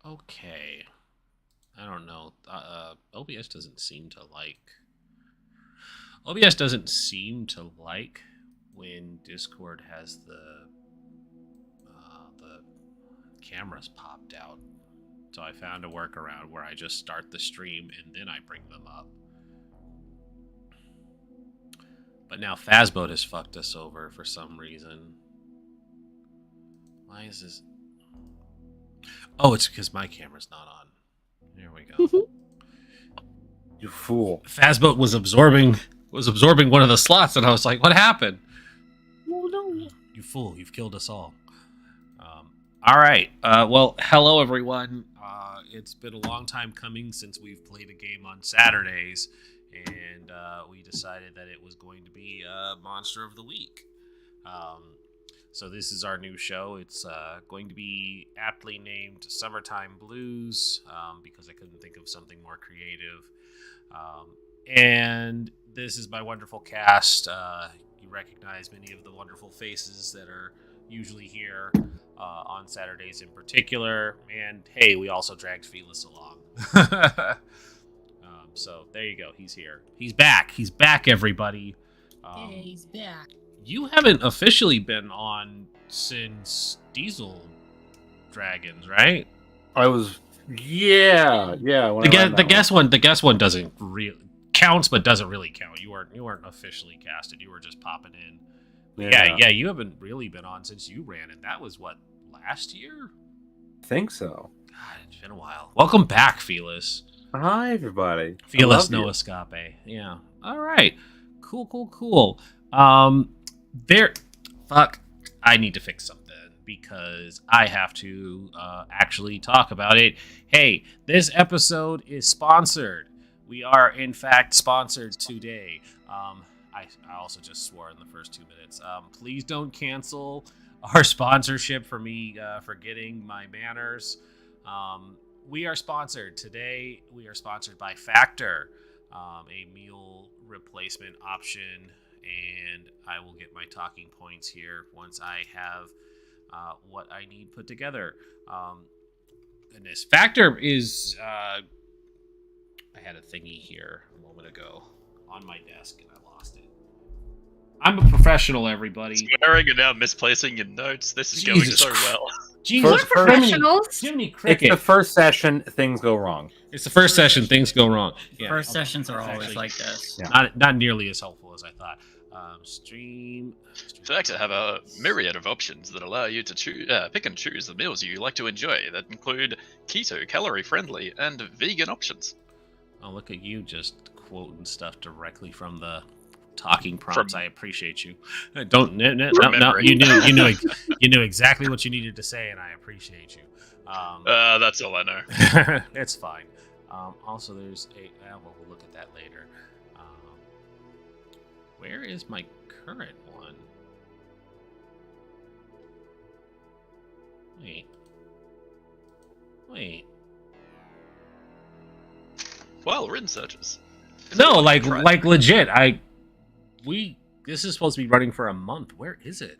Okay. I don't know. OBS doesn't seem to like. OBS doesn't seem to like when Discord has the cameras popped out. So I found a workaround where I just start the stream and then I bring them up. But now Fazboat has fucked us over for some reason. Why is this? Oh, it's because my camera's not on. There we go. You fool. Fazboat was absorbing one of the slots, and I was like, "What happened?" Oh, no. You fool! You've killed us all. All right. Well, hello everyone. It's been a long time coming since we've played a game on Saturdays, and we decided that it was going to be Monster of the Week. So this is our new show. It's going to be aptly named Summertime Blues because I couldn't think of something more creative. And this is my wonderful cast. You recognize many of the wonderful faces that are usually here on Saturdays in particular. And hey, we also dragged Felis along. So there you go. He's here. He's back. He's back, everybody. Hey, he's back. You haven't officially been on since Diesel Dragons, right? I was, yeah. The guest one doesn't really counts, but doesn't really count. You weren't officially casted. You were just popping in. Yeah. You haven't really been on since you ran, and that was what, last year? I think so. God, it's been a while. Welcome back, Felis. Hi, everybody. Felis no escape. Yeah. All right. Cool. I need to fix something because I have to actually talk about it. Hey, this episode is sponsored. We are, in fact, sponsored today. I also just swore in the first 2 minutes. Please don't cancel our sponsorship for me forgetting my manners. We are sponsored today. We are sponsored by Factor, a meal replacement option, and I will get my talking points here once I have what I need put together. And this Factor is I had a thingy here a moment ago on my desk and I lost it. I'm a professional, everybody. Swearing and now misplacing your notes. This is Jesus going so well. Jesus, professionals. Jiminy It's Cricket. the first session, things go wrong. It's the first session, things go wrong. Yeah, First sessions are It's always actually like this. Yeah. not nearly as helpful as I thought. Stream. Factor have a myriad of options that allow you to pick and choose the meals you like to enjoy that include keto, calorie-friendly, and vegan options. Oh, look at you just quoting stuff directly from the talking prompts. I appreciate you. Don't no, you knew exactly what you needed to say, and I appreciate you. That's all I know. It's fine. Also, there's well, we'll look at that later. Where is my current one? Wait. Well, written searches. No, like legit. This is supposed to be running for a month. Where is it?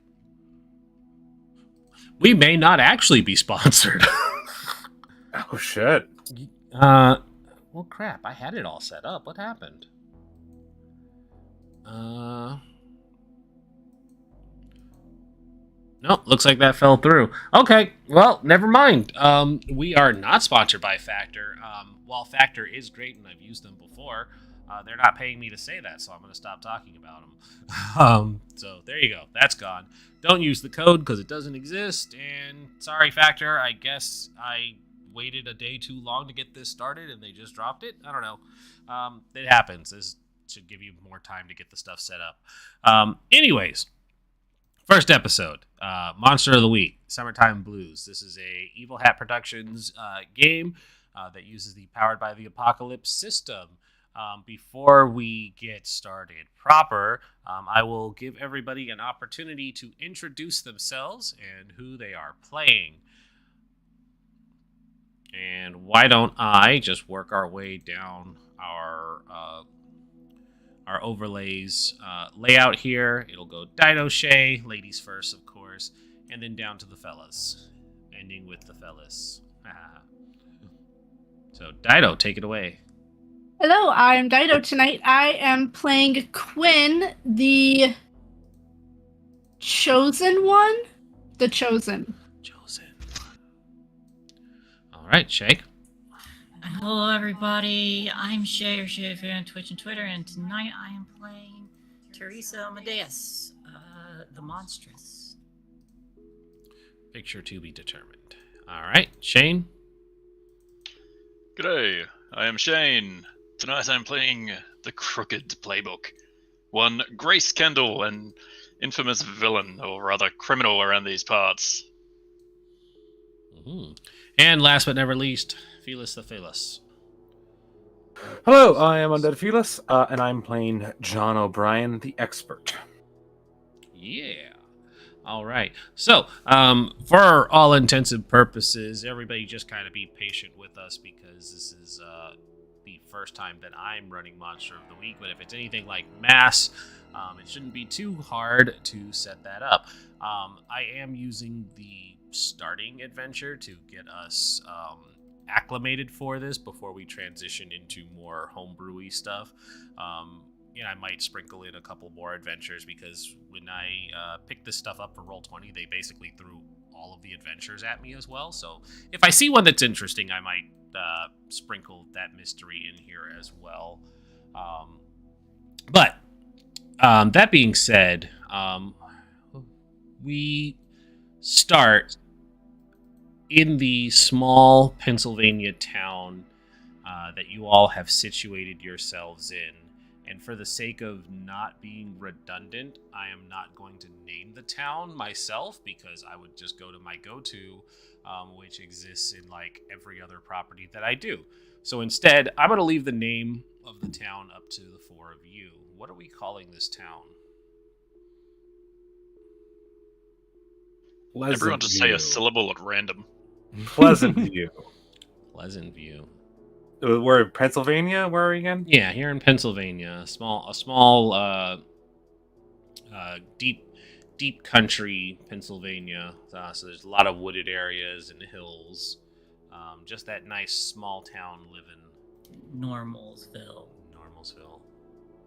We may not actually be sponsored. Oh, shit. Well, crap. I had it all set up. What happened? Nope, looks like that fell through. Okay, well, never mind. We are not sponsored by Factor. While Factor is great and I've used them before, they're not paying me to say that, so I'm going to stop talking about them. So there you go. That's gone. Don't use the code because it doesn't exist. And sorry, Factor. I guess I waited a day too long to get this started and they just dropped it. I don't know. It happens. This should give you more time to get the stuff set up. Anyways. First episode, Monster of the Week, Summertime Blues. This is a Evil Hat Productions game that uses the Powered by the Apocalypse system. Before we get started proper, I will give everybody an opportunity to introduce themselves and who they are playing. And why don't I just work our way down our overlays layout here. It'll go Dino Shay, ladies first, of course, and then down to the fellas, ending with the fellas. So, Dido, take it away. Hello, I'm Dido. Tonight I am playing Quinn, the chosen one. The chosen. Chosen. All right, Shake. Hello, everybody. I'm Shay or Shay on Twitch and Twitter, and tonight I am playing Teresa Amadeus, the monstrous. Picture to be determined. All right, Shane. G'day, I am Shane. Tonight I'm playing the Crooked Playbook. One Grace Kendall, an infamous villain, or rather criminal around these parts. Mm-hmm. And last but never least, Felis the Fearless. Hello, I am Undead Felis, and I'm playing John O'Brien, the expert. Yeah. All right. So, for all intensive purposes, everybody just kind of be patient with us because this is the first time that I'm running Monster of the Week. But if it's anything like Mass, it shouldn't be too hard to set that up. I am using the starting adventure to get us acclimated for this before we transition into more homebrewy stuff. I might sprinkle in a couple more adventures because when I picked this stuff up for Roll20, they basically threw all of the adventures at me as well. So if I see one that's interesting, I might sprinkle that mystery in here as well. But that being said, we start in the small Pennsylvania town that you all have situated yourselves in. And for the sake of not being redundant, I am not going to name the town myself because I would just go to my go-to, which exists in like every other property that I do. So instead, I'm going to leave the name of the town up to the four of you. What are we calling this town? Everyone just say a syllable at random. Pleasant View. Pleasant View. We're in Pennsylvania? Where are we again? Yeah, here in Pennsylvania, a small, deep country Pennsylvania. So there's a lot of wooded areas and hills. Just that nice small town living. Normalsville.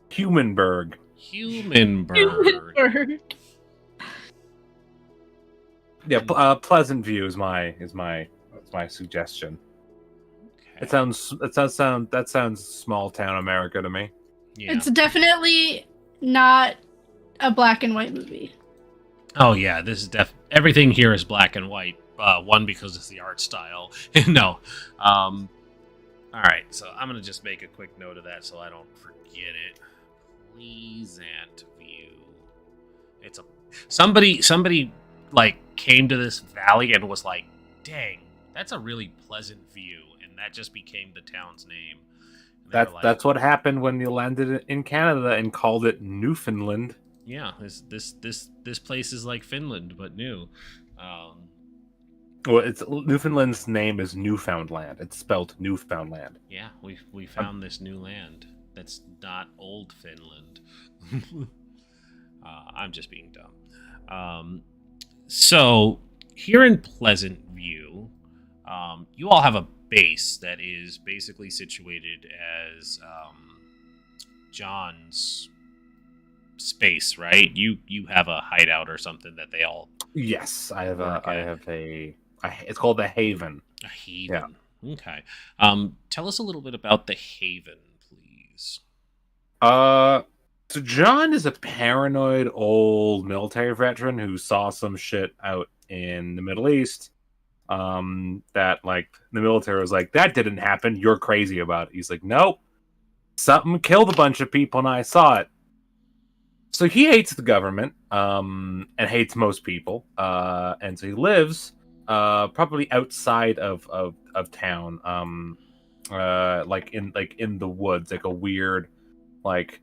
Humanburg. Humanburg. Yeah, Pleasant View is my suggestion. Okay. That sounds small town America to me. Yeah. It's definitely not a black and white movie. Oh yeah, this is everything here is black and white. One, because it's the art style. No. All right, so I'm gonna just make a quick note of that so I don't forget it. Pleasant View. It's somebody like came to this valley and was like, "Dang, that's a really pleasant view," and that just became the town's name. That's what happened when you landed in Canada and called it Newfoundland. Yeah, this place is like Finland but new. Well, Newfoundland's name is Newfoundland. It's spelled Newfoundland. Yeah, we found this new land that's not old Finland. I'm just being dumb. So here in Pleasant View, you all have a base that is basically situated as John's space, right? You have a hideout or something that they all. Yes, I have Okay. it's called the Haven. A haven. Yeah. Okay. Tell us a little bit about the haven, please. So John is a paranoid old military veteran who saw some shit out in the Middle East. That like the military was like, that didn't happen. You're crazy about it. He's like, nope. Something killed a bunch of people and I saw it. So he hates the government, and hates most people. And so he lives probably outside of town. Like in the woods, like a weird, like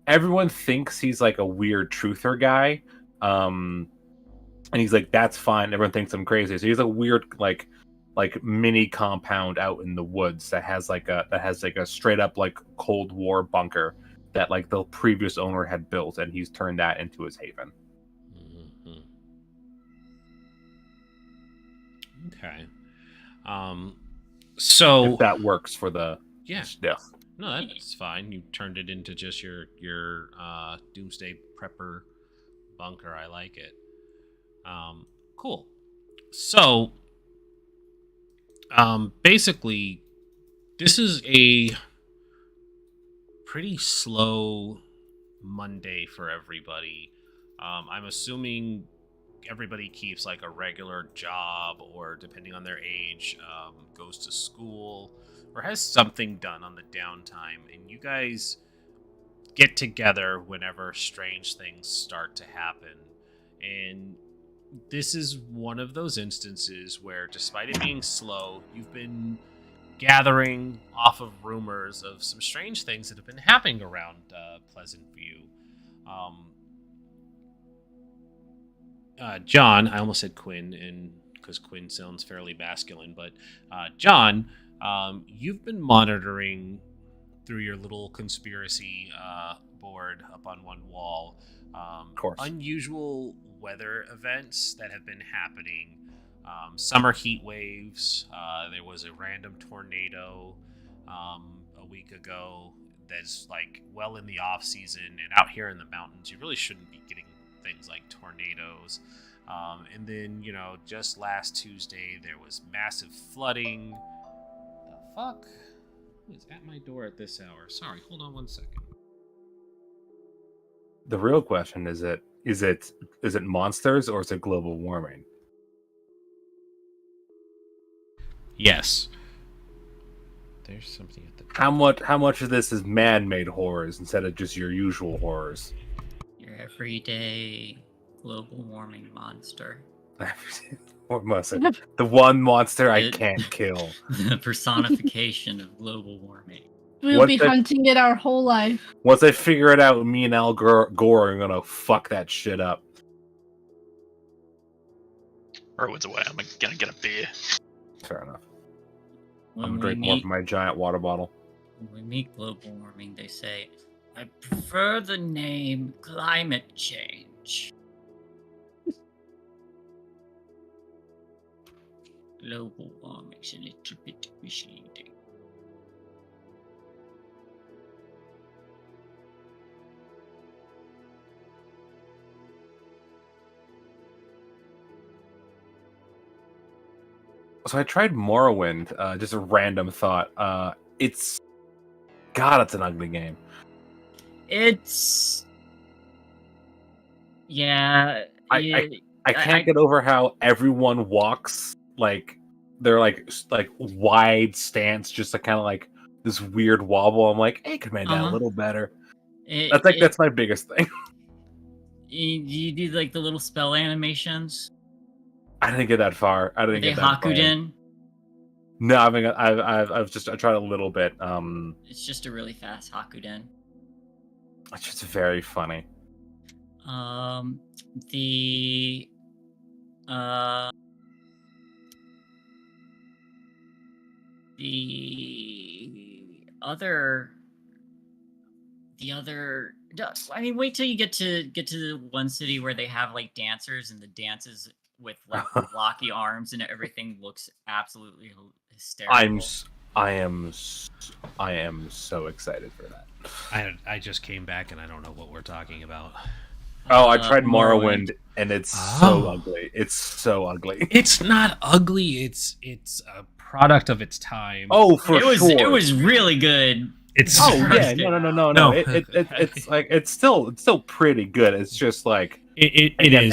everyone thinks he's like a weird truther guy. And he's like, that's fine. Everyone thinks I'm crazy. So he's a weird like mini compound out in the woods that has like a straight up like Cold War bunker that like the previous owner had built, and he's turned that into his haven. Mm-hmm. Okay. So if that works for the yeah, stuff. no, that's fine. You turned it into just your doomsday prepper bunker. I like it. Cool. So, basically, this is a pretty slow Monday for everybody. I'm assuming everybody keeps like a regular job, or depending on their age, goes to school or has something done on the downtime, and you guys get together whenever strange things start to happen. And this is one of those instances where, despite it being slow, you've been gathering off of rumors of some strange things that have been happening around Pleasant View. John, I almost said Quinn, and because Quinn sounds fairly masculine, but John, you've been monitoring through your little conspiracy board up on one wall, Of course. unusual weather events that have been happening. Summer heat waves. There was a random tornado a week ago that's like well in the off season, and out here in the mountains you really shouldn't be getting things like tornadoes. And then, just last Tuesday there was massive flooding. The fuck? Who is at my door at this hour? Sorry, hold on one second. The real question is it monsters or is it global warming? Yes. There's something at the How much of this is man-made horrors instead of just your usual horrors? Your everyday global warming monster. What must it? The one monster I It- can't kill. The personification of global warming. We'll What be the- hunting it our whole life. Once I figure it out, me and Al Gore are gonna fuck that shit up. Rowan's away. I'm gonna get a beer. Fair enough. When I'm we drinking more meet, from my giant water bottle. when we meet global warming, they say, I prefer the name climate change. Global warming's a little bit misleading. So I tried Morrowind. Just a random thought. It's an ugly game. It's... Yeah. I can't get over how everyone walks like they're like wide stance, just like kind of like this weird wobble. I'm like, hey, could make that a Uh-huh. little better. it, That's my biggest thing. You do like the little spell animations? I didn't get that far. I Are didn't they get that far. Hakuden? No, I tried a little bit. It's just a really fast Hakuden. It's just very funny. The other I mean, wait till you get to the one city where they have like dancers, and the dances with like blocky arms and everything looks absolutely hysterical. I am so excited for that. I just came back and I don't know what we're talking about. Oh, I tried Morrowind, and it's so ugly. It's so ugly. It's not ugly. It's a product of its time. Oh, for sure. It was really good. It's Oh yeah, no. No. It's like it's still pretty good. It's just like it again, is.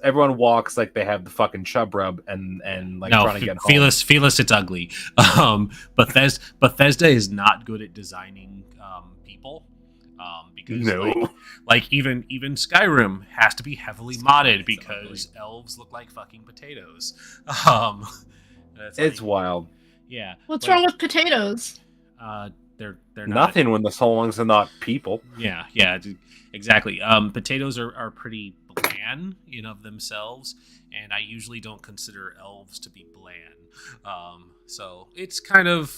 Everyone walks like they have the fucking chub rub and like no, trying to get home. Fearless, it's ugly. Bethesda is not good at designing people. Because like even Skyrim has to be heavily modded because elves look like fucking potatoes. It's wild. Yeah. What's wrong with potatoes? They're not, Nothing when the songs are not people. Yeah, exactly. Potatoes are pretty bland in of themselves, and I usually don't consider elves to be bland. So it's kind of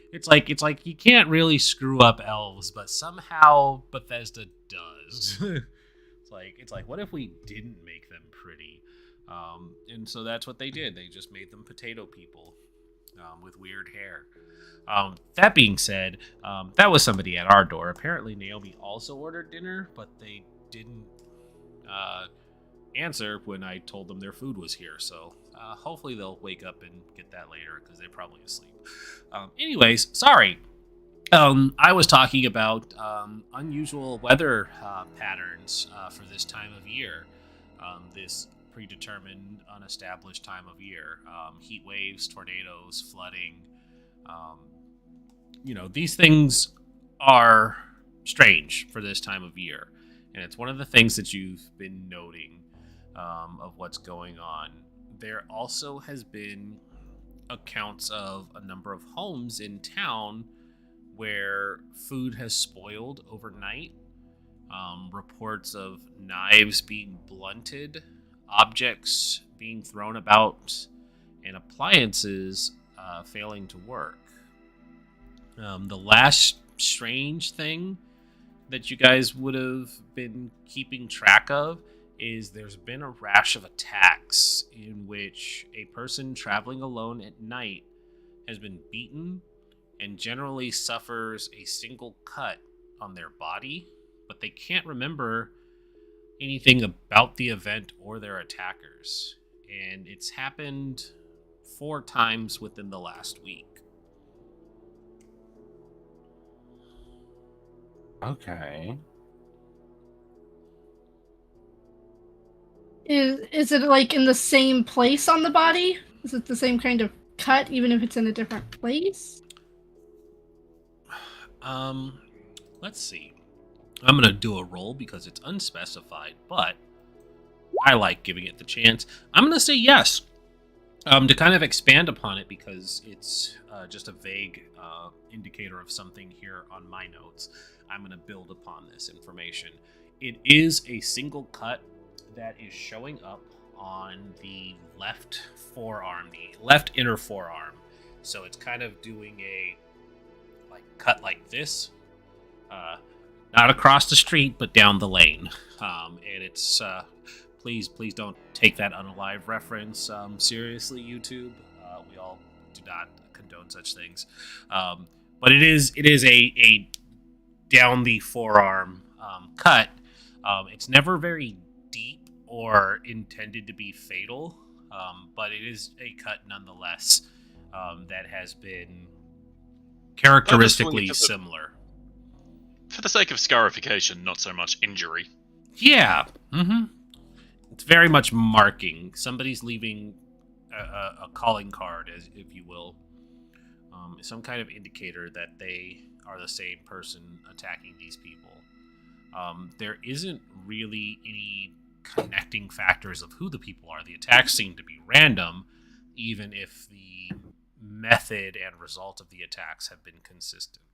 it's like you can't really screw up elves, but somehow Bethesda does. It's like what if we didn't make them pretty? And so that's what they did. They just made them potato people with weird hair. That being said, that was somebody at our door. Apparently, Naomi also ordered dinner, but they didn't answer when I told them their food was here. So hopefully they'll wake up and get that later because they're probably asleep. Anyways, sorry. I was talking about unusual weather patterns for this time of year. This predetermined, unestablished time of year. Heat waves, tornadoes, flooding. These things are strange for this time of year. And it's one of the things that you've been noting of what's going on. There also has been accounts of a number of homes in town where food has spoiled overnight. Reports of knives being blunted, objects being thrown about, and appliances failing to work. The last strange thing that you guys would have been keeping track of is there's been a rash of attacks in which a person traveling alone at night has been beaten and generally suffers a single cut on their body, but they can't remember anything about the event or their attackers. And it's happened 4 times within the last week. Okay. Is it like in the same place on the body? Is it the same kind of cut, even if it's in a different place? Let's see. I'm gonna do a roll because it's unspecified, but I like giving it the chance. I'm gonna say yes. To kind of expand upon it because it's just a vague indicator of something here on my notes. I'm gonna build upon this information. It is a single cut that is showing up on the left forearm, the left inner forearm. So it's kind of doing a cut like this, not across the street, but down the lane. And it's please don't take that unalive reference seriously, YouTube. We all do not condone such things. But it is a down the forearm cut. It's never very deep or intended to be fatal, but it is a cut nonetheless that has been characteristically similar. For the sake of scarification, not so much injury. Yeah. Mm-hmm. It's very much marking. Somebody's leaving a calling card, if you will. Some kind of indicator that they are the same person attacking these people. There isn't really any connecting factors of who the people are. The attacks seem to be random, even if the method and result of the attacks have been consistent.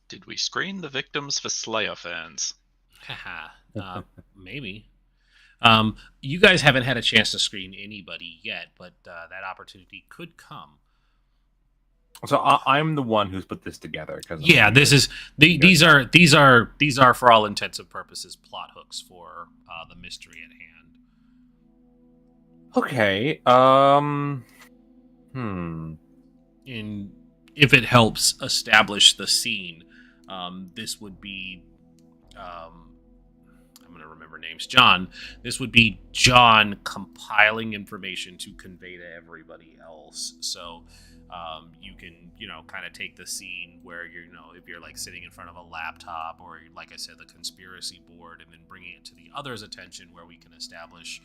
Did we screen the victims for Slayer fans? Haha, maybe. You guys haven't had a chance to screen anybody yet, but that opportunity could come. So I'm the one who's put this together. Yeah, these are for all intents and purposes plot hooks for the mystery at hand. Okay. And if it helps establish the scene, this would be I'm going to remember names. John. This would be John compiling information to convey to everybody else. So you can, kind of take the scene where if you're like sitting in front of a laptop or, like I said, the conspiracy board, and then bringing it to the others' attention where we can establish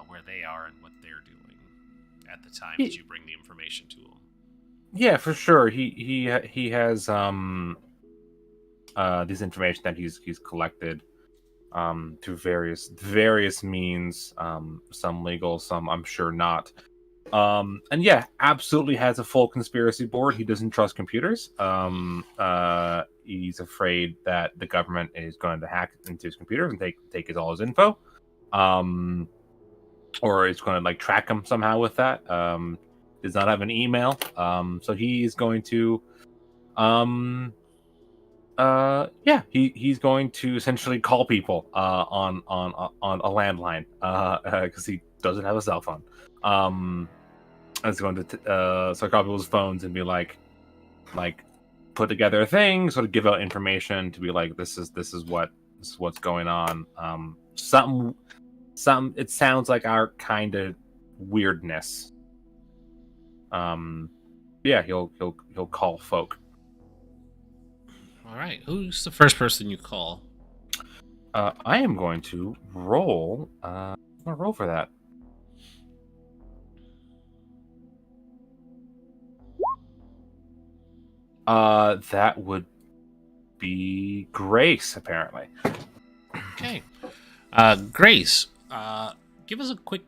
where they are and what they're doing at the time that you bring the information to them. Yeah, for sure. He has this information that he's collected through various means, some legal, some I'm sure not. And yeah, absolutely has a full conspiracy board. He doesn't trust computers. He's afraid that the government is going to hack into his computers and take all his info. Or it's going to track him somehow with that. Does not have an email. So he is going to Yeah, he's going to essentially call people on a landline because he doesn't have a cell phone. And it's going to so call people's phones and be like put together a thing, sort of give out information to be like this is what's going on. Something it sounds like our kind of weirdness. Yeah, he'll call folk. All right. Who's the first person you call? I am going to roll. I'm gonna roll for that. That would be Grace, apparently. Okay. Grace, give us a quick.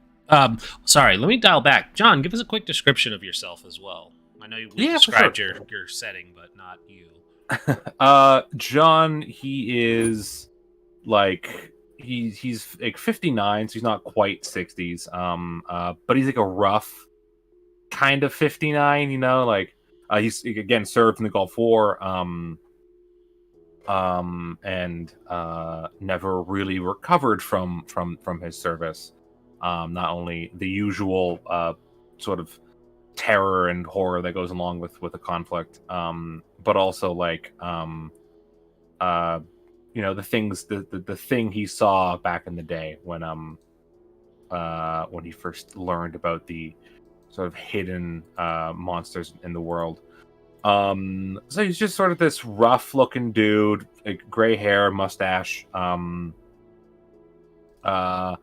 Sorry, let me dial back. John, give us a quick description of yourself as well. I know we Yeah, for described sure. your setting, but not you. John, he is like he's like 59, so he's not quite 60s. But he's like a rough kind of 59, you know, like he's again served in the Gulf War, and never really recovered from his service. Not only the usual sort of terror and horror that goes along with a conflict, but also like the things the thing he saw back in the day when he first learned about the sort of hidden monsters in the world. So he's just sort of this rough looking dude, like gray hair, mustache, sort of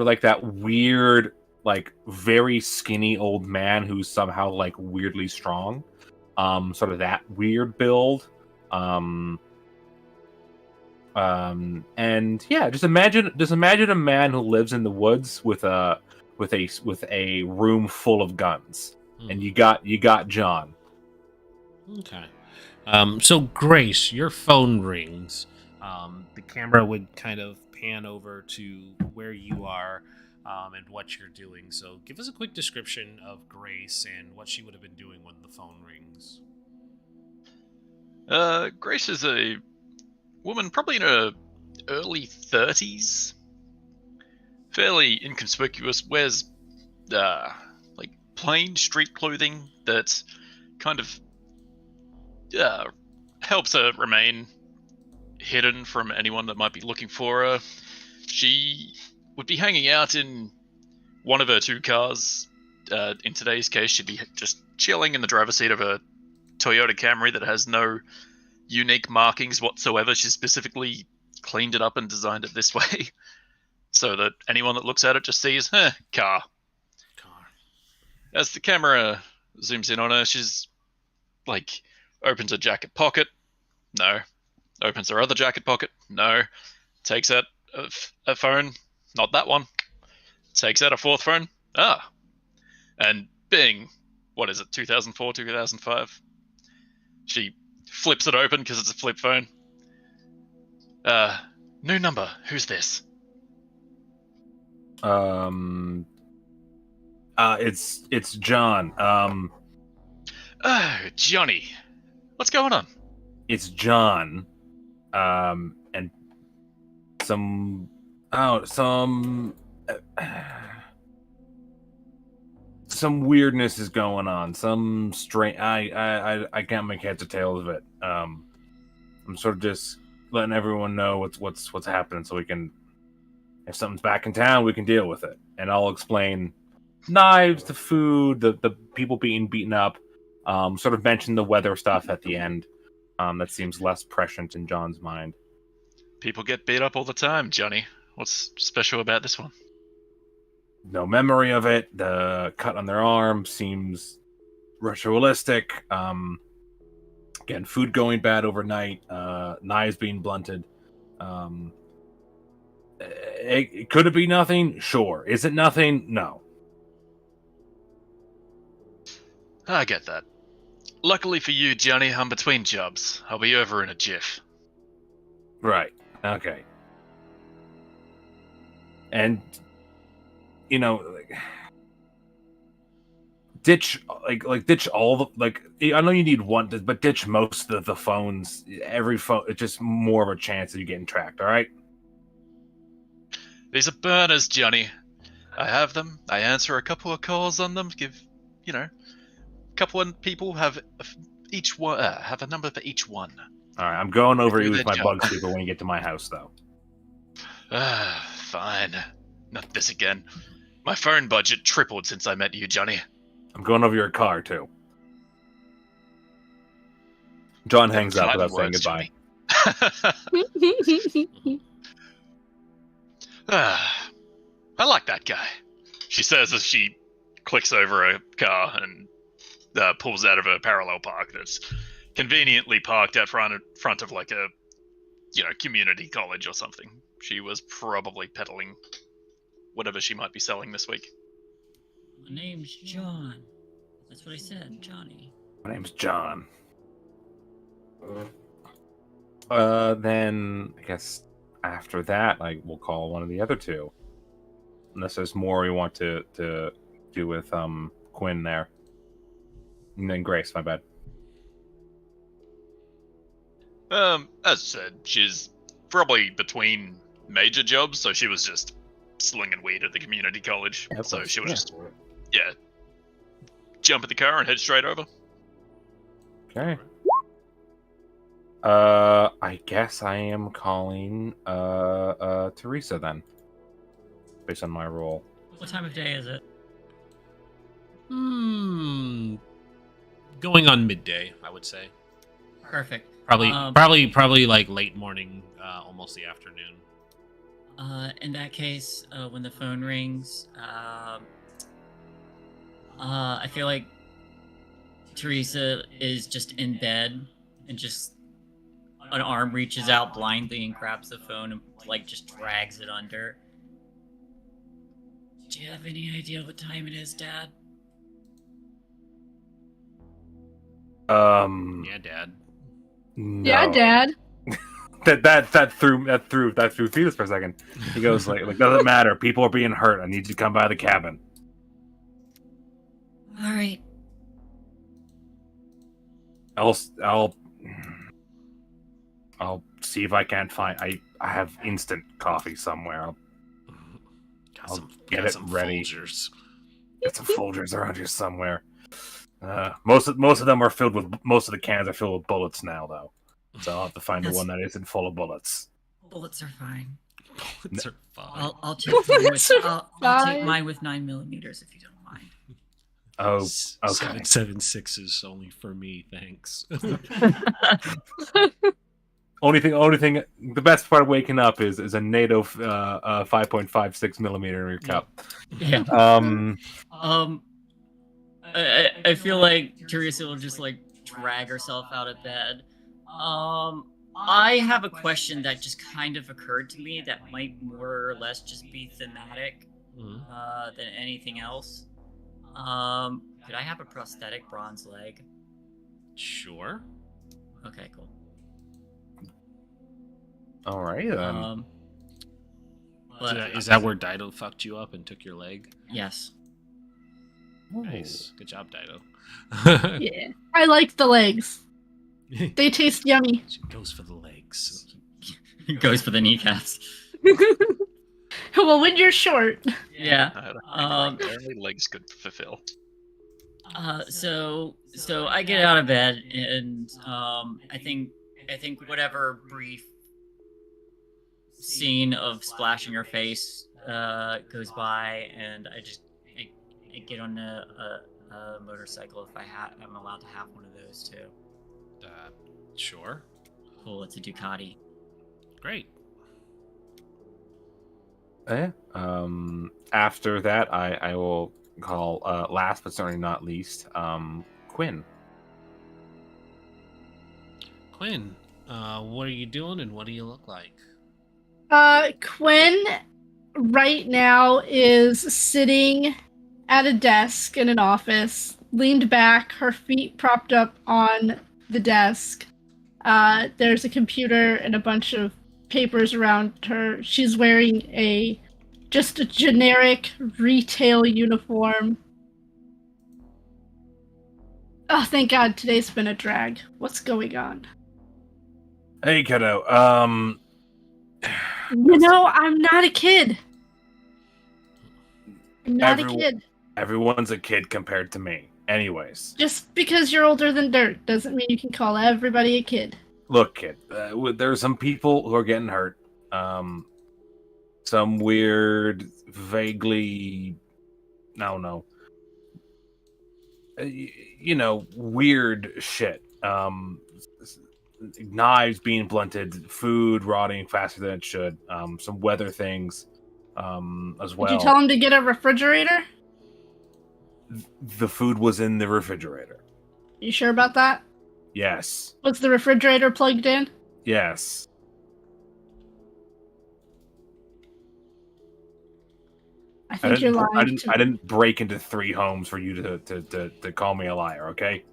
like that weird, like very skinny old man who's somehow like weirdly strong. Sort of that weird build. And yeah, just imagine a man who lives in the woods with a room full of guns. And you got John. Okay. So Grace, your phone rings. The camera would kind of pan over to where you are and what you're doing. So give us a quick description of Grace and what she would have been doing when the phone rings. Grace is a woman probably in her early 30s. Fairly inconspicuous, wears like plain street clothing that kind of helps her remain hidden from anyone that might be looking for her. She would be hanging out in one of her two cars. In today's case, she'd be just chilling in the driver's seat of a Toyota Camry that has no unique markings whatsoever. She specifically cleaned it up and designed it this way so that anyone that looks at it just sees, car. As the camera zooms in on her, she's like, opens her jacket pocket. No. Opens her other jacket pocket. No. Takes out a phone. Not that one. Takes out a fourth phone. Ah. And bing. What is it, 2004, 2005? She flips it open because it's a flip phone. New number. Who's this? It's John. Oh, Johnny. What's going on? It's John. And some weirdness is going on. Some strange. I can't make heads or tails of it. I'm sort of just letting everyone know what's happening, so we can, if something's back in town, we can deal with it. And I'll explain knives, the food, the people being beaten up. Sort of mention the weather stuff at the end. That seems less prescient in John's mind. People get beat up all the time, Johnny. What's special about this one? No memory of it. The cut on their arm seems ritualistic. Again, food going bad overnight. Knives being blunted. Could it be nothing? Sure. Is it nothing? No. I get that. Luckily for you, Johnny, I'm between jobs. I'll be over in a jiff. Right. Okay. And ditch ditch all the I know you need one, but ditch most of the phones. Every phone, it's just more of a chance of you getting tracked. All right. These are burners, Johnny. I have them. I answer a couple of calls on them. Give, a couple of people have each one have a number for each one. All right. I'm going over you Do with their my job. bug sweeper when you get to my house, though. Fine. Not this again. My phone budget tripled since I met you, Johnny. I'm going over your car too. John hangs up Kind without saying words, goodbye. Johnny. I like that guy. She says as she clicks over a car and pulls out of a parallel park that's conveniently parked out front of like a, community college or something. She was probably peddling whatever she might be selling this week. My name's John. That's what I said, Johnny. My name's John. Then I guess after that, we'll call one of the other two. Unless there's more we want to do with Quinn there. And then Grace, my bad. As I said, she's probably between major jobs, so she was just slinging weed at the community college. Yeah, so she would yeah. just, jump in the car and head straight over. Okay. I guess I am calling Teresa then. Based on my role. What time of day is it? Going on midday, I would say. Perfect. Probably like late morning, almost the afternoon. In that case, when the phone rings, I feel like Teresa is just in bed and just an arm reaches out blindly and grabs the phone and just drags it under. Do you have any idea what time it is, Dad? Yeah, Dad. No. Yeah, Dad. that threw Thetis for a second. He goes like doesn't matter. People are being hurt. I need you to come by the cabin. All right. I'll see if I can't find. I have instant coffee somewhere. I'll get it ready. Folgers. Get some Folgers around here somewhere. Most of them are filled with. Most of the cans are filled with bullets now, though. So I'll have to find the one that isn't full of bullets. Bullets are fine. Bullets are fine. I'll take mine Bullets with are I'll take fine. mine with 9mm if you don't mind. Oh, okay. 7.76 is only for me, thanks. Only thing. The best part of waking up is a NATO 5.56 millimeter in your cup. Yeah. I feel like Teresa will just drag herself out of bed. I have a question that just kind of occurred to me that might more or less just be thematic than anything else. Could I have a prosthetic bronze leg? Sure. Okay, cool. All right then. Is that where Dido fucked you up and took your leg? Yes. Nice. Good job, Dido. Yeah. I like the legs. They taste yummy. She goes for the legs. Goes for the kneecaps. Well, when you're short. Yeah. Only legs could fulfill. So I get out of bed and I think whatever brief scene of splashing her face goes by, and I get on a motorcycle if I'm allowed to have one of those too. Sure. Cool, it's a Ducati. Great. After that, I will call last but certainly not least Quinn. Quinn, what are you doing and what do you look like? Quinn right now is sitting at a desk in an office, leaned back, her feet propped up on the desk. There's a computer and a bunch of papers around her. She's wearing just a generic retail uniform. Oh, thank God, today's been a drag. What's going on? Hey, kiddo. You know, I'm not a kid. I'm not a Everyone- kid. Everyone's a kid compared to me. Anyways, Just because you're older than dirt doesn't mean you can call everybody a kid. look, kid. There are some people who are getting hurt. Some weird, vaguely, I don't know, weird shit. Knives being blunted, food rotting faster than it should. Some weather things, as well. Did you tell him to get a refrigerator? The food was in the refrigerator. You sure about that? Yes. Was the refrigerator plugged in? Yes. I think you're lying. I didn't break into 3 homes for you to call me a liar. Okay.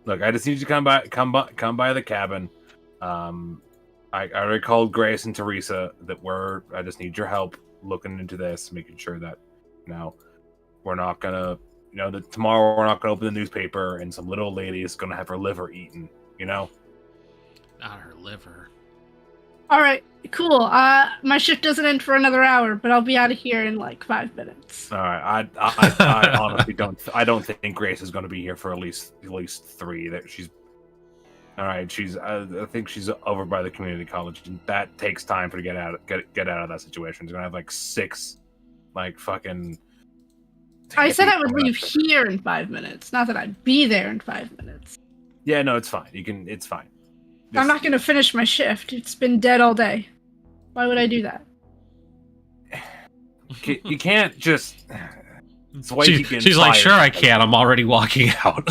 Look, I just need you to come by the cabin. I already called Grace and Teresa I just need your help looking into this, making sure that, we're not gonna, that tomorrow we're not gonna open the newspaper and some little lady is gonna have her liver eaten, Not her liver. All right, cool. My shift doesn't end for another hour, but I'll be out of here in like 5 minutes. All right, I honestly don't think Grace is going to be here for at least 3. That she's all right. I think she's over by the community college, and that takes time for to get out of that situation. She's gonna have like 6, like fucking. I said I would leave here in 5 minutes, not that I'd be there in 5 minutes. Yeah, no, it's fine. It's fine. I'm not going to finish my shift. It's been dead all day. Why would I do that? You can't just. She's like, sure, I can. I'm already walking out.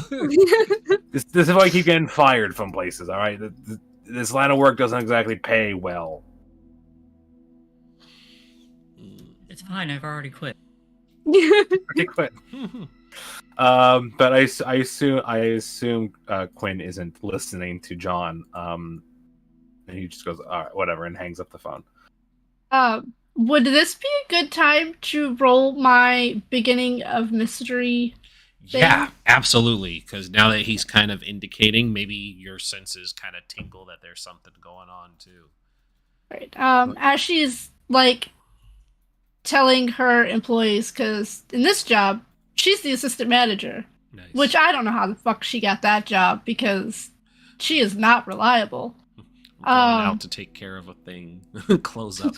This is why I keep getting fired from places. All right, this line of work doesn't exactly pay well. It's fine. I've already quit. Already quit. But I assume Quinn isn't listening to John. And he just goes, all right, whatever, and hangs up the phone. Would this be a good time to roll my beginning of mystery thing? Yeah, absolutely. Because now that he's kind of indicating, maybe your senses kind of tingle that there's something going on too. Right. As she's like telling her employees, because in this job, she's the assistant manager, Nice. which I don't know how the fuck she got that job because she is not reliable. I'm going out to take care of a thing. Close up.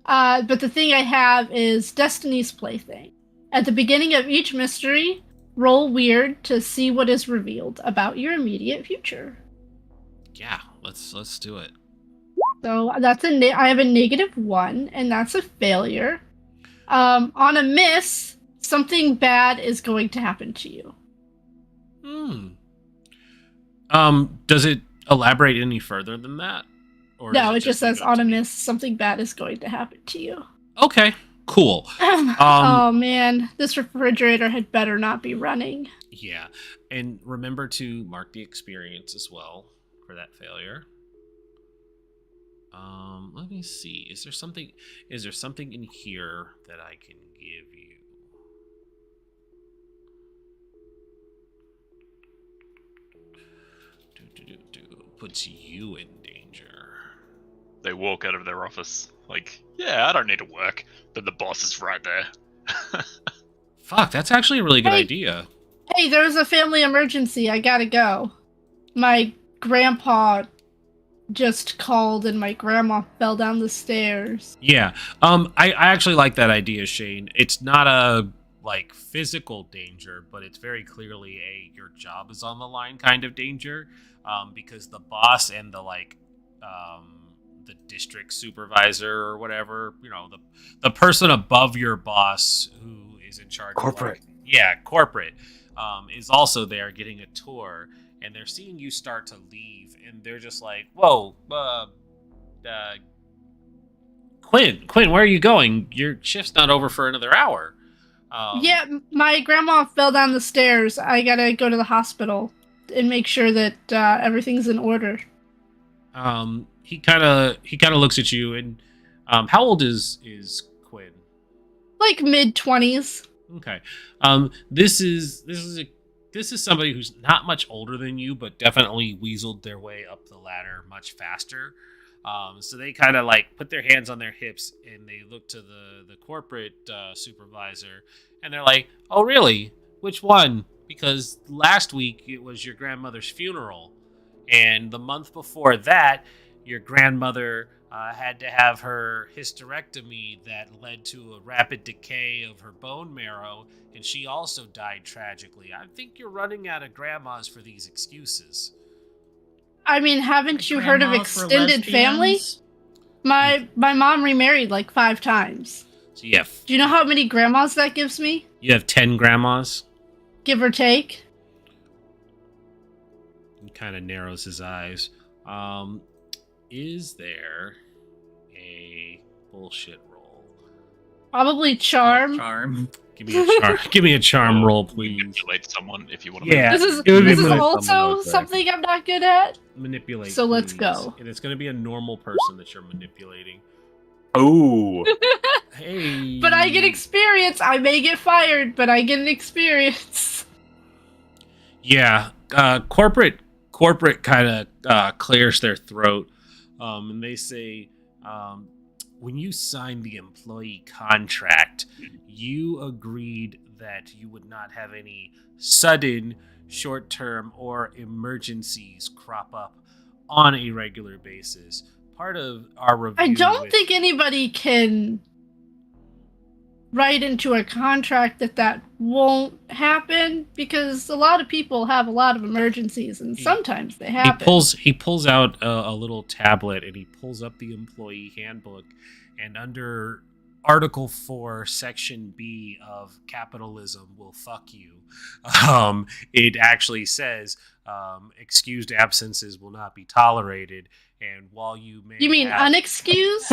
But the thing I have is Destiny's Plaything. At the beginning of each mystery, roll weird to see what is revealed about your immediate future. Yeah, let's do it. So that's I have a -1, and that's a failure. On a miss, something bad is going to happen to you. Does it elaborate any further than that? Or No, does it just says leave up on to a me? miss, something bad is going to happen to you. Okay, cool. Oh man, this refrigerator had better not be running. Yeah, and remember to mark the experience as well for that failure. Let me see. Is there something in here that I can give you? Puts you in danger. They walk out of their office like, yeah, I don't need to work, but the boss is right there. Fuck, that's actually a really good Hey. idea. Hey, there's a family emergency. I gotta go. My grandpa just called and my grandma fell down the stairs. Yeah. I actually like that idea, Shane. It's not a like physical danger, but it's very clearly a your job is on the line kind of danger. Because the boss and the the district supervisor or whatever, the person above your boss who is in charge Corporate. Corporate, is also there getting a tour, and they're seeing you start to leave, and they're just like, whoa, Quinn, where are you going? Your shift's not over for another hour. Yeah, my grandma fell down the stairs. I gotta go to the hospital and make sure that everything's in order. He kind of looks at you, and how old is Quinn? Like mid-20s. Okay. This is somebody who's not much older than you, but definitely weaseled their way up the ladder much faster. So they kind of like put their hands on their hips and they look to the corporate supervisor, and they're like, "Oh, really? Which one? Because last week it was your grandmother's funeral, and the month before that, your grandmother had to have her hysterectomy that led to a rapid decay of her bone marrow, and she also died tragically. I think you're running out of grandmas for these excuses." I mean, haven't you heard of Grandmas were extended family? lesbians? My mom remarried like 5 times. So you have Do you know how many grandmas that gives me? 10 grandmas. Give or take. He kind of narrows his eyes. Is there a bullshit roll? Probably charm. Charm. Give me a charm. Give me a charm roll, please. Manipulate someone if you want to. Yeah. This is it would be this is manip- also something I'm not good at. Manipulate. So let's please. go. And it's going to be a normal person that you're manipulating. Oh, Hey. But I get experience. I may get fired, but I get an experience. Yeah. Corporate kind of clears their throat, and they say, when you signed the employee contract, you agreed that you would not have any sudden, short-term, or emergencies crop up on a regular basis. Part of our review. I don't with- think anybody can write into a contract that won't happen, because a lot of people have a lot of emergencies and sometimes they happen. He pulls out a little tablet and he pulls up the employee handbook, and under Article 4, Section B of capitalism will fuck you. It actually says excused absences will not be tolerated, and while you may You mean have- unexcused?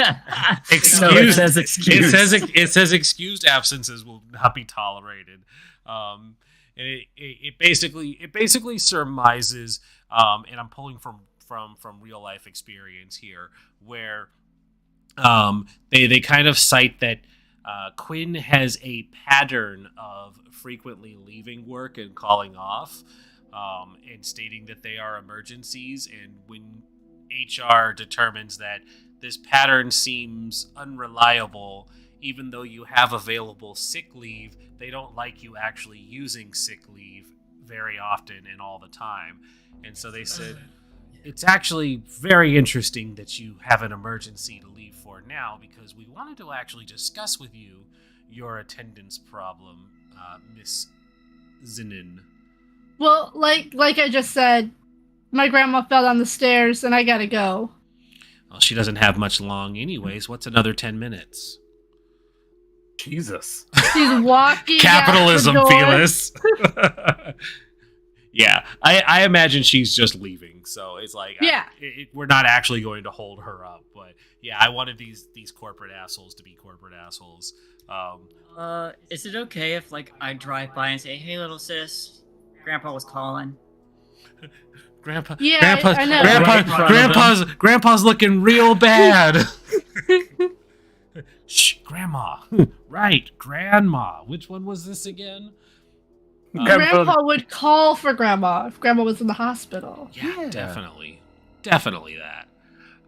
No, it says excuse. it says excused absences will not be tolerated. And it basically surmises, and I'm pulling from real life experience here, where they kind of cite that Quinn has a pattern of frequently leaving work and calling off, and stating that they are emergencies, and when HR determines that this pattern seems unreliable, even though you have available sick leave, they don't like you actually using sick leave very often and all the time. And so they said, it's actually very interesting that you have an emergency to leave for now, because we wanted to actually discuss with you your attendance problem, Miss Zinin. Well, like I just said, my grandma fell down the stairs and I gotta go. Well, she doesn't have much long anyways. What's another 10 minutes? Jesus. She's walking Capitalism, out the door. Felis. Yeah, I imagine she's just leaving. So it's like, Yeah. we're not actually going to hold her up. But yeah, I wanted these corporate assholes to be corporate assholes. Is it okay if like I drive by and say, "Hey, little sis, Grandpa was calling"? Grandpa, Yeah, Grandpa, I know. Right in front of Grandpa's looking real bad. Shh, Grandma. Right, Grandma. Which one was this again? Grandpa would call for Grandma if Grandma was in the hospital. Yeah, definitely that.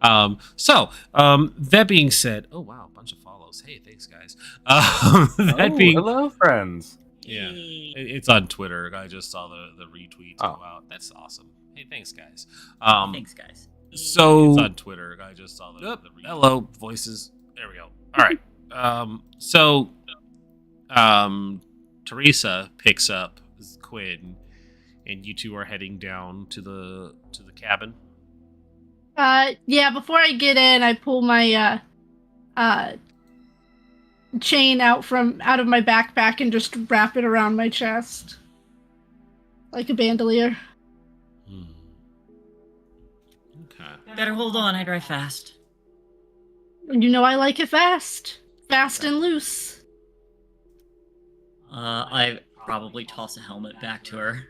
That being said, oh wow, a bunch of follows. Hey, thanks guys. Hello, friends. Yeah, Yay. it's on Twitter. I just saw the retweet. Oh. Wow, that's awesome. Hey, thanks guys. Thanks, guys. So it's on Twitter. I just saw the retweet. Hello, voices. There we go. All right. Teresa picks up Quinn, and you two are heading down to the cabin. Yeah, before I get in, I pull my chain out of my backpack and just wrap it around my chest. Like a bandolier. Okay. Better hold on. I drive fast. And you know I like it fast. Fast and loose. I probably toss a helmet back to her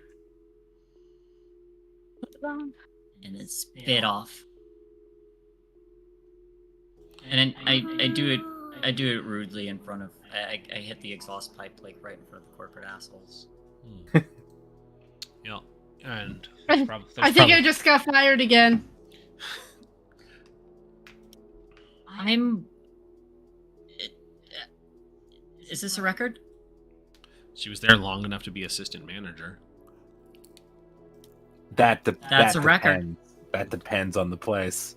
and then spit off. And then I I do it rudely in front of. I hit the exhaust pipe like right in front of the corporate assholes. Yeah, and I think I just got fired again. I'm. Is this a record? She was there long enough to be assistant manager. That's a record. That depends on the place.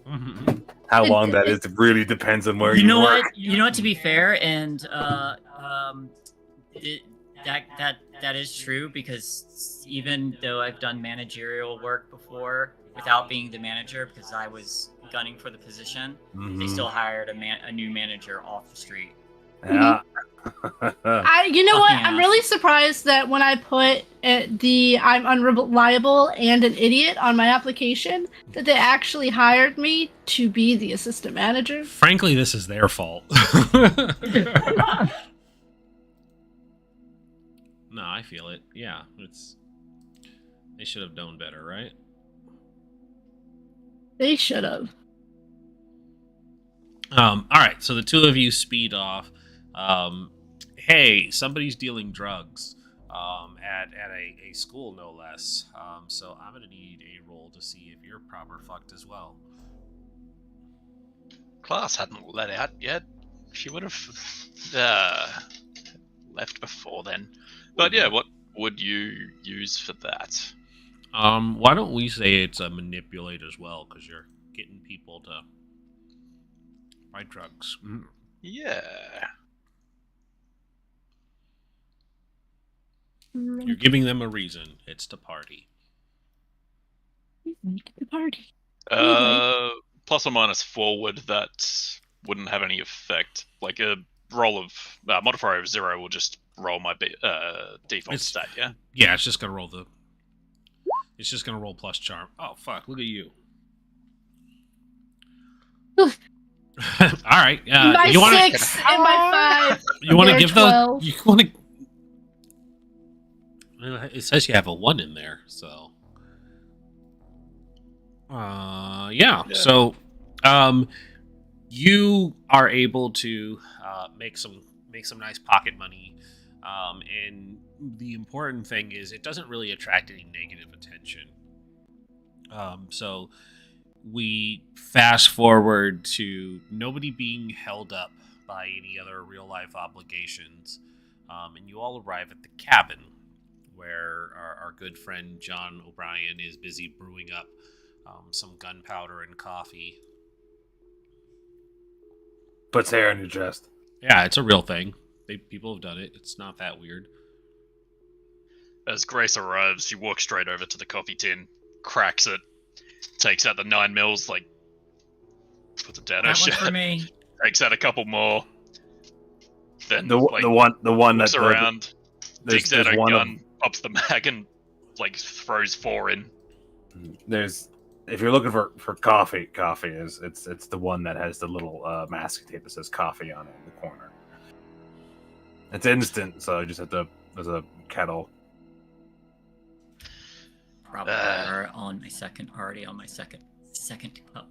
How long that is really depends on where you know work. what? You know what? To be fair, and that is true, because even though I've done managerial work before without being the manager, because I was gunning for the position, they still hired a new manager off the street. Yeah. You know what? I'm really surprised that when I put I'm unreliable and an idiot on my application, that they actually hired me to be the assistant manager. Frankly, this is their fault. No, I feel it. Yeah, they should have known better, right? They should have. All right, so the two of you speed off. Hey, somebody's dealing drugs at a school, no less. So I'm going to need a roll to see if you're proper fucked as well. Class hadn't let out yet. She would have left before then. But yeah, what would you use for that? Why don't we say it's a manipulate as well, because you're getting people to buy drugs. Yeah. You're giving them a reason. It's to party. Make the party. Plus or minus forward, that wouldn't have any effect. Like a roll of modifier of 0 will just roll my default stat. Yeah. Yeah, it's just gonna roll It's just gonna roll plus charm. Oh fuck! Look at you. All right. My you want 6 and my 5. You want to give 12. those? You want to? It says you have a 1 in there, so. Yeah. So, you are able to make some nice pocket money, and the important thing is it doesn't really attract any negative attention. So we fast forward to nobody being held up by any other real life obligations, and you all arrive at the cabin where our good friend John O'Brien is busy brewing up some gunpowder and coffee. Puts hair on your chest. Yeah, it's a real thing. People have done it. It's not that weird. As Grace arrives, she walks straight over to the coffee tin, cracks it, takes out the 9 mils, like, puts it down her That one's shirt, for me. takes out a couple more, then The one looks that around, digs out there's a one gun, pops the mag, and like throws 4 in. If you're looking for coffee is it's the one that has the little masking tape that says coffee on it in the corner. It's instant, so you just have to. There's a kettle. Probably on my second cup.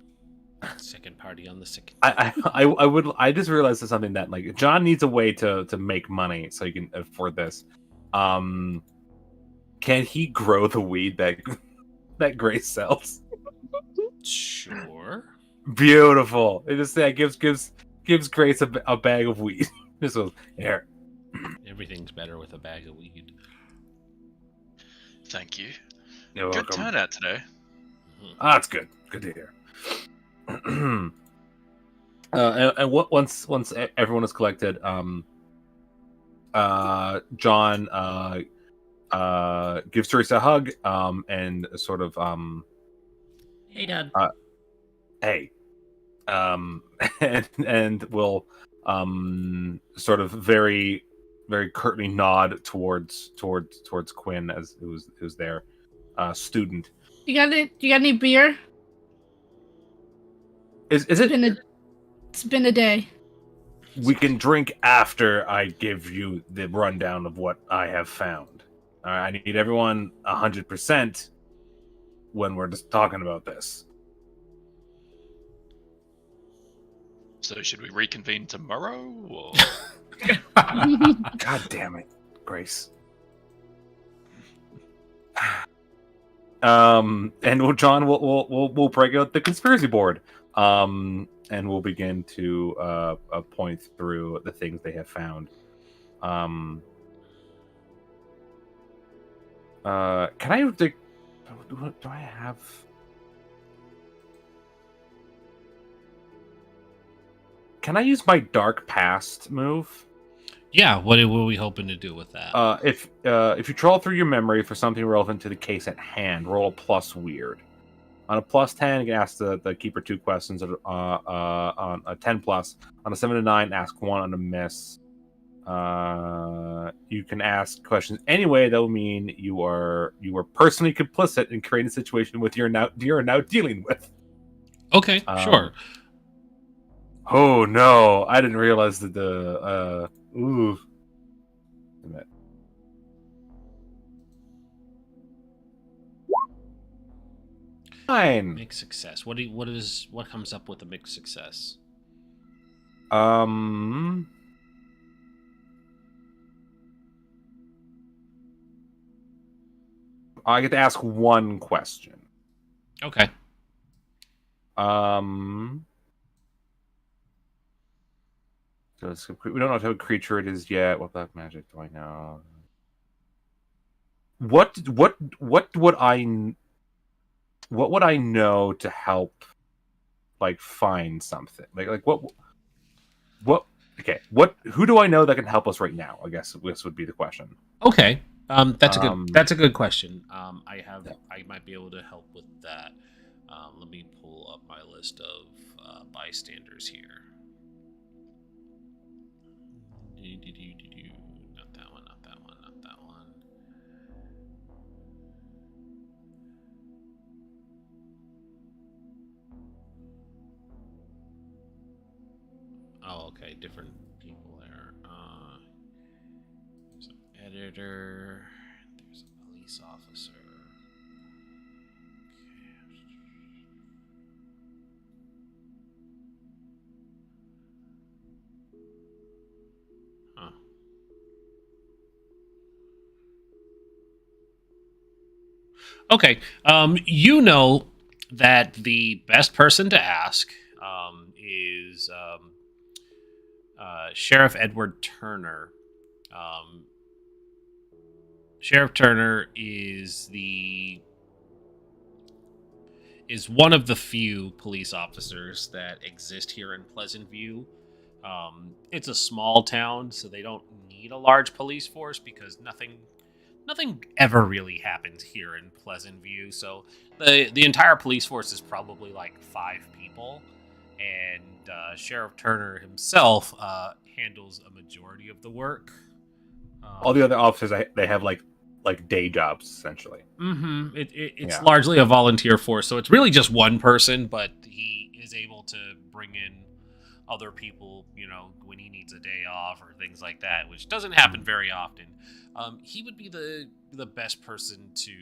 Second party on the second. I just realized there's something that like John needs a way to make money so he can afford this. Can he grow the weed that Grace sells? Sure. Beautiful. It just gives Grace a bag of weed. This was here. Everything's better with a bag of weed. Thank you. You're Good welcome. turnout today. Ah, that's good. Good to hear. And once everyone is collected, John gives Teresa a hug, and sort of Hey, Dad. hey, and will sort of very curtly nod towards Quinn as who's there, student. You got any beer? Is it? It's been a day. We can drink after I give you the rundown of what I have found. I need everyone 100% when we're just talking about this. So should we reconvene tomorrow, or God damn it, Grace. And John, we'll break out the conspiracy board, and we'll begin to point through the things they have found. Can I? Do I have? Can I use my dark past move? Yeah, what were we hoping to do with that? If you troll through your memory for something relevant to the case at hand, roll a plus weird. On a plus 10, you can ask the keeper 2 questions. On a 10 plus, on a 7 to 9, ask 1 on a miss. You can ask questions anyway. That will mean you are personally complicit in creating a situation with you're now dealing with. Okay, sure. Oh no, I didn't realize that the ooh. Wait a minute. Fine. Mixed success. What comes up with a mixed success? I get to ask one question. Okay. So we don't know what type of creature it is yet. What black magic do I know? What would I know to help, like, find something? Like what? Okay. Who do I know that can help us right now? I guess this would be the question. Okay. That's a good question. I might be able to help with that. Let me pull up my list of bystanders here. Not that one, not that one, not that one. Oh, okay, different people there. There's an editor. There's a police officer. Okay. Huh. Okay. You know that the best person to ask is Sheriff Edward Turner. Sheriff Turner is one of the few police officers that exist here in Pleasant View. It's a small town, so they don't need a large police force because nothing ever really happens here in Pleasant View. So the entire police force is probably like 5 people, and Sheriff Turner himself handles a majority of the work. All the other officers, they have like day jobs essentially. Mm-hmm. It's largely a volunteer force, so it's really just one person, but he is able to bring in other people, when he needs a day off or things like that, which doesn't happen very often. He would be the best person to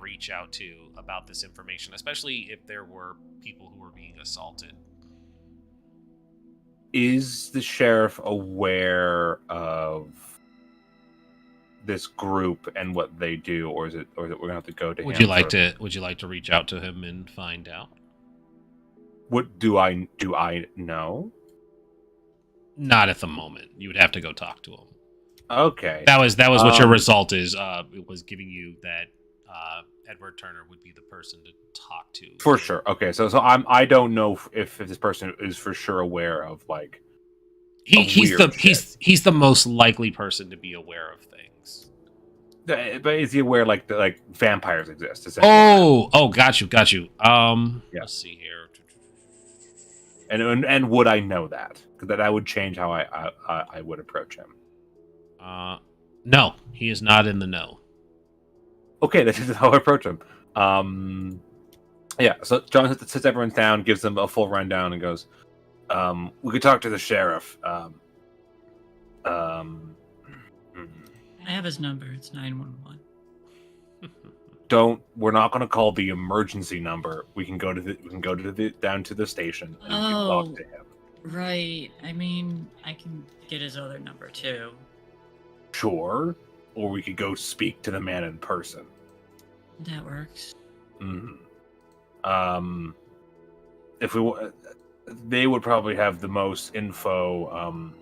reach out to about this information, especially if there were people who were being assaulted. Is the sheriff aware of this group and what they do, or is it we're gonna have to go to him? Would you like to reach out to him and find out? What do I know? Not at the moment. You would have to go talk to him. Okay. That was what your result is. It was giving you that Edward Turner would be the person to talk to. For sure. Okay. So I don't know if this person is for sure aware of like he's the most likely person to be aware of things. But is he aware like vampires exist? Oh, got you. Yeah. Let's see here. And would I know that? Because that would change how I would approach him. No, he is not in the know. Okay, that's just how I approach him. Yeah, so John sits everyone down, gives them a full rundown, and goes, we could talk to the sheriff. I have his number. It's 911. We're not going to call the emergency number. We can go to down to the station and we can talk to him. Right. I mean, I can get his other number too. Sure. Or we could go speak to the man in person. That works. If we they would probably have the most info.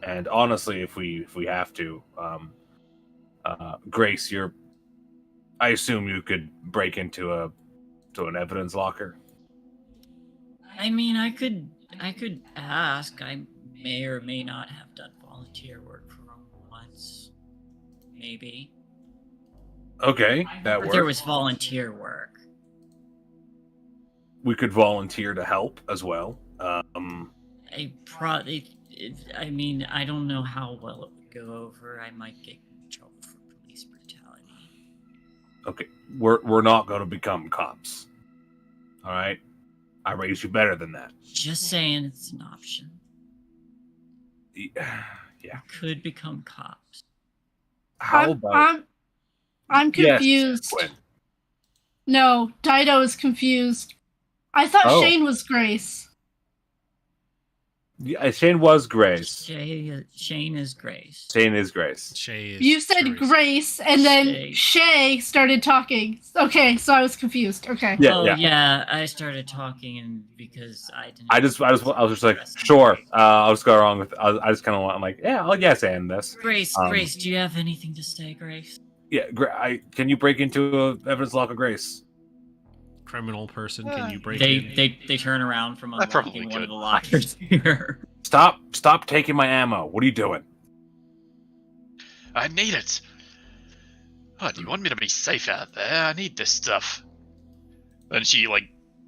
And honestly, if we have to, Grace, I assume you could break into an evidence locker. I mean, I could ask. I may or may not have done volunteer work for him once. Maybe. Okay, that works. There was volunteer work. We could volunteer to help as well. I mean, I don't know how well it would go over. I might get in trouble for police brutality. Okay, we're not going to become cops. All right, I raised you better than that. Just saying, it's an option. Yeah. Could become cops. How about? I'm confused. Yes, Quinn. No, Dido is confused. I thought Oh. Shane was Grace. Yeah, Shane was Grace. Shane is Grace. Shane is Grace. Shay is You said Teresa. Grace, and then Shay started talking. Okay, so I was confused. Okay. Yeah. I started talking, and because I didn't. I was just like, sure. I'll just go wrong with. I just kind of want. I'm like, yeah, I'll yes and this. Grace, do you have anything to say, Grace? Yeah, can you break into a evidence locker, Grace? Criminal person, can you break They in? they turn around from I probably unlocking one could. of the lockers here. Stop taking my ammo. What are you doing? I need it. Oh, do you want me to be safe out there? I need this stuff. Then she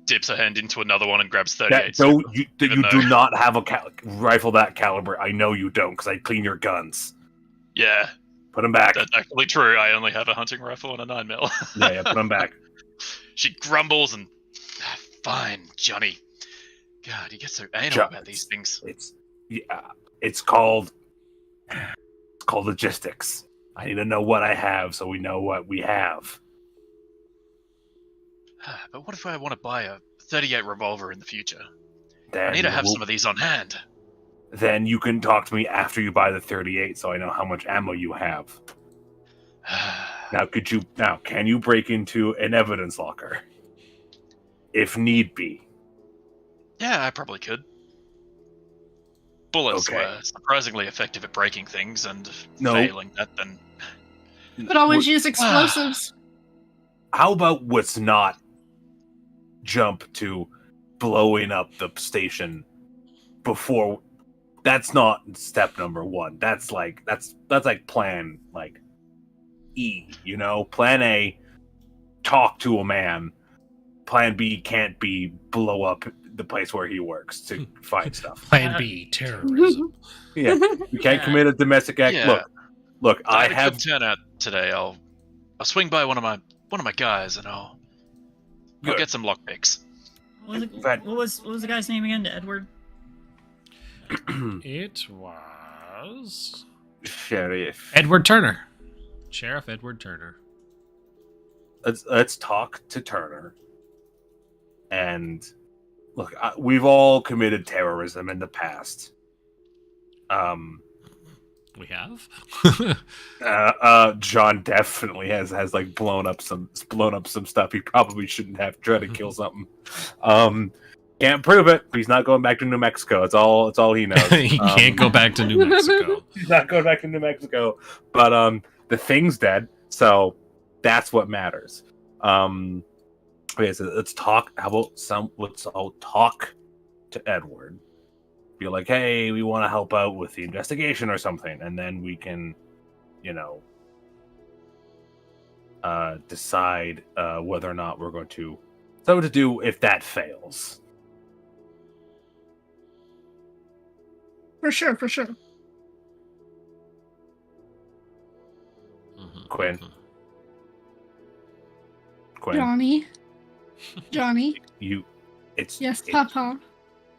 dips her hand into another one and grabs 38. You do not have a rifle that caliber. I know you don't, because I clean your guns. Yeah, Put them back. that's actually true. I only have a hunting rifle and a 9mm. Yeah, put them back. She grumbles and fine, Johnny. God, you get so anal about these things. It's called logistics. I need to know what I have so we know what we have. But what if I want to buy a 38 revolver in the future? Then I need to have some of these on hand. Then you can talk to me after you buy the 38 so I know how much ammo you have. Can you break into an evidence locker? If need be. Yeah, I probably could. Bullets were surprisingly effective at breaking things, and failing that, then... But always use explosives. How about let's not jump to blowing up the station before... That's not step number one. That's like plan E, Plan A, talk to a man. Plan B can't be blow up the place where he works to find stuff. Plan B, terrorism. Yeah, you can't commit a domestic act. Yeah. Look. I had a have good turnout today. I'll swing by one of my guys and I'll get some lockpicks. What was the guy's name again? Edward? It was Sheriff Edward Turner. Sheriff Edward Turner. Let's talk to Turner. And look, we've all committed terrorism in the past. We have. John definitely has blown up some stuff. He probably shouldn't have tried to kill something. Can't prove it. He's not going back to New Mexico. It's all he knows. He can't go back to New Mexico. He's not going back to New Mexico. But the thing's dead, so that's what matters. Okay, so let's talk. Let's all talk to Edward. Be like, hey, we want to help out with the investigation or something, and then we can, decide whether or not we're going to. So what to do if that fails. For sure. Quinn. Johnny. It's Papa.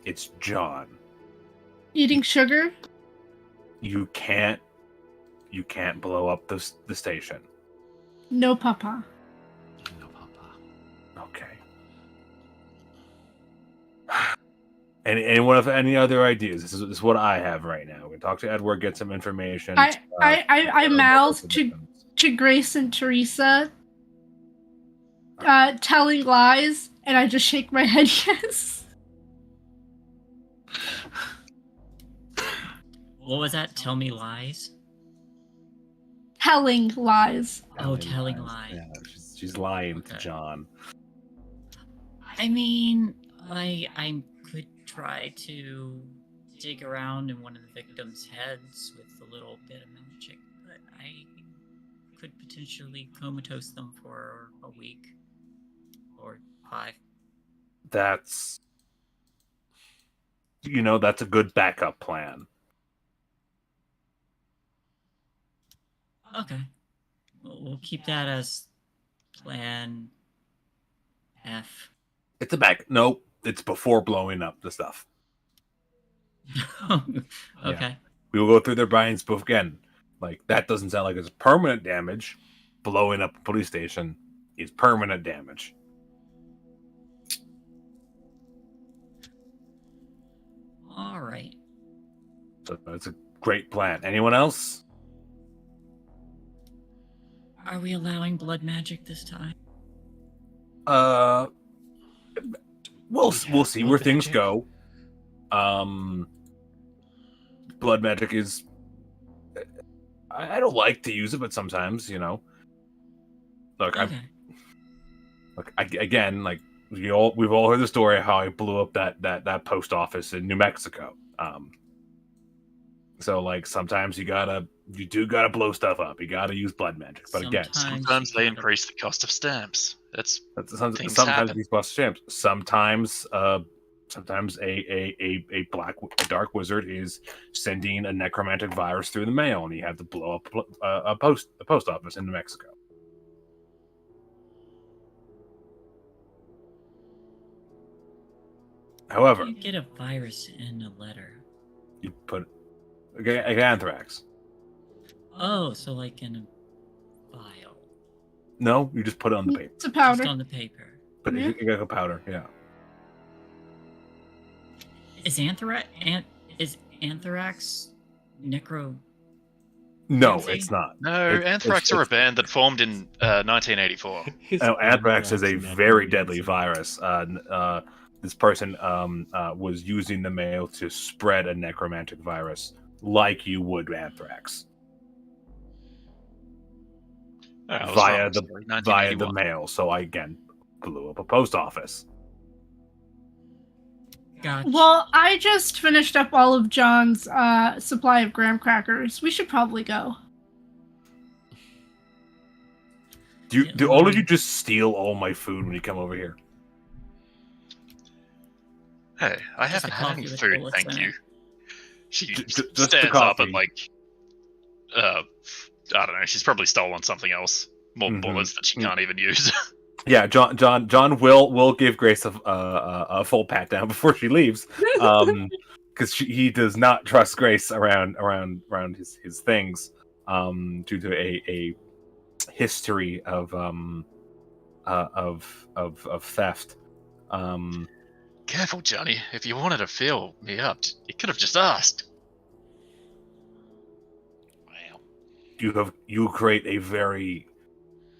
It's John. Eating sugar? You can't blow up the station. No, Papa. Okay. Anyone have any other ideas? This is what I have right now. We can talk to Edward, get some information. I mouth to Grace and Teresa, telling lies, and I just shake my head yes. What was that? Tell me lies? Telling lies. Telling lies. Yeah, she's lying to Okay. John. I mean, I could try to dig around in one of the victims' heads with a little bit of magic, but I could potentially comatose them for a week or 5. That's that's a good backup plan. Okay. We'll keep that as plan F. It's a back. Nope, it's before blowing up the stuff. Okay. We will go through their brains both again. Like, that doesn't sound like it's permanent damage. Blowing up a police station is permanent damage. All right. So it's a great plan. Anyone else? Are we allowing blood magic this time? We'll see where things go. Blood magic is. I don't like to use it, but sometimes, Look, Okay. Again, like we've all heard the story of how I blew up that post office in New Mexico. So like sometimes you do gotta blow stuff up. You gotta use blood magic. But again, sometimes they increase the cost of stamps. sometimes happen. these cost stamps. Sometimes a dark wizard is sending a necromantic virus through the mail, and you have to blow up a post office in New Mexico. However, You get a virus in a letter. you put anthrax. Oh, so like in a vial. No, you just put it on the paper. It's a powder. Just on the paper. But Yeah. you got a powder, yeah. Is anthrax necro? No, Fancy? it's not. No, Anthrax are a band that formed in 1984. Anthrax is a very deadly virus. This person was using the mail to spread a necromantic virus like you would anthrax via the mail. So I again blew up a post office. Gotcha. Well, I just finished up all of John's supply of graham crackers. We should probably go. Do all of you just steal all my food when you come over here? Hey, I Just haven't a had any coffee with food, bullets thank in you. it. She Just the stands up coffee. and I don't know. She's probably stolen something else. More Mhm. bullets that she can't even use. Yeah, John will give Grace a full pat down before she leaves, because he does not trust Grace around his things, due to a history of theft. Careful, Johnny. If you wanted to fill me up, you could have just asked. Wow. You create a very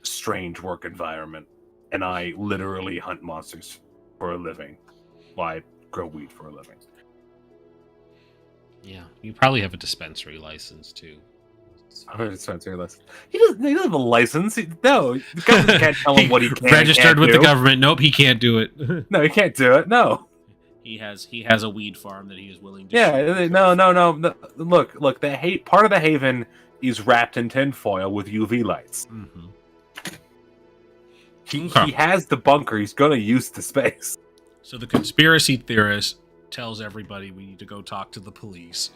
strange work environment, and I literally hunt monsters for a living. Well, I grow weed for a living. Yeah, you probably have a dispensary license too. I'm a dispensary license. He doesn't have a license. No, the government can't tell him what he can. Registered with the do. government. Nope, he can't do it. No, he can't do it. No. He has a weed farm that he is willing to. Yeah, shoot. no. Look. Part of the Haven is wrapped in tinfoil with UV lights. Mm-hmm. He has the bunker. He's gonna use the space. So the conspiracy theorist tells everybody we need to go talk to the police.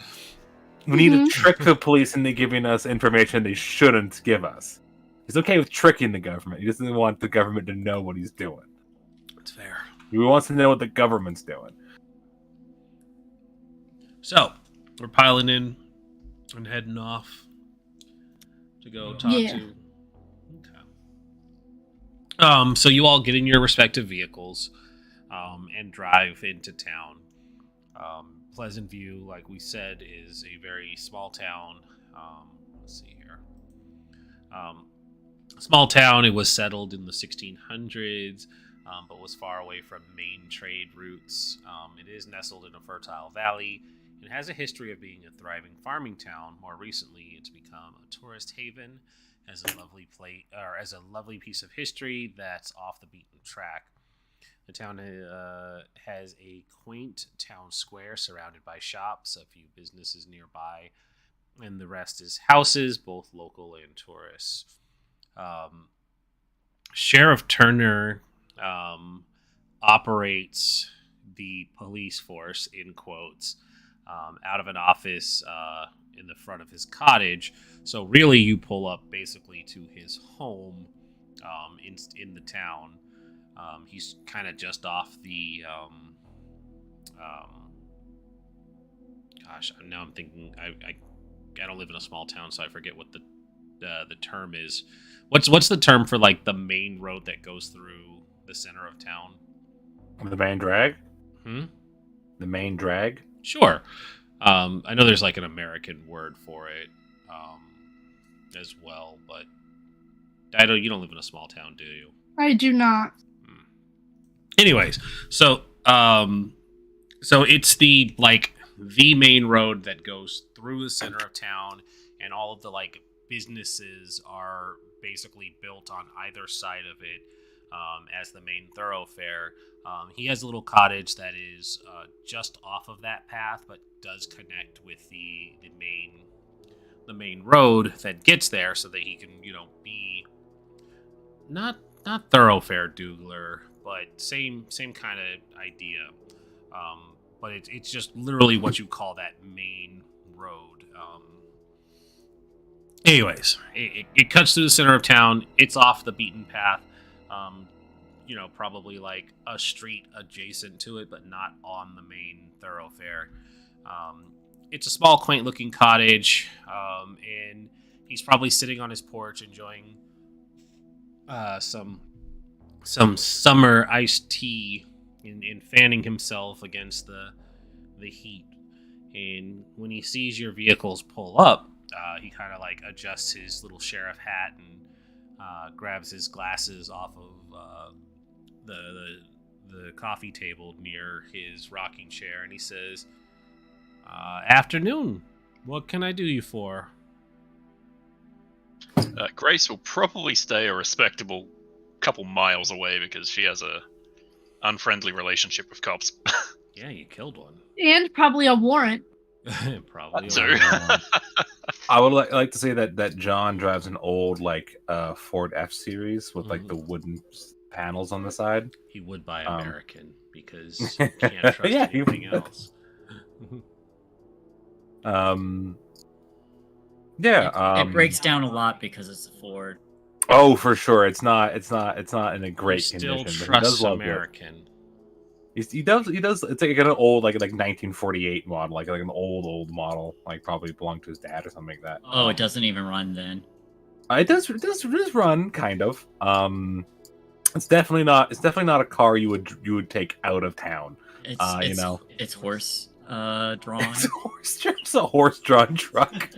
We need to trick the police into giving us information they shouldn't give us. He's okay with tricking the government. He doesn't want the government to know what he's doing. That's fair. He wants to know what the government's doing. So we're piling in and heading off to go talk to. Okay. So you all get in your respective vehicles, and drive into town. Pleasant View, like we said, is a very small town. Let's see here. Small town. It was settled in the 1600s, but was far away from main trade routes. It is nestled in a fertile valley. It has a history of being a thriving farming town. More recently, it's become a tourist haven, as a lovely piece of history that's off the beaten track. The town has a quaint town square surrounded by shops, a few businesses nearby, and the rest is houses, both local and tourists. Sheriff Turner operates the police force, in quotes, out of an office in the front of his cottage. So really, you pull up basically to his home in the town. He's kind of just off the. Gosh, now I'm thinking. I don't live in a small town, so I forget what the term is. What's the term for like the main road that goes through the center of town? The main drag. Hmm. The main drag. Sure. I know there's like an American word for it as well, but you don't live in a small town, do you? I do not. Anyways, so it's the main road that goes through the center of town, and all of the businesses are basically built on either side of it as the main thoroughfare. He has a little cottage that is just off of that path, but does connect with the main road that gets there, so that he can be not thoroughfare dougler, but same kind of idea. But it's just literally what you call that main road. Anyways, it cuts through the center of town. It's off the beaten path. Probably like a street adjacent to it, but not on the main thoroughfare. It's a small, quaint-looking cottage, and he's probably sitting on his porch enjoying some summer iced tea and fanning himself against the heat. And when he sees your vehicles pull up, he kind of adjusts his little sheriff hat and grabs his glasses off of the coffee table near his rocking chair, and he says, "Afternoon. What can I do you for?" Grace will probably stay a respectable couple miles away because she has a unfriendly relationship with cops. Yeah, you killed one. And probably a warrant. Probably. Too. I would like to say that John drives an old Ford F Series with the wooden panels on the side. He would buy American because you can't trust Yeah, anything else. It breaks down a lot because it's a Ford. Oh, for sure. It's not in a great Still condition. trust American. He does. It's like an old 1948 model, like an old model, probably belonged to his dad or something like that. Oh, it doesn't even run then. It does run kind of. It's definitely not a car you would take out of town. It's horse drawn. It's a horse drawn truck.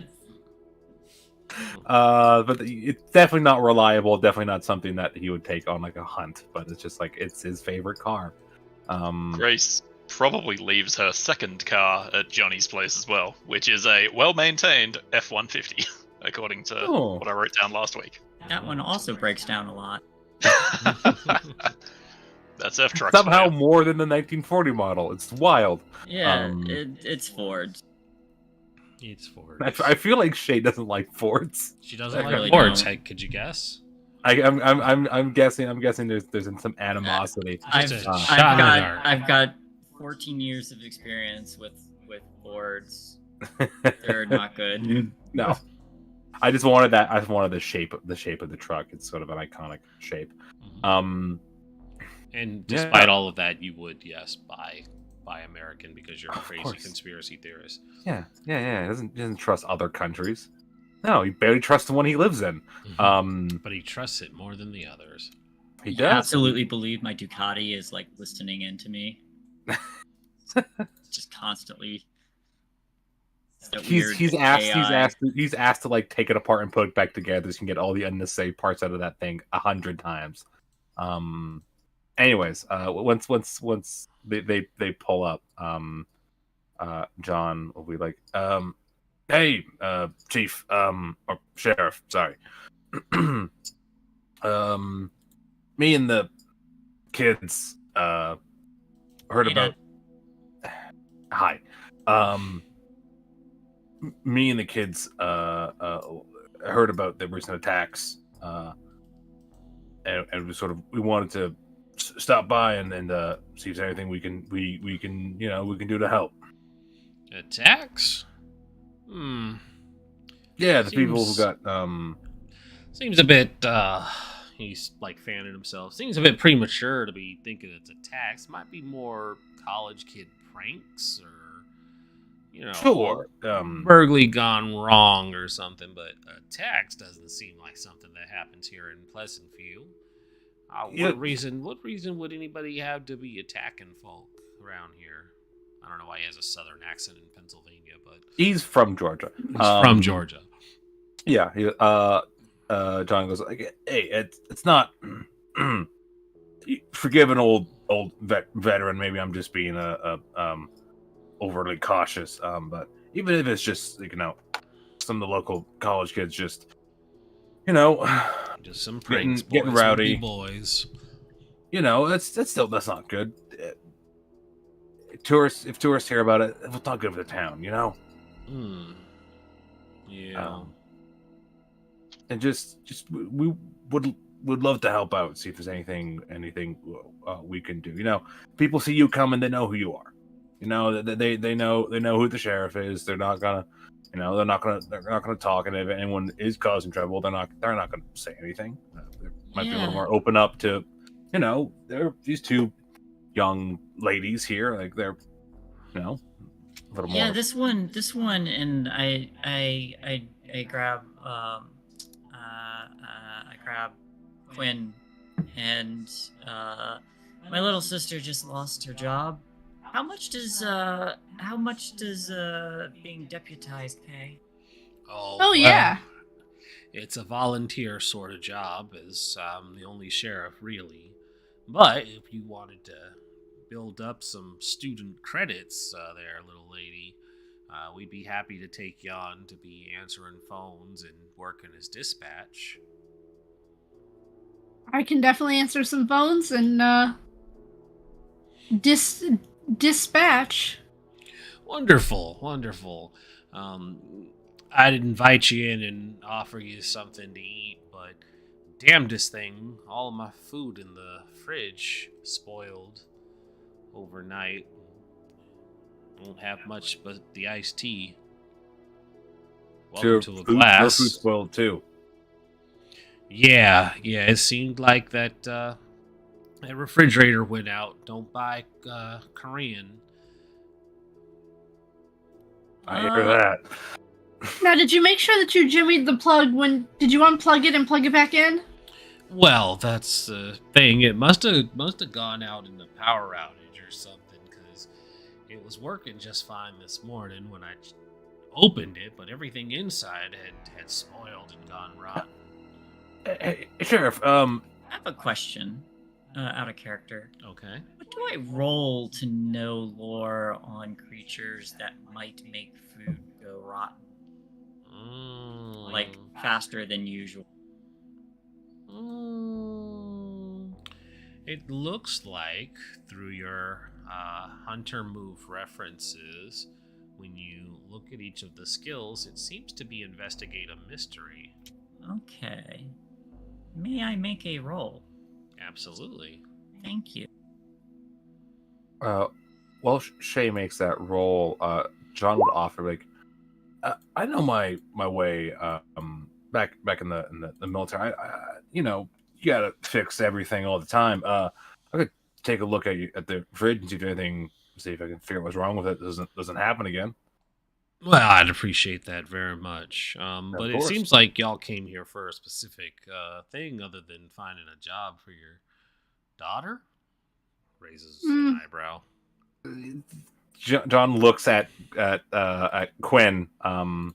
But it's definitely not reliable. Definitely not something that he would take on a hunt. But it's just it's his favorite car. Grace probably leaves her second car at Johnny's place as well, which is a well-maintained F-150, according to what I wrote down last week. That one also breaks down a lot. That's F-Trucks. Somehow more than the 1940 model. It's wild. Yeah, it's Ford. It's Ford. I feel like Shay doesn't like Fords. She doesn't like really Fords. don't. Could you guess? I'm guessing there's some animosity. I've got 14 years of experience with Fords. They're not good. No, I just wanted that. I just wanted the shape of the truck. It's sort of an iconic shape. And despite all of that, you would buy American because you're a crazy conspiracy theorist. Yeah. He doesn't trust other countries. No, he barely trusts the one he lives in. But he trusts it more than the others. He You does. absolutely believe my Ducati is listening in to me. just constantly. that He's weird he's asked AI. he's asked to like take it apart and put it back together so you can get all the unnecessary parts out of that thing 100 times. Anyways, once they pull up, John will be like, hey, chief, or sheriff, sorry. Me and the kids heard Hey, about. Hi. Me and the kids heard about the recent attacks, and we wanted to stop by and see if there's anything we can do to help. Attacks? Yeah, the people who got Seems a bit, he's like fanning himself. Seems a bit premature to be thinking it's attacks. Might be more college kid pranks or, sure. burglary gone wrong or something, but attacks doesn't seem like something that happens here in Pleasantview. Yeah. What reason would anybody have to be attacking folk around here? I don't know why he has a southern accent in Pennsylvania, but He's from Georgia. he's from Georgia. Yeah. John goes like, "Hey, it's not forgive an old veteran. Maybe I'm just being a overly cautious. But even if it's just some of the local college kids just Just some pranks, getting boys, rowdy boys. that's not good. If tourists hear about it, it's not good for the town. Yeah. And just we would love to help out, see if there's anything we can do. People see you coming, they know who you are. They know who the sheriff is. They're not gonna talk, and if anyone is causing trouble, they're not gonna say anything. They might be a little more open up to, there these two young ladies here, like they're a little more. Yeah, this one, and I grab I grab Quinn, and my little sister just lost her job. How much does being deputized pay? Oh, yeah. It's a volunteer sort of job, as the only sheriff, really. But if you wanted to build up some student credits, there, little lady, we'd be happy to take you on to be answering phones and working as dispatch. I can definitely answer some phones and dispatch. Wonderful. I'd invite you in and offer you something to eat, but damnedest thing, all of my food in the fridge spoiled overnight. Won't have much but the iced tea. Welcome to a glass. Your food spoiled too. Yeah, it seemed like that refrigerator went out. Don't buy Korean. I hear that. Now, did you make sure that you jimmied the plug did you unplug it and plug it back in? Well, that's the thing. It must have gone out in the power outage or something, because it was working just fine this morning when I opened it, but everything inside had spoiled and gone rotten. Hey, Sheriff, I have a question, out of character. Okay. What do I roll to know lore on creatures that might make food go rotten? Like, faster than usual. It looks like, through your hunter move references, when you look at each of the skills, it seems to be investigate a mystery. Okay. May I make a roll? Absolutely. Thank you. while Shay makes that roll, John would offer like, I know my way. Back in the military, you gotta fix everything all the time. I could take a look at the fridge and see if anything, see if I can figure out what's wrong with it. Doesn't happen again. Well, I'd appreciate that very much. But it course. seems like y'all came here for a specific thing other than finding a job for your daughter? Raises an eyebrow. John looks at Quinn, and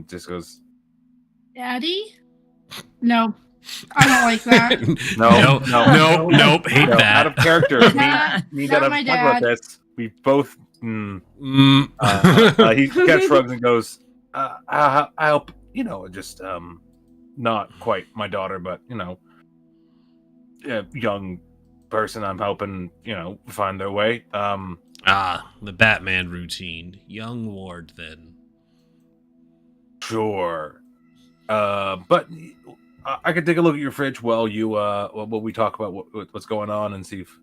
just goes, Daddy? No, I don't like that. Nope. Hate no, that. out of character. Not- me not that my I've talked about dad. this. We both. Mm. He kind of shrugs and goes, I hope, just not quite my daughter, but a young person I'm helping, find their way. The Batman routine. Young Ward, then. Sure. But I could take a look at your fridge while we talk about what's going on and see if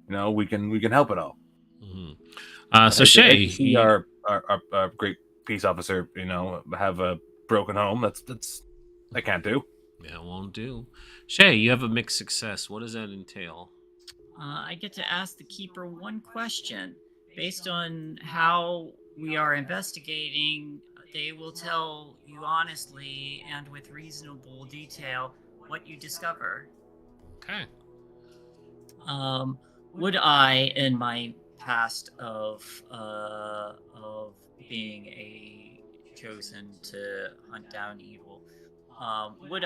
we can help it all. Mm-hmm. So Shay, see our great peace officer, have a broken home. That's I can't do. That won't do. Shay, you have a mixed success. What does that entail? I get to ask the keeper one question. Based on how we are investigating, they will tell you honestly and with reasonable detail what you discover. Okay. Would I, in my past of being a chosen to hunt down evil, what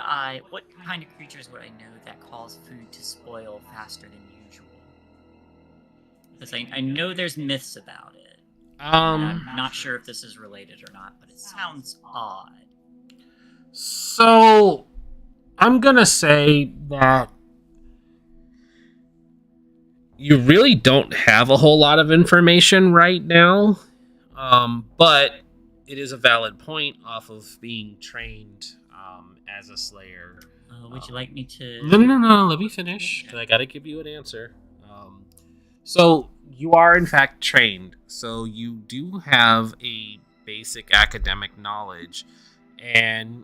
kind of creatures would I know that cause food to spoil faster than usual? Because I know there's myths about it. And I'm not sure if this is related or not, but it sounds odd. So, I'm gonna say that you really don't have a whole lot of information right now, but it is a valid point off of being trained as a slayer. Would you like me to... No, let me finish, because I gotta give you an answer. So, you are in fact trained, so you do have a basic academic knowledge, and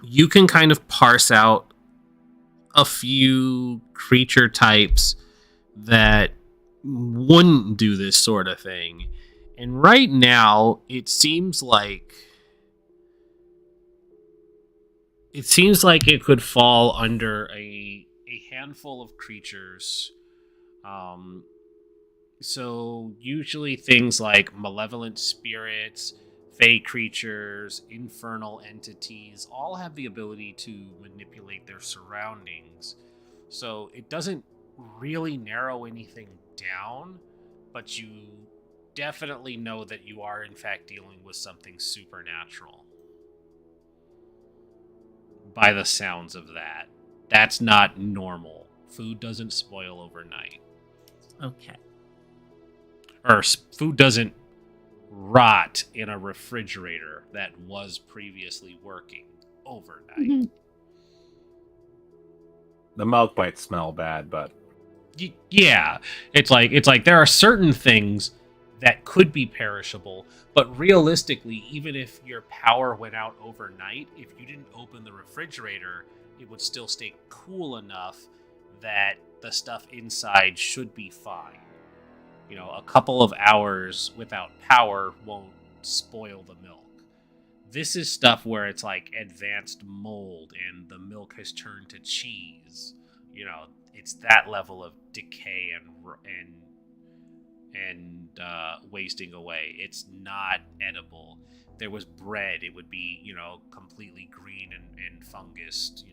you can kind of parse out a few creature types that wouldn't do this sort of thing. And right now, it seems like it could fall under a handful of creatures. So usually things like malevolent spirits, fey creatures, infernal entities all have the ability to manipulate their surroundings. So it doesn't really narrow anything down, but you definitely know that you are in fact dealing with something supernatural. By the sounds of that. That's not normal. Food doesn't spoil overnight. Okay. Or food doesn't rot in a refrigerator that was previously working overnight. Mhm. The milk might smell bad, but Yeah, it's like there are certain things that could be perishable, but realistically, even if your power went out overnight, if you didn't open the refrigerator, it would still stay cool enough that the stuff inside should be fine. A couple of hours without power won't spoil the milk. This is stuff where it's like advanced mold and the milk has turned to cheese. It's that level of decay and wasting away. It's not edible. If there was bread, it would be, completely green and fungused,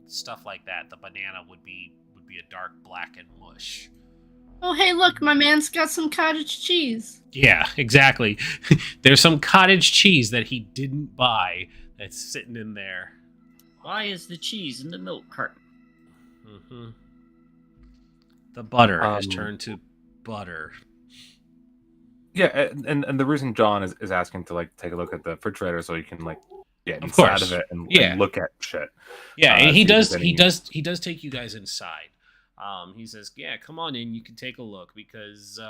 stuff like that. The banana would be a dark black and mush. Oh, hey, look, my man's got some cottage cheese. Yeah, exactly. There's some cottage cheese that he didn't buy that's sitting in there. Why is the cheese in the milk carton? Mm-hmm. The butter has turned to butter. Yeah, and the reason John is asking to take a look at the refrigerator so he can get Of inside course. of it and look at shit. Yeah, and see he if does there's he does take you guys inside. He says, "Yeah, come on in. You can take a look because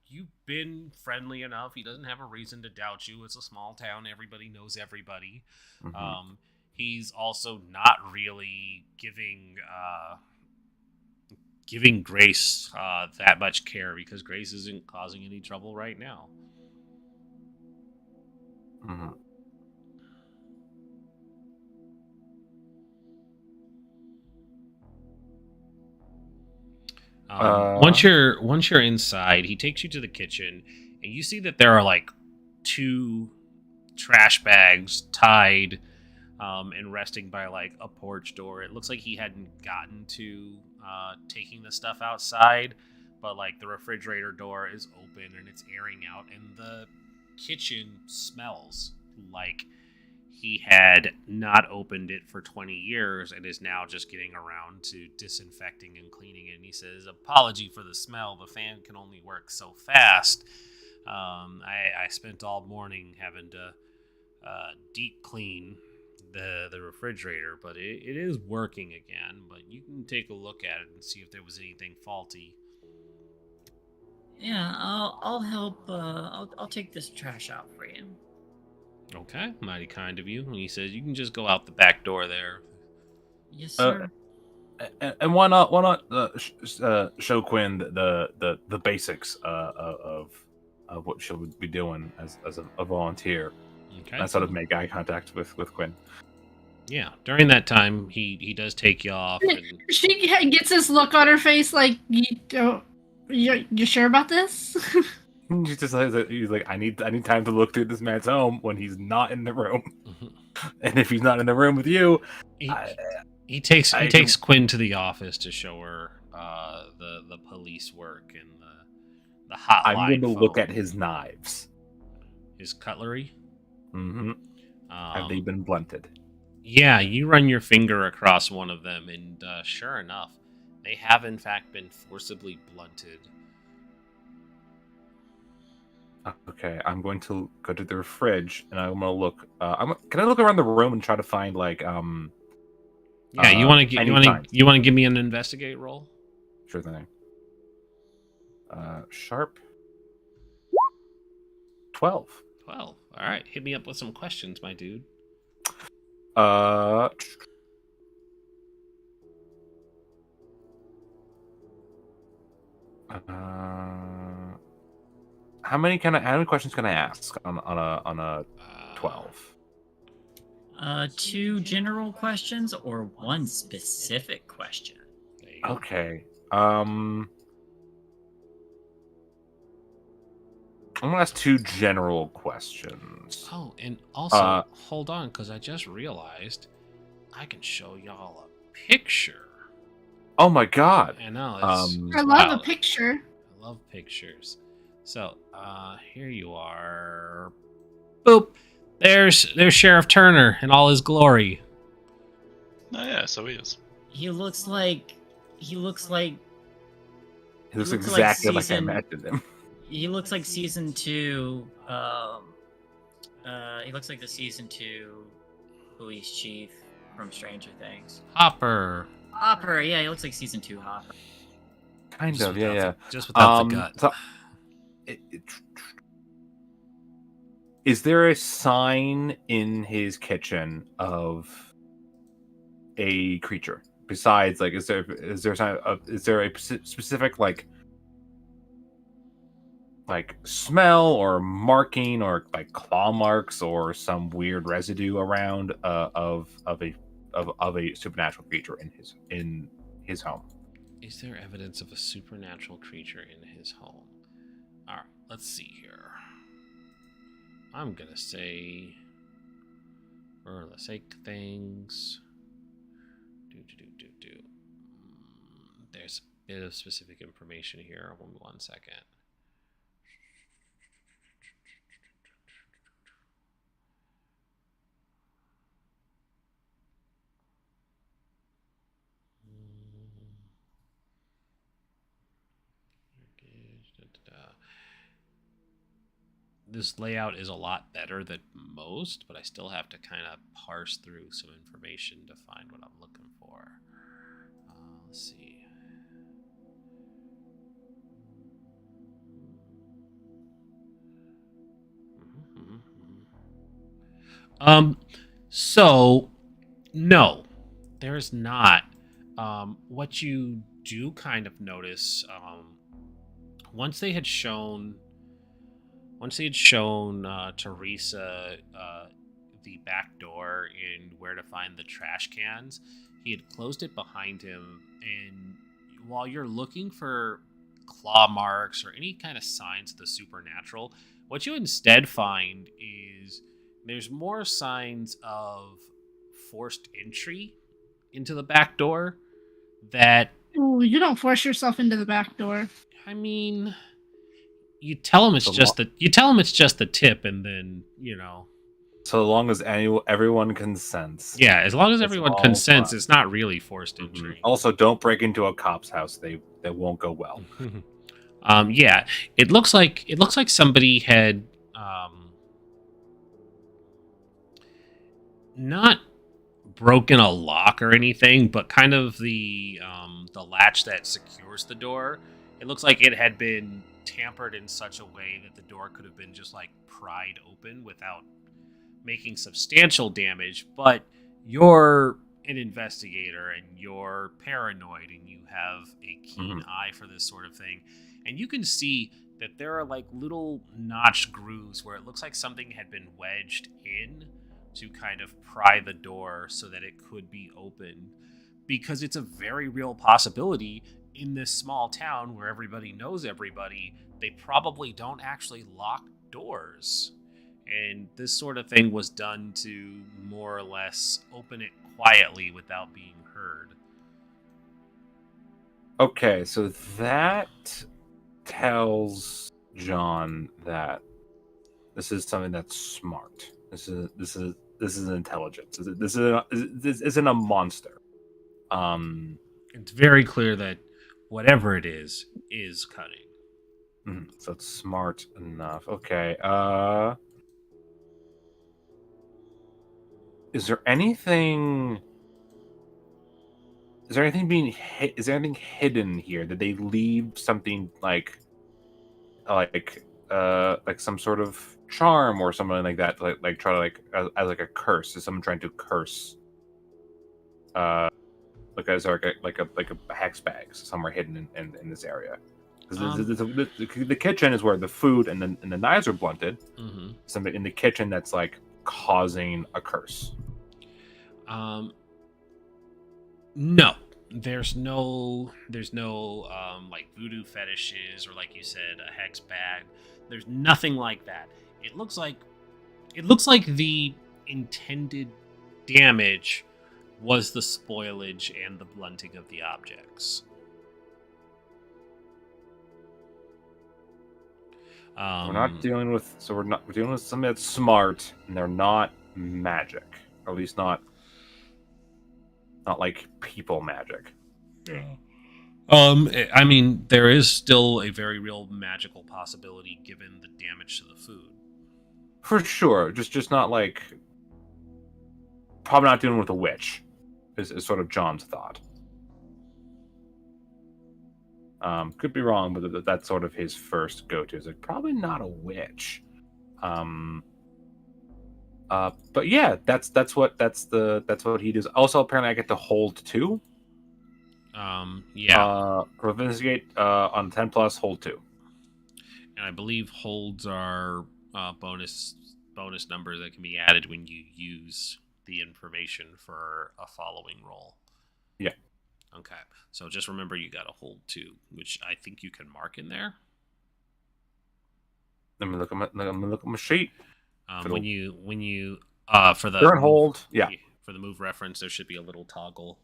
you've been friendly enough. He doesn't have a reason to doubt you. It's a small town. Everybody knows everybody. Mm-hmm. He's also not really giving Grace that much care because Grace isn't causing any trouble right now." Mm-hmm. Once you're inside, he takes you to the kitchen, and you see that there are like 2 trash bags tied and resting by like a porch door. It looks like he hadn't gotten to taking the stuff outside, but like the refrigerator door is open and it's airing out, and the kitchen smells like he had not opened it for 20 years and is now just getting around to disinfecting and cleaning it. And he says, "Apology for the smell. The fan can only work so fast. I spent all morning having to deep clean the refrigerator, but it is working again. But you can take a look at it and see if there was anything faulty." Yeah, I'll help. I'll take this trash out for you. Okay, mighty kind of you. And he says, "You can just go out the back door there." Yes, sir. And why not show Quinn the basics of what she'll be doing as a volunteer. Okay. And sort of make eye contact with Quinn. Yeah, during that time, he does take you off. And She gets this look on her face like, you sure about this? She just says that he's like, I need time to look through this man's home when he's not in the room. And if he's not in the room with you, he takes Quinn to the office to show her the police work and the hotline. I'm going to phone. look at his knives. His cutlery. Mm-hmm. Have they been blunted? Yeah, you run your finger across one of them, and sure enough, they have in fact been forcibly blunted. Okay, I'm going to go to the fridge, and I'm going to look. Can I look around the room and try to find like Yeah, you want to give me an investigate roll? Sure thing. Sharp 12. 12. All right, hit me up with some questions, my dude. How many questions can I ask on a 12? 2 general questions or 1 specific question? Okay. I'm gonna ask 2 general questions. Oh, and also, hold on, because I just realized I can show y'all a picture. Oh my god! I know. I love a picture. I love pictures. So, here you are. Boop. There's Sheriff Turner in all his glory. Oh yeah, so he is. He looks like He looks exactly like I imagined him. He looks like season 2. He looks like the season 2 police chief from Stranger Things. Hopper, yeah, he looks like season 2 Hopper. Kind of, yeah. Just without the gut. So, is there a sign in his kitchen of a creature besides, like, is there a specific like smell or marking or like claw marks or some weird residue around of a supernatural creature in his home? Is there evidence of a supernatural creature in his home? All right, let's see here. I'm gonna say, for the sake of things, there's a bit of specific information here. 1 second. This layout is a lot better than most, but I still have to kind of parse through some information to find what I'm looking for. Let's see. So, no, there's not. What you do kind of notice, once they had shown Teresa the back door and where to find the trash cans, he had closed it behind him, and while you're looking for claw marks or any kind of signs of the supernatural, what you instead find is there's more signs of forced entry into the back door that, Ooh, you don't force yourself into the back door. I mean, you tell them it's So just the tip, and then So long as everyone consents. yeah, as long as It's everyone all consents, fine. it's not really forced Mhm. entry. Also, don't break into a cop's house. They won't go well. Yeah, it looks like somebody had not broken a lock or anything, but kind of the latch that secures the door. It looks like it had been tampered in such a way that the door could have been just like pried open without making substantial damage. But you're an investigator and you're paranoid and you have a keen eye for this sort of thing, and you can see that there are like little notched grooves where it looks like something had been wedged in to kind of pry the door so that it could be opened, because it's a very real possibility in this small town where everybody knows everybody, they probably don't actually lock doors. And this sort of thing was done to more or less open it quietly without being heard. Okay, so that tells John that this is something that's smart. This is intelligence. This isn't a monster. It's very clear that whatever it is cunning. So it's smart enough. Okay. Is there anything being is there anything hidden here? Did they leave something like some sort of charm or something like that, like try to as like a curse? Is someone trying to curse like as like a hex bag somewhere hidden in this area? Because the kitchen is where the food and the knives are blunted. Something in the kitchen that's like causing a curse. No, there's no like voodoo fetishes or, like you said, a hex bag. There's nothing like that. It looks like the intended damage was the spoilage and the blunting of the objects. We're not dealing with we're dealing with something that's smart, and they're not magic, or at least not like people magic. I mean, there is still a very real magical possibility given the damage to the food. For sure, just not like, probably not dealing with a witch, is sort of John's thought. Could be wrong, but that's sort of his first go-to. Is like, probably not a witch. But yeah, that's what he does. Also, apparently, I get to hold 2. Yeah. Investigate on 10 plus, hold 2. And I believe holds are bonus numbers that can be added when you use the information for a following roll. Yeah. Okay. So just remember you got to hold 2, which I think you can mark in there. Let me look at my sheet. When you for the current hold, yeah. For the move reference, there should be a little toggle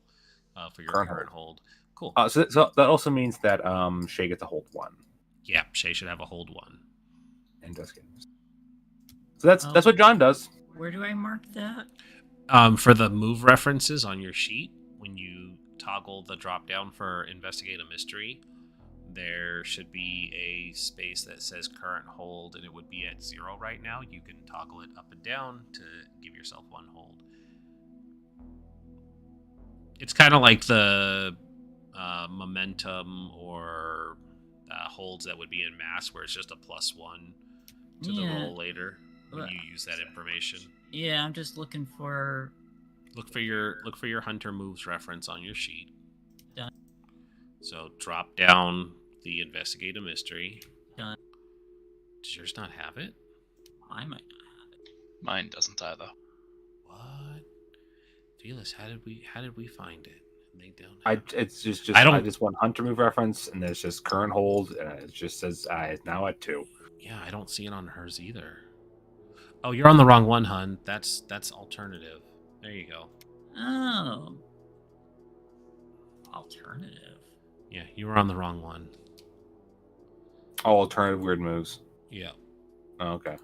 for your current hold. Cool. So that also means that Shay gets a hold 1. Yeah, Shay should have a hold 1. And does get. So that's what John does. Where do I mark that? For the move references on your sheet, when you toggle the drop down for investigate a mystery, there should be a space that says current hold, and it would be at 0 right now. You can toggle it up and down to give yourself 1 hold. It's kind of like the momentum or holds that would be in mass, where it's just a +1 to the roll later when you use that information. Yeah, I'm just looking for. Look for your hunter moves reference on your sheet. Done. So drop down the investigate a mystery. Done. Does yours not have it? I might not have it. Mine doesn't either. What? Felix, how did we find it? They don't. It's just I don't- I just want Hunter move reference, and there's just current hold, and it just says it's now at 2. Yeah, I don't see it on hers either. Oh, you're on the wrong one, hun. That's alternative. There you go. Oh. Alternative. Yeah, you were on the wrong one. All alternative weird moves. Yeah. Okay.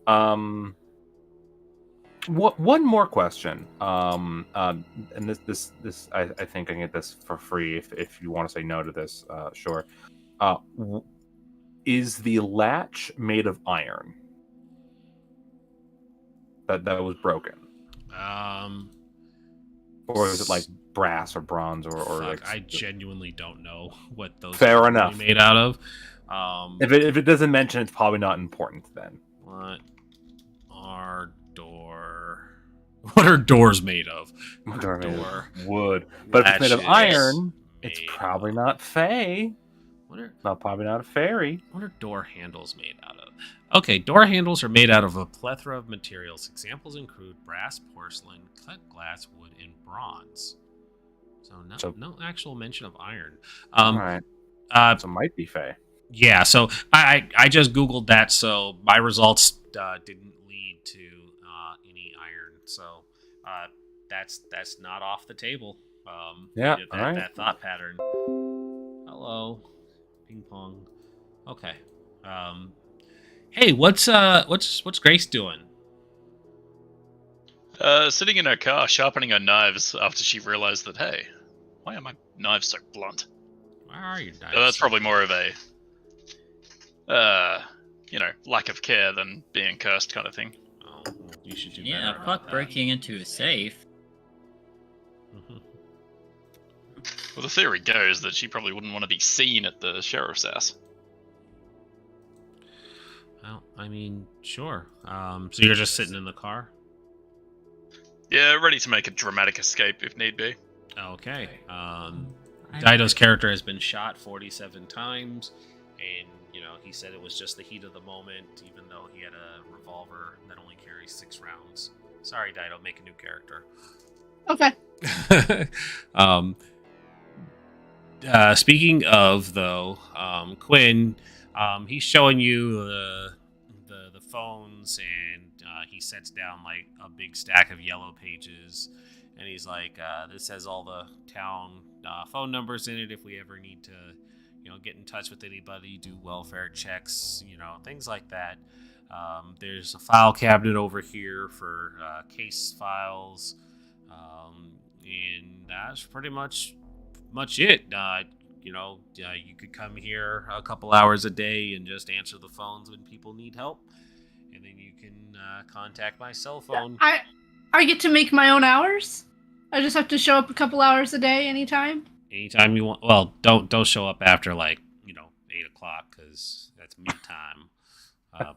One more question. And this I think I can get this for free if you want to say no to this. Sure. Is the latch made of iron? That was broken, or is it like brass or bronze or fuck, like? I genuinely don't know what those Fair are really enough. made out of. If it doesn't mention, it's probably not important then. What are doors made of? Door. Wood, but if it's made of Latches iron, it's made probably of- not Fey. Probably not a fairy. What are door handles made out of? Okay, door handles are made out of a plethora of materials. Examples include brass, porcelain, cut glass, wood, and bronze. So no actual mention of iron. All right. So it might be Fey. Yeah, so I just Googled that, so my results didn't lead to any iron. So that's not off the table. Yeah, that, alright. that thought pattern. Hello, ping pong. Okay. Hey, what's Grace doing? Sitting in her car, sharpening her knives after she realized that, hey, why are my knives so blunt? Where are you? That's probably more of a, lack of care than being cursed kind of thing. Oh, you should do Yeah, better. fuck breaking into a safe. Well, the theory goes that she probably wouldn't want to be seen at the sheriff's house. Well, I mean, sure. So you're just sitting in the car? Yeah, ready to make a dramatic escape if need be. Okay. I- Dido's character has been shot 47 times, and he said it was just the heat of the moment, even though he had a revolver that only carries 6 rounds. Sorry, Dido, make a new character. Okay. Speaking of, though, Quinn, he's showing you the phones, and he sets down like a big stack of yellow pages, and he's like, "This has all the town phone numbers in it. If we ever need to, get in touch with anybody, do welfare checks, things like that." There's a file cabinet over here for case files, and that's pretty much it. You could come here a couple hours a day and just answer the phones when people need help, and then you can contact my cell phone. I get to make my own hours. I just have to show up a couple hours a day, anytime. Anytime you want. Well, don't show up after 8 o'clock because that's me time.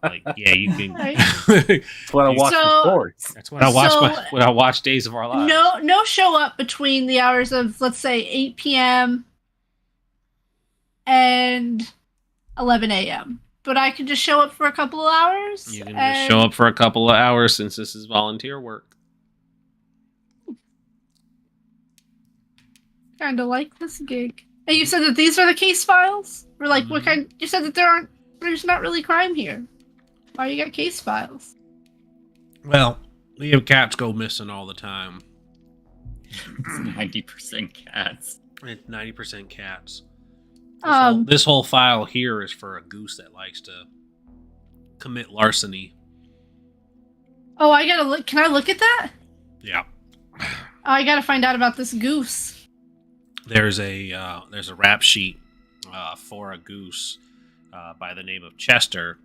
But yeah, you can. Right. That's when I watch the sports. That's when I watch when I watch Days of Our Lives. No show up between the hours of, let's say, 8 p.m. and 11 a.m. But I can just show up for a couple of hours. You can just show up for a couple of hours since this is volunteer work. Kind of like this gig. And you said that these are the case files? Or like, what kind? You said that there's not really crime here. Why you got case files? Well, we have cats go missing all the time. It's 90% cats. It's 90% cats. This whole file here is for a goose that likes to commit larceny. Oh, I gotta look. Can I look at that? Yeah. I gotta find out about this goose. There's a rap sheet for a goose by the name of Chester,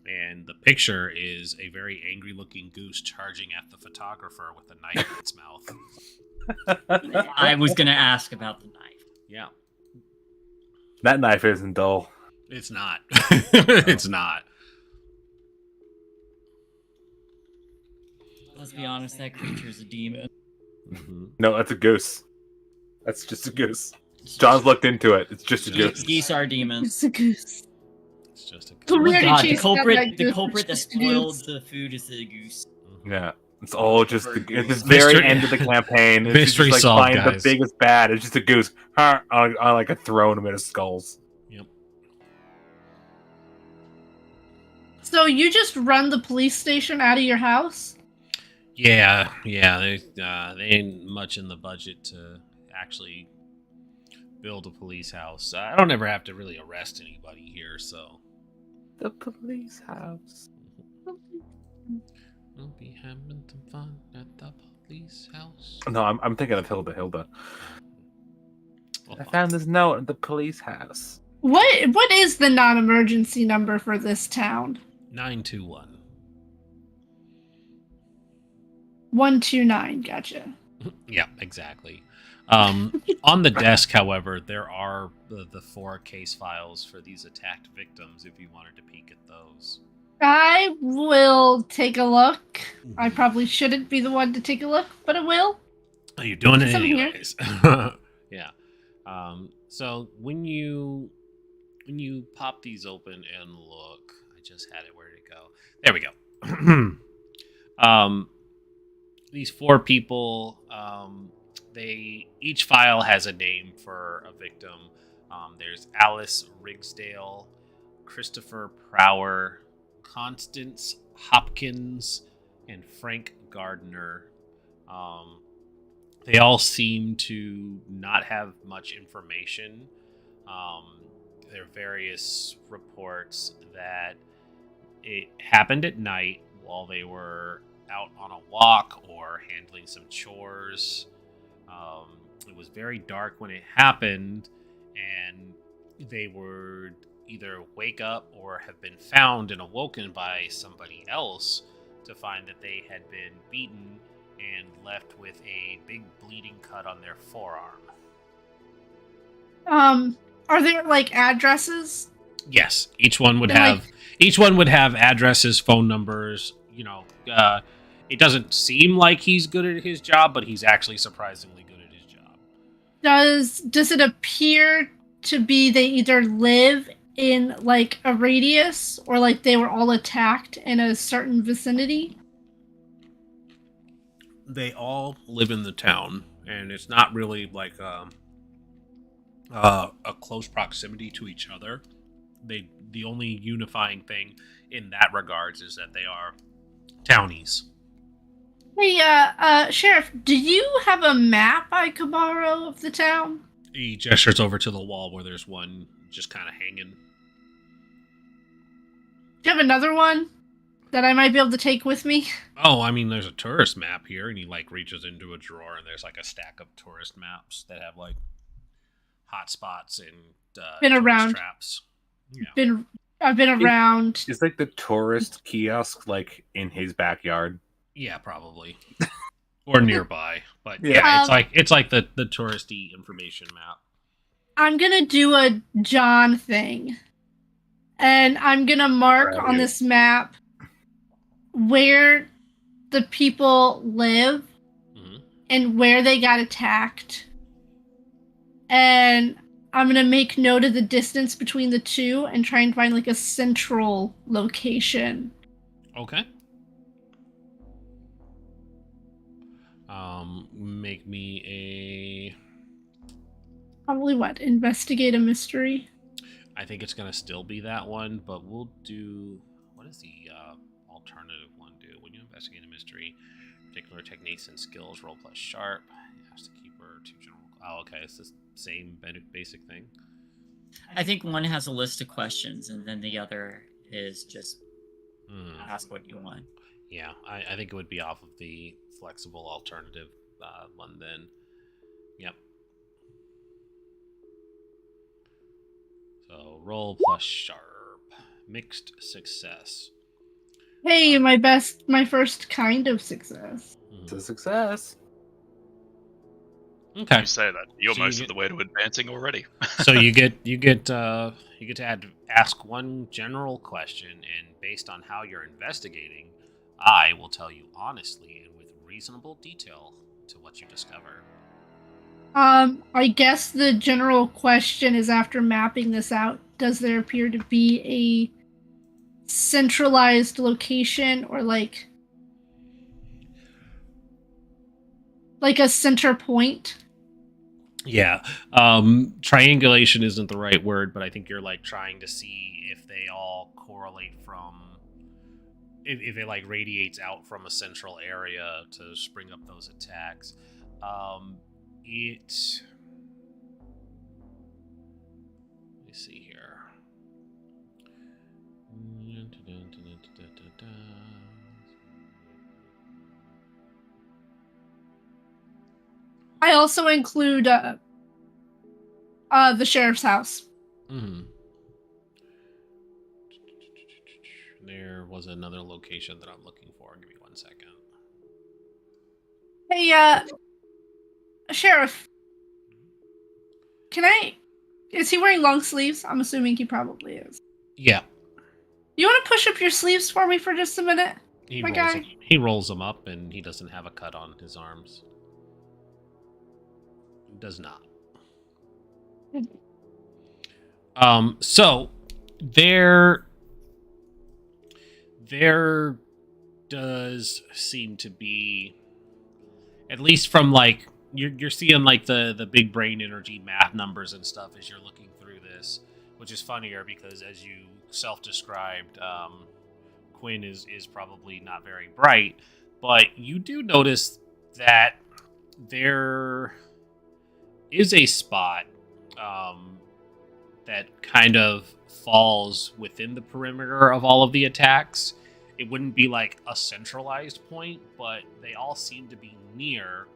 and the picture is a very angry-looking goose charging at the photographer with a knife in its mouth. I was gonna ask about the knife. Yeah, That knife isn't dull. it's not. It's not. Let's be honest, that creature's a demon. Mm-hmm. No, that's a goose. That's just a goose. John's looked into it. It's just a goose. Geese are demons. It's a goose. It's just a So Oh we my already god, chased down that the goose, culprit that it's just a spoiled goose. the food is the goose. Yeah. It's all just at this very end of the campaign. It's Mystery just like solved, find guys. the biggest bad. It's just a goose. I like a throwing him in his skulls. Yep. So you just run the police station out of your house? Yeah. They ain't much in the budget to actually build a police house. I don't ever have to really arrest anybody here, so. The police house. We'll be having some fun at the police house. No, I'm thinking of Hilda. Well, I found this note at the police house. What is the non-emergency number for this town? 921. 129, gotcha. Yeah, exactly. On the desk, however, there are the 4 case files for these attacked victims. If you wanted to peek at those. I will take a look. I probably shouldn't be the one to take a look, but I will. Oh, you're doing it Some here. anyways. Yeah. So when you pop these open and look, I just had it. Where did it go? There we go. These 4 people. They each file has a name for a victim. There's Alice Rigsdale, Christopher Prower, Constance Hopkins, and Frank Gardner. They all seem to not have much information. There are various reports that it happened at night while they were out on a walk or handling some chores. It was very dark when it happened, and they would either wake up or have been found and awoken by somebody else to find that they had been beaten and left with a big bleeding cut on their forearm. Are there like addresses? Yes, each one would They're have addresses, phone numbers. It doesn't seem like he's good at his job, but he's actually surprisingly good at his job. Does it appear to be they either live in like a radius or like they were all attacked in a certain vicinity? They all live in the town, and it's not really like a close proximity to each other. The only unifying thing in that regards is that they are townies. Hey, Sheriff, do you have a map I could borrow of the town? He gestures over to the wall where there's one just kind of hanging. Do you have another one that I might be able to take with me? Oh, I mean, there's a tourist map here, and he like reaches into a drawer, and there's like a stack of tourist maps that have like hot spots and Been tourist around. traps. Yeah. I've been around. It's like the tourist kiosk, like in his backyard. Yeah, probably. Or nearby. But Yeah. yeah, it's like the touristy information map. I'm gonna do a John thing. And I'm gonna mark on this map where the people live Mhm. and where they got attacked. And I'm gonna make note of the distance between the two and try and find like a central location. Okay. Make me a... Probably what? Investigate a mystery? I think it's going to still be that one, but we'll do... What does the alternative one do? When you investigate a mystery, particular techniques and skills, roll plus sharp. Has to keep her to general... Oh, okay. It's the same basic thing. I think one has a list of questions, and then the other is just ask what you want. Yeah, I think it would be off of the flexible alternative one then. Yep. So roll plus sharp. Mixed success. Hey, my first kind of success. It's a success. Okay. You say that you're So you most get- of the way to advancing already. So you get to ask one general question, and based on how you're investigating, I will tell you honestly and with reasonable detail to what you discover. I guess the general question is, after mapping this out, does there appear to be a centralized location or like like a center point. Yeah. Triangulation isn't the right word, but I think you're like trying to see if they all correlate from if it like radiates out from a central area to spring up those attacks. Let me see here. I also include the sheriff's house. Mm-hmm. There was another location that I'm looking for. Give me 1 second. Hey, sheriff, is he wearing long sleeves? I'm assuming he probably is. Yeah. You want to push up your sleeves for me for just a minute? He rolls them up, and he doesn't have a cut on his arms. He does not. So there does seem to be, at least from like you're seeing like the big brain energy math numbers and stuff as you're looking through this, which is funnier because as you self-described, Quinn is probably not very bright, but you do notice that there is a spot that kind of falls within the perimeter of all of the attacks. It wouldn't be like a centralized point, but they all seem to be near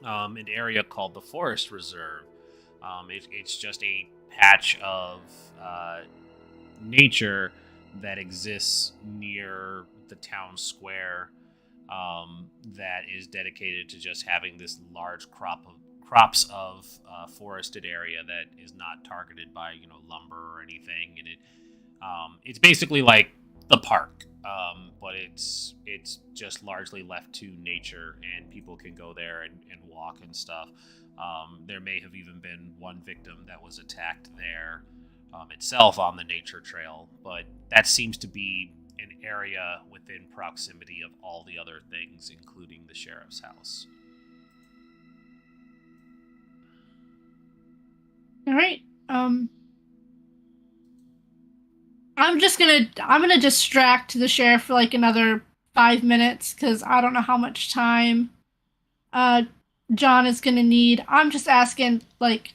an area called the Forest Reserve. It's just a patch of nature that exists near the town square that is dedicated to just having this large crops of forested area that is not targeted by lumber or anything, and it's basically like the park, but it's just largely left to nature, and people can go there and walk and stuff. There may have even been one victim that was attacked there itself on the nature trail, but that seems to be an area within proximity of all the other things, including the sheriff's house. All right. I'm gonna distract the sheriff for like another 5 minutes because I don't know how much time John is gonna need. I'm just asking like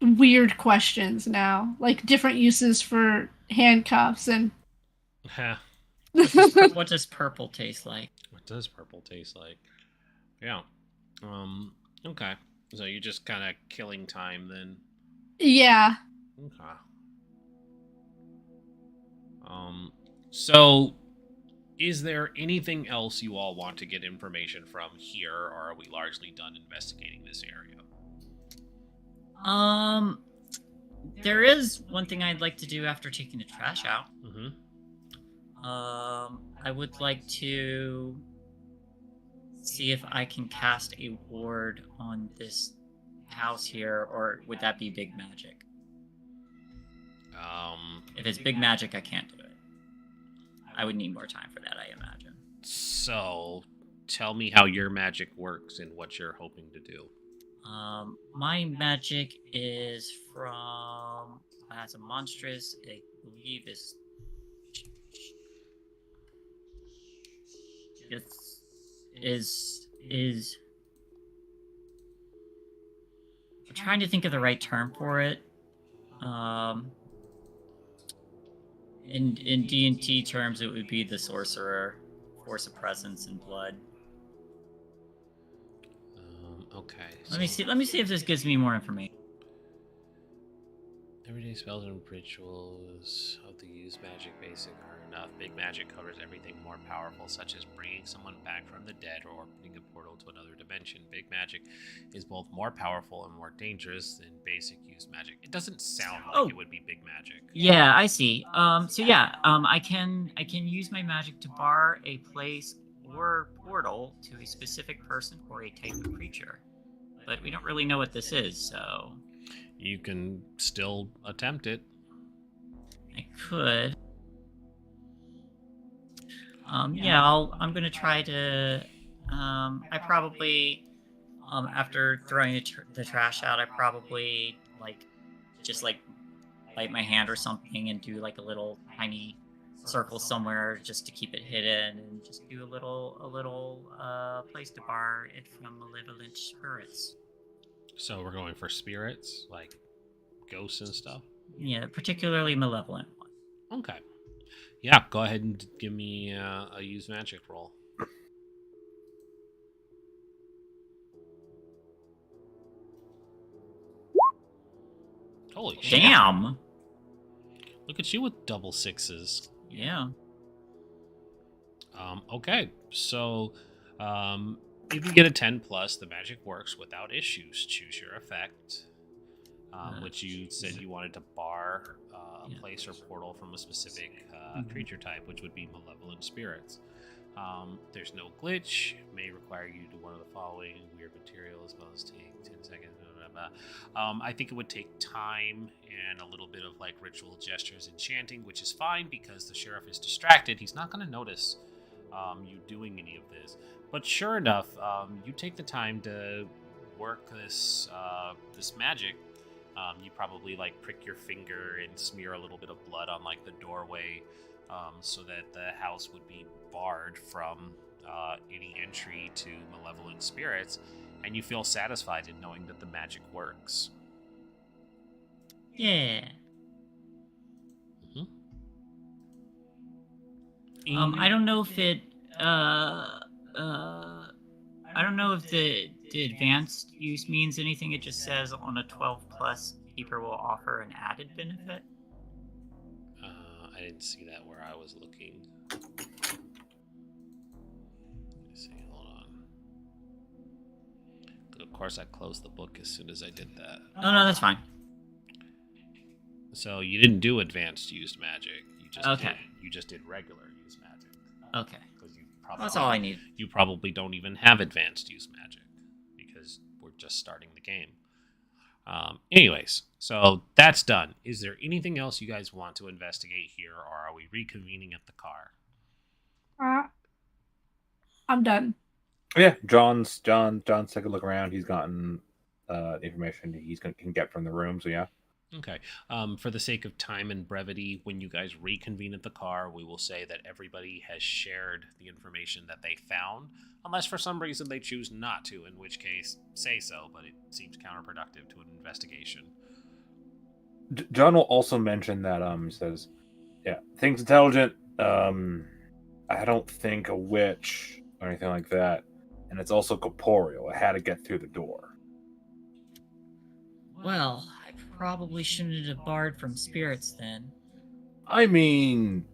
weird questions now, like different uses for handcuffs and. What does purple taste like? What does purple taste like? Yeah. Okay. So you're just kind of killing time then. Yeah. Okay. So is there anything else you all want to get information from here, or are we largely done investigating this area? There is one thing I'd like to do after taking the trash out. Mm-hmm. I would like to see if I can cast a ward on this house here, or would that be big magic? If it's big magic, I can't do it. I would need more time for that, I imagine. So, tell me how your magic works and what you're hoping to do. My magic is from as a monstrous, I believe is I'm trying to think of the right term for it. In D&T terms, it would be the sorcerer, force of presence and blood. Okay. Let me see if this gives me more information. Everyday spells and rituals of the use magic basic are enough. Big magic covers everything more powerful, such as bringing someone back from the dead or opening a portal to another dimension. Big magic is both more powerful and more dangerous than basic use magic. It doesn't sound like it would be big magic. Yeah, I see. I can use my magic to bar a place or portal to a specific person or a type of creature. But we don't really know what this is, so... You can still attempt it. I could. I'm gonna try to I probably, after throwing the trash out, I probably just bite my hand or something and do like a little tiny circle somewhere just to keep it hidden, and just do a little place to bar it from malevolent spirits. So we're going for spirits, like ghosts and stuff. Yeah, particularly malevolent ones. Okay. Yeah, go ahead and give me a use magic roll. Holy shit. Damn. Look at you with double sixes. Yeah. Okay, so if you get a 10 plus, the magic works without issues. Choose your effect, which you said you wanted to bar a place or portal from a specific creature type, which would be malevolent spirits. There's no glitch. May require you to do one of the following weird material as well as take 10 seconds. Blah, blah, blah. I think it would take time and a little bit of like ritual gestures and chanting, which is fine because the sheriff is distracted. He's not going to notice you doing any of this. But sure enough, you take the time to work this magic. You probably like prick your finger and smear a little bit of blood on like the doorway, so that the house would be barred from any entry to malevolent spirits, and you feel satisfied in knowing that the magic works. Yeah. Mm-hmm. I don't know if it. I don't know if the advanced use means anything. It just says on a 12 plus, keeper will offer an added benefit. I didn't see that where I was looking. Let me see. Hold on. Of course, I closed the book as soon as I did that. No, that's fine. So you didn't do advanced used magic. You just did regular used magic. Okay. Because you probably That's all I need. You probably don't even have advanced used magic because we're just starting the game. Anyways, so that's done. Is there anything else you guys want to investigate here, or are we reconvening at the car? I'm done. Yeah, John's taking a look around. He's gotten information can get from the room. So yeah. Okay. For the sake of time and brevity, when you guys reconvene at the car, we will say that everybody has shared the information that they found, unless for some reason they choose not to, in which case, say so, but it seems counterproductive to an investigation. John will also mention that says, yeah, thing's intelligent. I don't think a witch or anything like that, and it's also corporeal. It had to get through the door. Well, I probably shouldn't have barred from spirits then. I mean,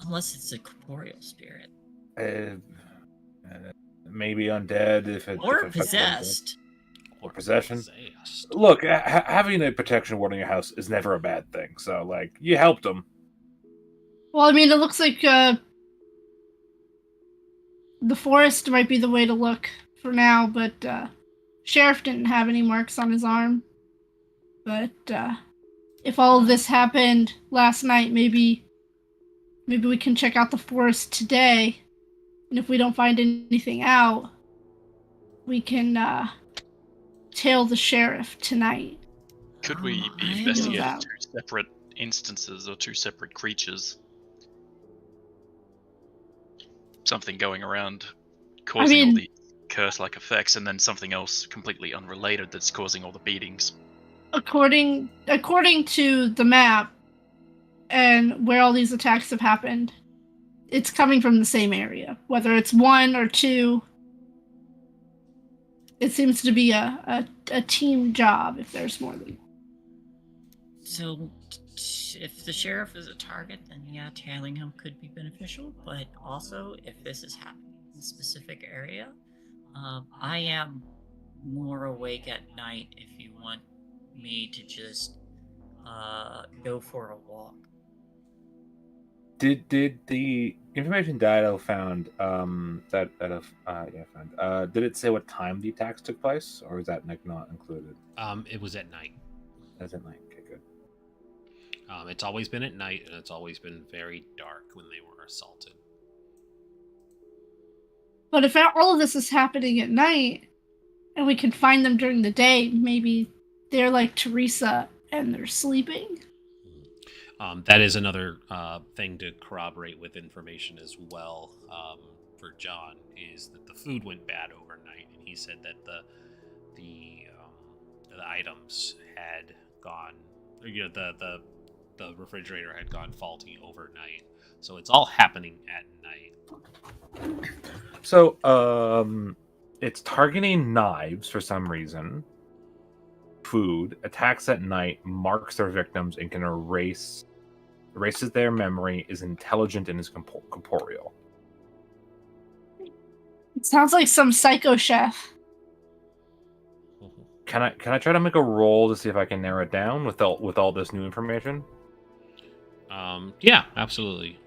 unless it's a corporeal spirit, maybe undead if it or possessed. Or possession. Look, having a protection ward in your house is never a bad thing. So, like, you helped them. Well, I mean, it looks like the forest might be the way to look for now, but Sheriff didn't have any marks on his arm. But if all of this happened last night, maybe we can check out the forest today. And if we don't find anything out, we can tail the sheriff tonight. Could we be investigating two separate instances or two separate creatures? Something going around causing all the curse-like effects, and then something else completely unrelated that's causing all the beatings. According to the map and where all these attacks have happened, it's coming from the same area. Whether it's one or two, it seems to be a team job if there's more than one. So, if the sheriff is a target, then yeah, tailing him could be beneficial. But also, if this is happening in a specific area, I am more awake at night if you want me to just go for a walk. Did the information Dido found did it say what time the attacks took place, or is that not included? It was at night. That's at night. Okay, good. It's always been at night, and it's always been very dark when they were assaulted. But if all of this is happening at night, and we can find them during the day, maybe they're like Teresa and they're sleeping. That is another thing to corroborate with information as well for John, is that the food went bad overnight, and he said that the items had gone, the refrigerator had gone faulty overnight. So it's all happening at night. So, it's targeting knives for some reason. Food, attacks at night, marks their victims, and can erases their memory, is intelligent, and is corporeal. It sounds like some psycho chef. Can I try to make a roll to see if I can narrow it down with all this new information? Yeah, absolutely.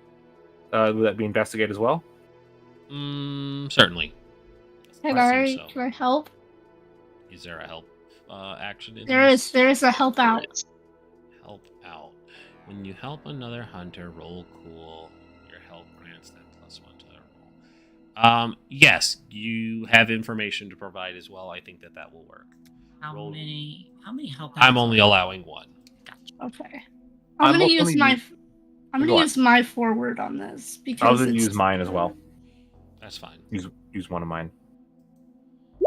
Would that be investigate as well? Certainly. Can I I help? Is there a help action in There this? there is a help out. Help out. When you help another hunter, roll cool. Your help grants them +1 to their roll. Yes, you have information to provide as well. I think that will work. How Roll. many help outs I'm only allowing one. Okay. I'm gonna use Go on. use my forward on this because I was gonna use mine as well. That's fine. Use one of mine.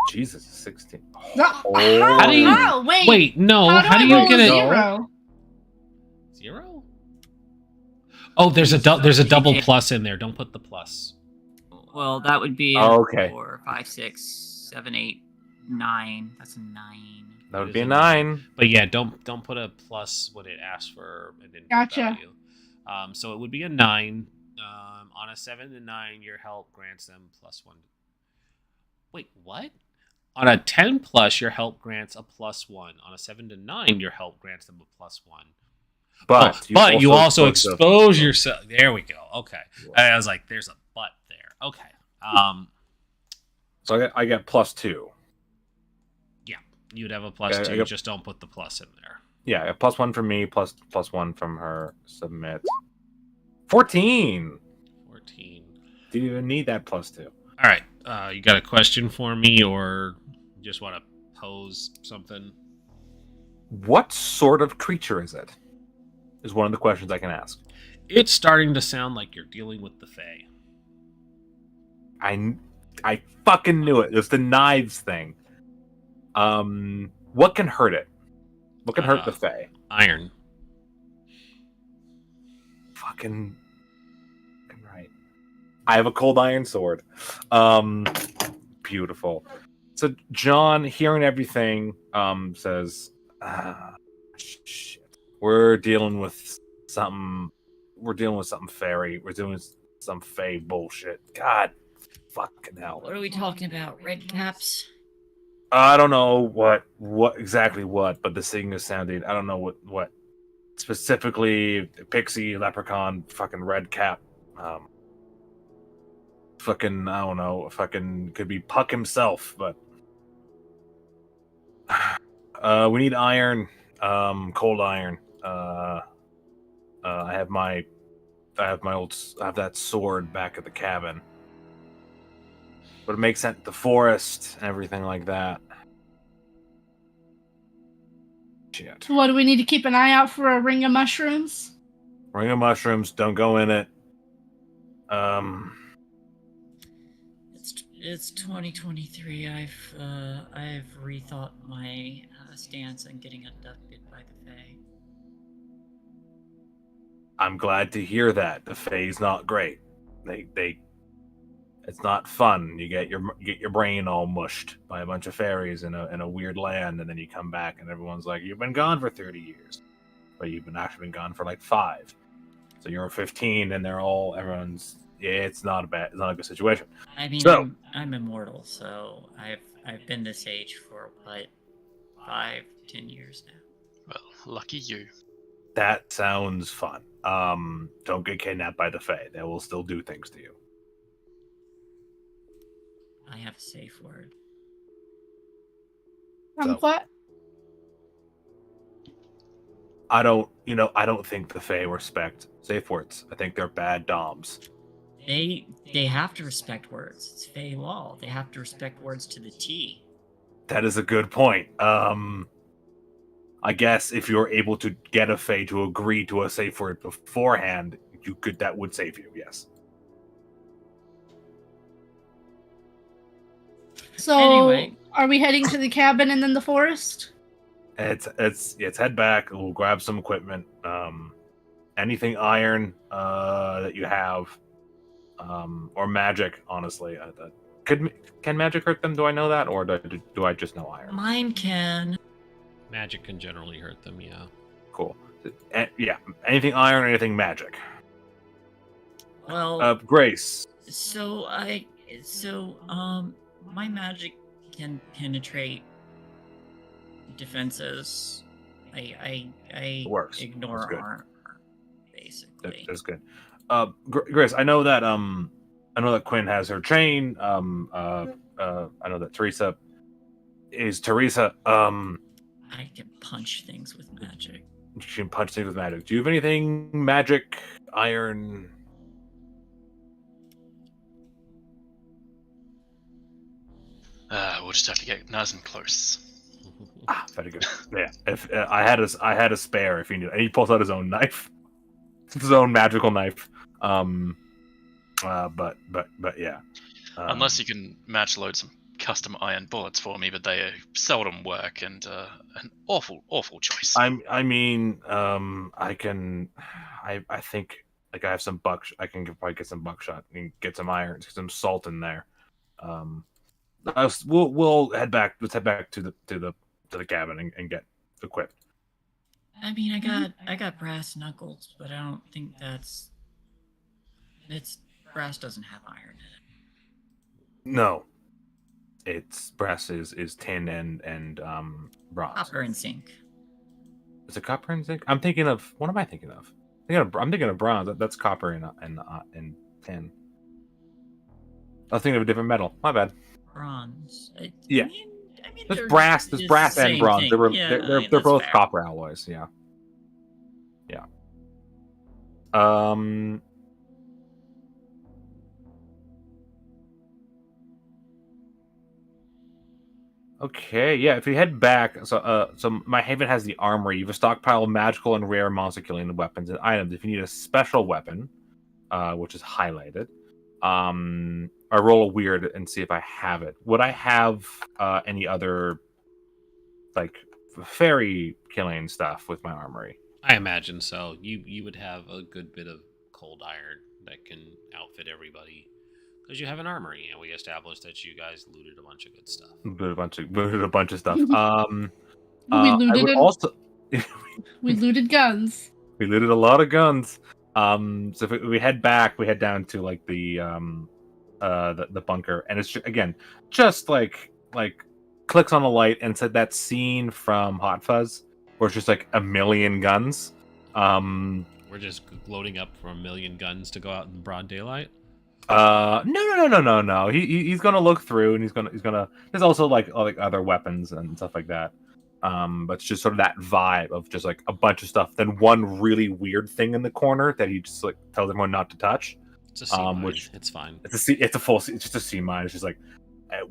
Jesus, 16. How do you- Wait, no. How do you roll get a a zero? 0? Oh, there's a double plus in there. Don't put the plus. Well, that would be Okay. 4, 5, 6, 7, 8, 9. That's a 9. That would be a 9. But yeah, don't put a plus when it asks for an input Gotcha. value. So it would be a 9. On a 7 to 9, your help grants them +1. Wait, what? On a 10 plus, your help grants a +1. On a 7 to 9, your help grants them a +1. But you also expose yourself. There we go. Okay. I was like, there's a but there. Okay. So I get +2. Yeah, you'd have a +2. Just don't put the plus in there. Yeah, a +1 from me, +1 from her. Submit. 14. 14. Didn't even need that +2. All right. You got a question for me, or just want to pose something? What sort of creature is it? Is one of the questions I can ask. It's starting to sound like you're dealing with the Fae. I fucking knew it. It was the knives thing. What can hurt it? What can hurt the Fae? Iron. Fucking right. I have a cold iron sword. Beautiful. So John, hearing everything, says, shit. We're dealing with something fairy. We're doing some Fae bullshit. God fucking hell. What are we talking about? Red caps? I don't know what exactly what, but the thing is sounding. I don't know what specifically. Pixie, leprechaun, fucking red cap. Fucking I don't know. Fucking could be Puck himself, but we need iron. Cold iron. I have that sword back at the cabin. But it makes sense, the forest and everything like that. Shit. What do we need to keep an eye out for? A ring of mushrooms? Ring of mushrooms, don't go in it. It's 2023. I've rethought my stance on getting abducted by the Fae. I'm glad to hear that. The Fae's not great. It's not fun. You get your brain all mushed by a bunch of fairies in a weird land, and then you come back and everyone's like, "You've been gone for 30 years," but you've actually been gone for like 5. So you're 15, and it's not a good situation. I mean, So, I'm immortal, so I've been this age for what, 5-10 years now. Well, lucky you. that sounds fun. Don't get kidnapped by the Fae. They will still do things to you. I have a safe word. So- What? I don't think the Fae respect safe words. I think they're bad doms. They have to respect words. It's Fey law. They have to respect words to the T. That is a good point. I guess if you're able to get a Fae to agree to a safe word beforehand, that would save you, yes. So, Anyway. are we heading to the cabin and then the forest? It's head back. We'll grab some equipment. Anything iron that you have, or magic. Honestly, can magic hurt them? Do I know that, or do I just know iron? Mine can. Magic can generally hurt them, yeah. Cool. Yeah, anything iron, anything magic. Well, Grace. My magic can penetrate defenses. I Works. ignore That's good. armor, basically. That's good. Grace, I know that Quinn has her chain. I know that Teresa is Teresa. I can punch things with magic. She can punch things with magic. Do you have anything magic, iron? We'll just have to get nice and close. Very good. Yeah, if I had a spare if he knew. And he pulls out his own knife, his own magical knife. But yeah. Unless you can match load some custom iron bullets for me, but they seldom work, and an awful choice. I think like I have some I can probably get some buckshot and get some iron, some salt in there. We'll head back. Let's head back to the cabin and get equipped. I mean, I got brass knuckles, but I don't think brass doesn't have iron in it. No, it's brass is tin and bronze. Copper and zinc. Is it copper and zinc? I'm thinking of what am I thinking of? I'm thinking of bronze. That's copper and tin. I was thinking of a different metal. My bad. Bronze. Yeah. I mean, There's brass and bronze. Thing. They're that's both fair. copper alloys. Yeah. Okay, yeah. If you head back, so my haven has the armory. You have a stockpile of magical and rare monster killing weapons and items. If you need a special weapon, which is highlighted, I roll a weird and see if I have it. Would I have any other like fairy killing stuff with my armory? I imagine so. You would have a good bit of cold iron that can outfit everybody because you have an armory, and we established that you guys looted a bunch of good stuff. Looted a bunch of stuff. We looted guns. We looted a lot of guns. So if we head back, we head down to like the bunker, and it's just like clicks on the light and said that scene from Hot Fuzz where it's just like a million guns. We're just loading up for a million guns to go out in broad daylight. No. He's gonna look through, and he's gonna. There's also like other weapons and stuff like that. But it's just sort of that vibe of just like a bunch of stuff. Then one really weird thing in the corner that he just like tells everyone not to touch. It's a C mine. Which it's fine. It's just a C mine. It's just like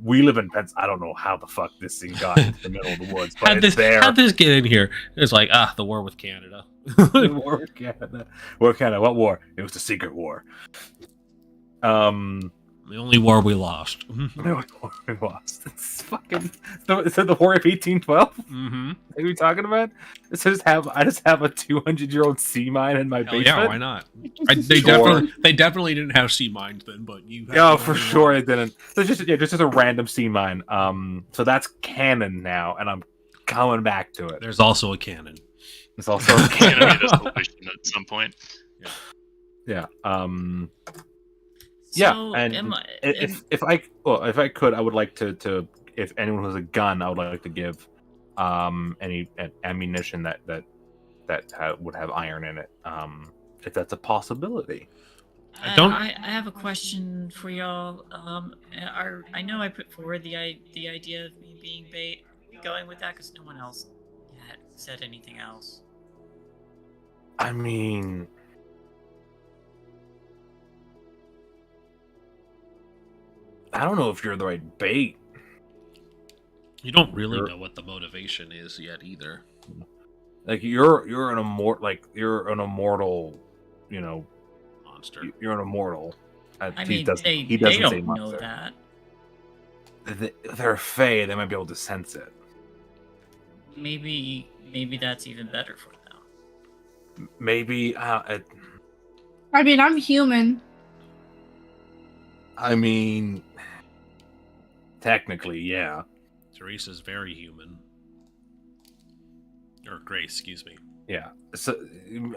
we live in Pence. I don't know how the fuck this thing got into the middle of the woods, but it's there. How'd this get in here? It's like the war with Canada. The war with Canada. War with Canada. What war? It was the secret war. The only war we lost. The only war we lost. It's fucking. Is it the War of 1812? Mm-hmm. What are we talking about? I just have a 200-year-old sea mine in my basement. Yeah, why not? They definitely didn't have sea mines then, but you. Yeah, for sure it didn't. So just a random sea mine. So that's canon now, and I'm coming back to it. There's also a cannon. There's also a cannon at some point. Yeah. So, yeah, and if I could, I would like to if anyone has a gun, I would like to give any ammunition that would have iron in it, if that's a possibility. I have a question for y'all. I know I put forward the idea of me being bait. Are we going with that because no one else had said anything else? I mean, I don't know if you're the right bait. You don't really You're- know what the motivation is yet either. Like you're an immortal, you know, Monster. you're an immortal. I He mean, doesn't, they he doesn't say don't know monster. that. They're Fae. They might be able to sense it. Maybe that's even better for them. Maybe. I mean, I'm human. I mean, technically, yeah. Teresa's very human. Or Grace, excuse me. Yeah. So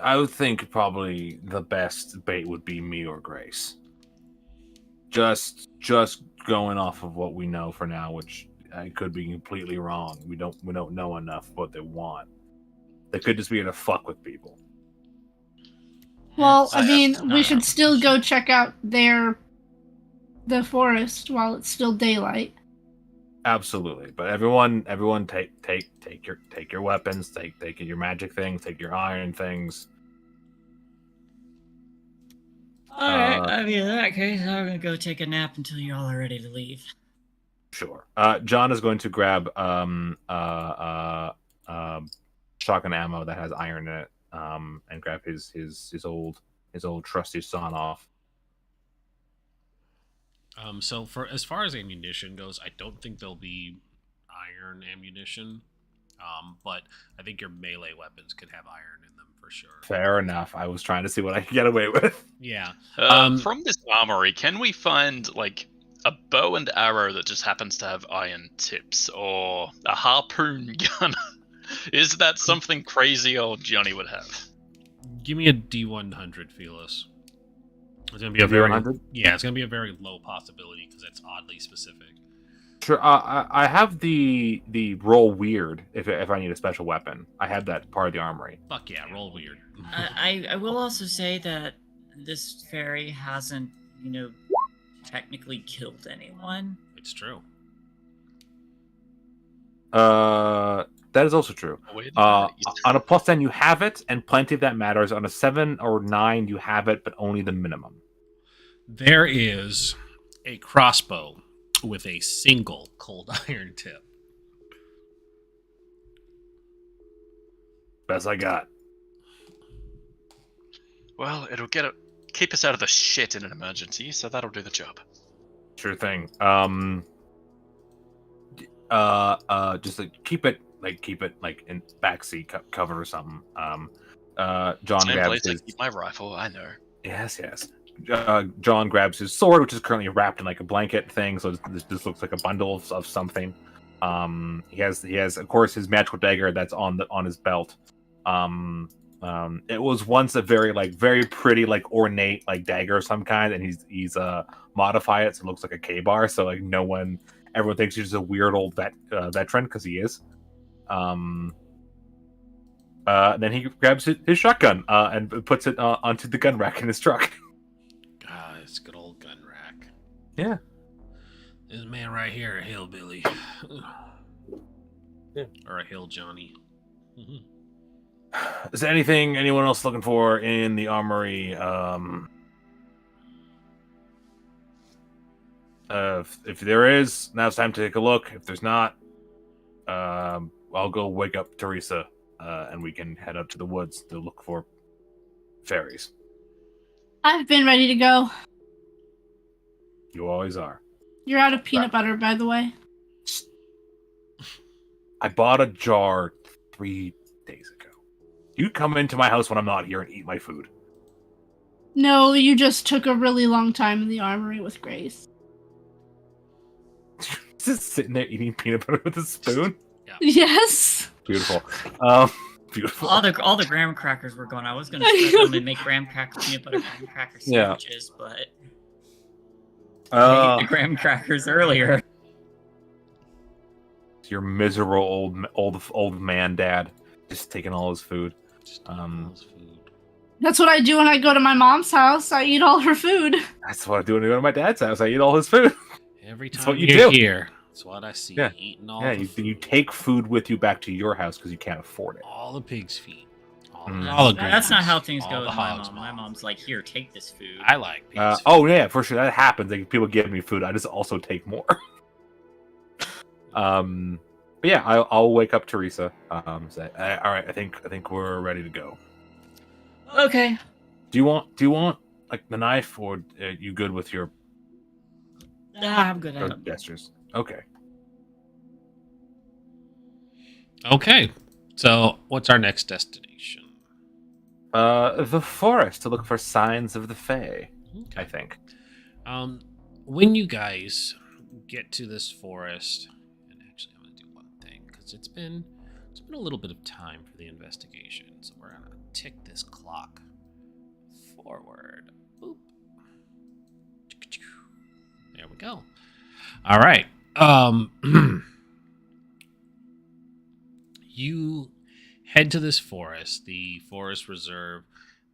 I would think probably the best bait would be me or Grace. Just going off of what we know for now, which I could be completely wrong. We don't know enough what they want. They could just be here to fuck with people. Well, I That's mean, not we should our still position. go check out the forest while it's still daylight. Absolutely, but everyone take your weapons, take your magic things, take your iron things. Alright, I mean, in that case, I'm gonna go take a nap until you all are ready to leave. Sure. John is going to grab shotgun ammo that has iron in it, and grab his old trusty sawn off. So for as far as ammunition goes, I don't think there'll be iron ammunition. But I think your melee weapons could have iron in them for sure. Fair enough. I was trying to see what I could get away with. Yeah. From this armory, can we find like a bow and arrow that just happens to have iron tips, or a harpoon gun? Is that something crazy old Johnny would have? Give me a D100, Felis. It's gonna be a very D100? yeah. It's gonna be a very low possibility because it's oddly specific. Sure. I have the roll weird if I need a special weapon. I have that part of the armory. Fuck yeah, roll weird. I will also say that this fairy hasn't, technically killed anyone. It's true. That is also true. On a +10, you have it, and plenty of that matters. On a 7 or 9, you have it, but only the minimum. There is a crossbow with a single cold iron tip. Best I got. Well, it'll keep us out of the shit in an emergency, so that'll do the job. Sure thing. Just keep it in backseat cover or something. John Same grabs place I his. keep my rifle. I know. Yes. John grabs his sword, which is currently wrapped in like a blanket thing, so this looks like a bundle of something. He has of course his magical dagger that's on his belt. It was once a very pretty ornate dagger of some kind, and he's modified it so it looks like a K-bar, so everyone thinks he's just a weird old veteran because he is. Then he grabs his shotgun and puts it onto the gun rack in his truck. Ah, it's a good old gun rack. Yeah. This man right here, a hillbilly. Yeah. Or a hill Johnny. Mhm. Is there anyone else looking for in the armory? If there is, now it's time to take a look. If there's not, I'll go wake up Teresa, and we can head up to the woods to look for fairies. I've been ready to go. You always are. You're out of peanut butter, by the way. I bought a jar 3 days ago. You come into my house when I'm not here and eat my food. No, you just took a really long time in the armory with Grace. Just sitting there eating peanut butter with a spoon. Yes. Beautiful. Beautiful. All the graham crackers were gone. I was gonna start them and make peanut butter graham cracker Yeah. sandwiches, but I ate the graham crackers earlier. Your miserable old man dad just taking all his food. Just all his food. That's what I do when I go to my mom's house. I eat all her food. That's what I do when I go to my dad's house. I eat all his food. Every time That's what you you're do. here, that's what I see. Yeah. Eating all Yeah, the you food. take food with you back to your house because you can't afford it. All the pig's feet. All agreed. That's not how things All go the with my hogs, mom. My mom's like, here, take this food. I like pig's food. Oh yeah, for sure that happens. Like people give me food, I just also take more. But yeah, I'll wake up Teresa. Say, all right, I think we're ready to go. Okay. Do you want like the knife, or are you good with your I'm good. I don't. gestures? Okay. Okay, so what's our next destination? The forest to look for signs of the Fae. Okay. I think. When you guys get to this forest, and actually I'm gonna do one thing because it's been a little bit of time for the investigation, so we're gonna tick this clock forward. Boop. There we go. All right. You head to this forest, the forest reserve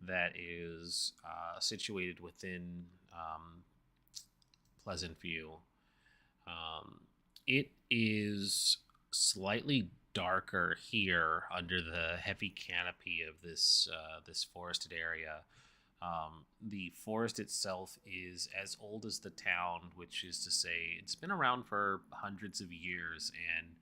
that is situated within Pleasant View. It is slightly darker here under the heavy canopy of this forested area. The forest itself is as old as the town, which is to say it's been around for hundreds of years, and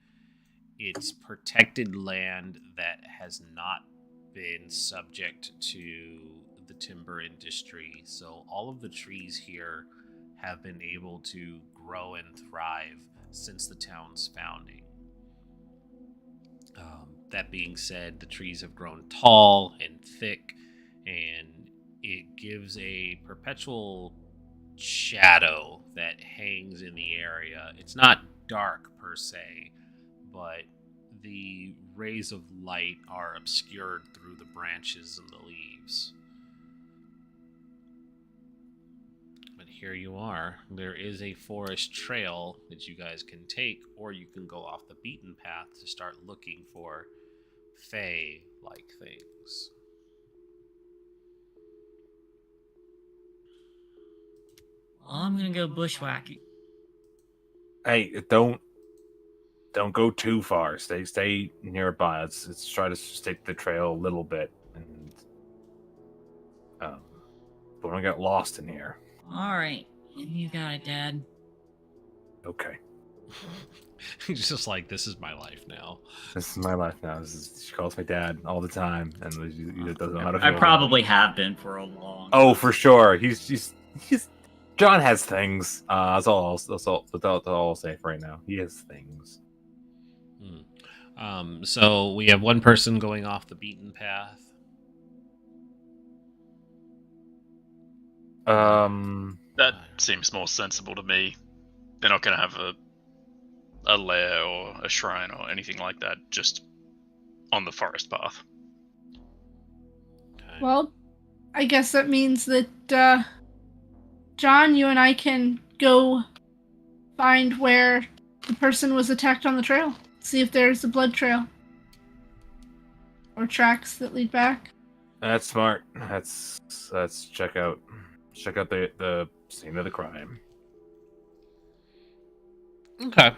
it's protected land that has not been subject to the timber industry. So all of the trees here have been able to grow and thrive since the town's founding. That being said, the trees have grown tall and thick, and it gives a perpetual shadow that hangs in the area. It's not dark per se, but the rays of light are obscured through the branches and the leaves. But here you are. There is a forest trail that you guys can take, or you can go off the beaten path to start looking for Fae-like things. Well, I'm gonna go bushwhacking. Hey, don't go too far. Stay nearby. Let's try to stick the trail a little bit, and don't want to get lost in here. All right, you got it, Dad. Okay, He's just like, this is my life now. this is my life now. She calls my dad all the time, and he doesn't know how to. I feel about probably have been for a long. Oh, for sure. He's John has things. That's all I'll say for right now. He has things. So we have one person going off the beaten path. That seems more sensible to me. They're not going to have a lair or a shrine or anything like that just on the forest path. Okay. Well, I guess that means that, John, you and I can go find where the person was attacked on the trail. See if there's a blood trail. Or tracks that lead back. That's smart. Let's check out the scene of the crime. Okay.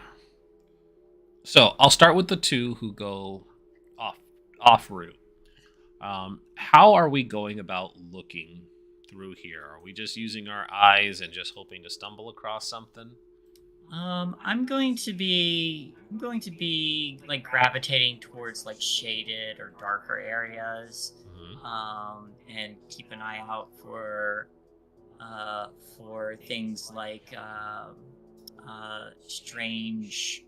So I'll start with the two who go off route. How are we going about looking through here? Are we just using our eyes and just hoping to stumble across something? I'm going to be like gravitating towards like shaded or darker areas, and keep an eye out for things like strange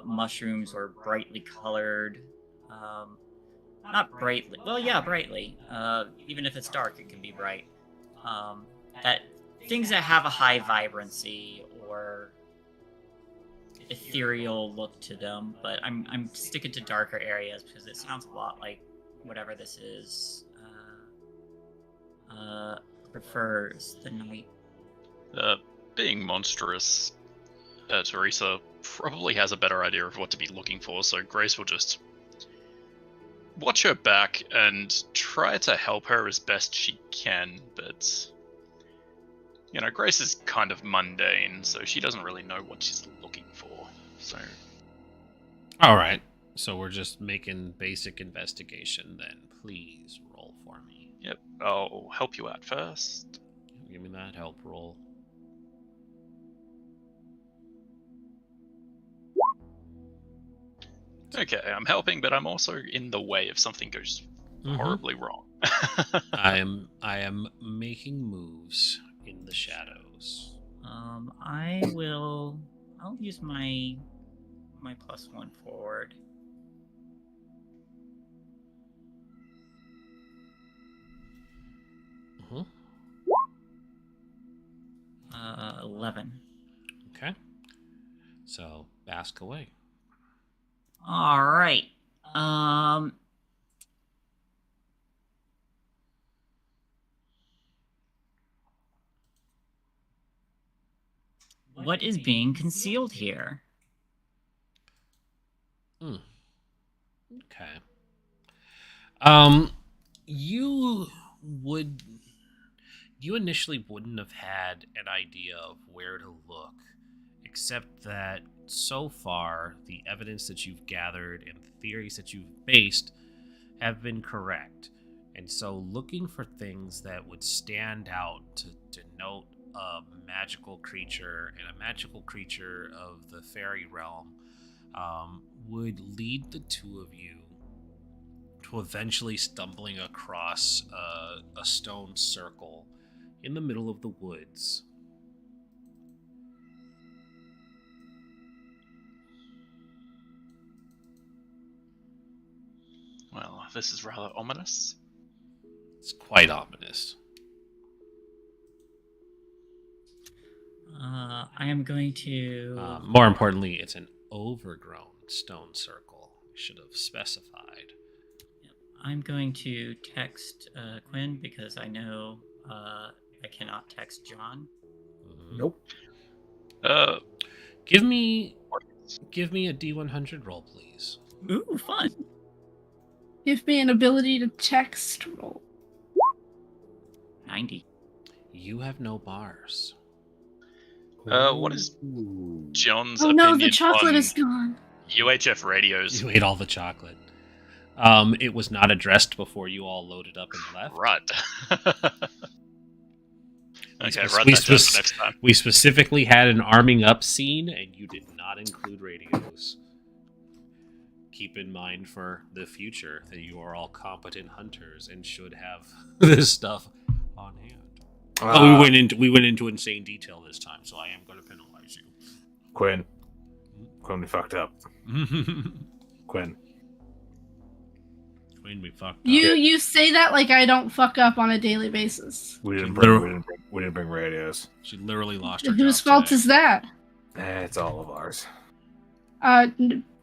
mushrooms or brightly colored. Not brightly. Well, yeah, brightly. Even if it's dark, it can be bright. That things that have a high vibrancy or ethereal look to them, but I'm sticking to darker areas because it sounds a lot like whatever this is prefers the night. Being monstrous, Teresa probably has a better idea of what to be looking for, so Grace will just watch her back and try to help her as best she can, but Grace is kind of mundane, so she doesn't really know what she's looking for. So, all right. So we're just making basic investigation then. please roll for me. Yep, I'll help you out first. Give me that help roll. Okay, I'm helping, but I'm also in the way if something goes horribly wrong. I am making moves in the shadows. I'll use my +1 forward. Mhm. 11. Okay. So ask away. All right. What is being concealed here? Okay. You would. You initially wouldn't have had an idea of where to look, except that so far the evidence that you've gathered and the theories that you've based have been correct. And so looking for things that would stand out to denote a magical creature and a magical creature of the fairy realm would lead the two of you to eventually stumbling across a stone circle in the middle of the woods. Well, this is rather ominous. It's quite ominous. I am going to. More importantly, it's an overgrown stone circle. We should have specified. I'm going to text Quinn because I know I cannot text John. Nope. Give me a D100 roll, please. Ooh, fun. Give me an ability to text roll. 90. You have no bars. What is John's Oh opinion no, the chocolate on is gone. UHF radios? You ate all the chocolate. It was not addressed before you all loaded up and left. Right. Okay, We write that down spec- for next time. We specifically had an arming up scene, and you did not include radios. Keep in mind for the future that you are all competent hunters and should have this stuff on hand. But we went into insane detail this time, so I am going to penalize you. Quinn, we fucked up. Quinn. Quinn, we fucked up. You say that like I don't fuck up on a daily basis. We didn't bring radios. She literally lost her Whose job fault today. is that? It's all of ours.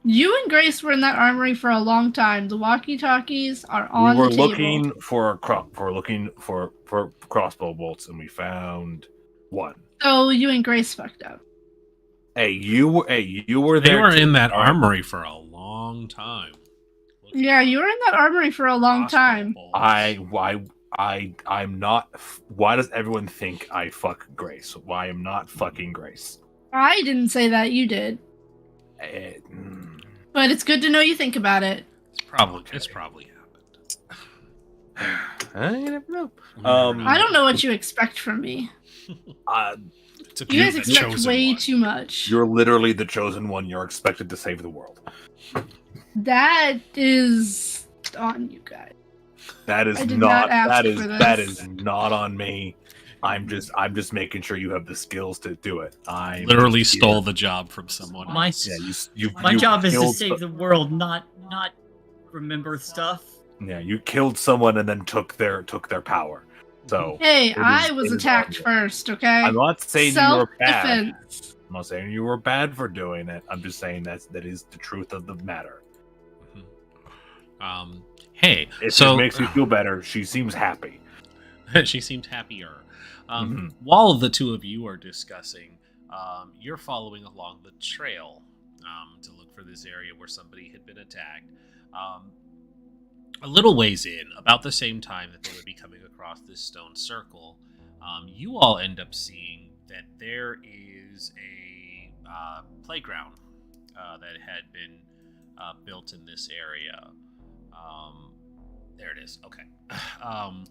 You and Grace were in that armory for a long time. The walkie-talkies are on We were the table. looking for crossbow bolts, and we found one. So you and Grace fucked up. Hey, you were They there. were in that armory for a long time. Yeah, you were in that armory for a long Crossbow time. bolts. I'm not. Why does everyone think I fuck Grace? Why I'm not fucking Grace? I didn't say that. You did. But it's good to know you think about it. It's probably happened. You never know. I don't know what you expect from me. To You be guys the expect chosen way one. too much. You're literally the chosen one. You're expected to save the world. That is on you guys. That is I did not. not ask That is for this. that is not on me. I'm just making sure you have the skills to do it. I Literally stole the job from someone My, else. Yeah, you. my job is to killed save the world, not remember stuff. Yeah, you killed someone and then took their power. So Hey, It I is- was it is attacked on you. first, okay? I'm not saying you were bad. Self-defense. I'm not saying you were bad for doing it. I'm just saying that is the truth of the matter. Hey, If so it makes you feel better, she seems happy. she seemed happier. Mhm. While the two of you are discussing, you're following along the trail to look for this area where somebody had been attacked. A little ways in, about the same time that they would be coming across this stone circle, you all end up seeing that there is a playground that had been built in this area. There it is. Okay. Um,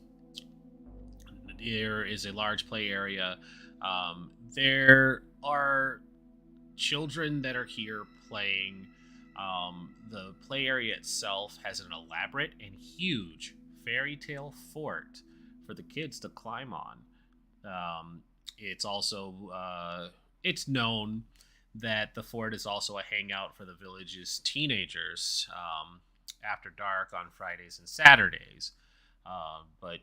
there is a large play area. There are children that are here playing. The play area itself has an elaborate and huge fairy tale fort for the kids to climb on. It's also it's known that the fort is also a hangout for the village's teenagers after dark on Fridays and Saturdays. But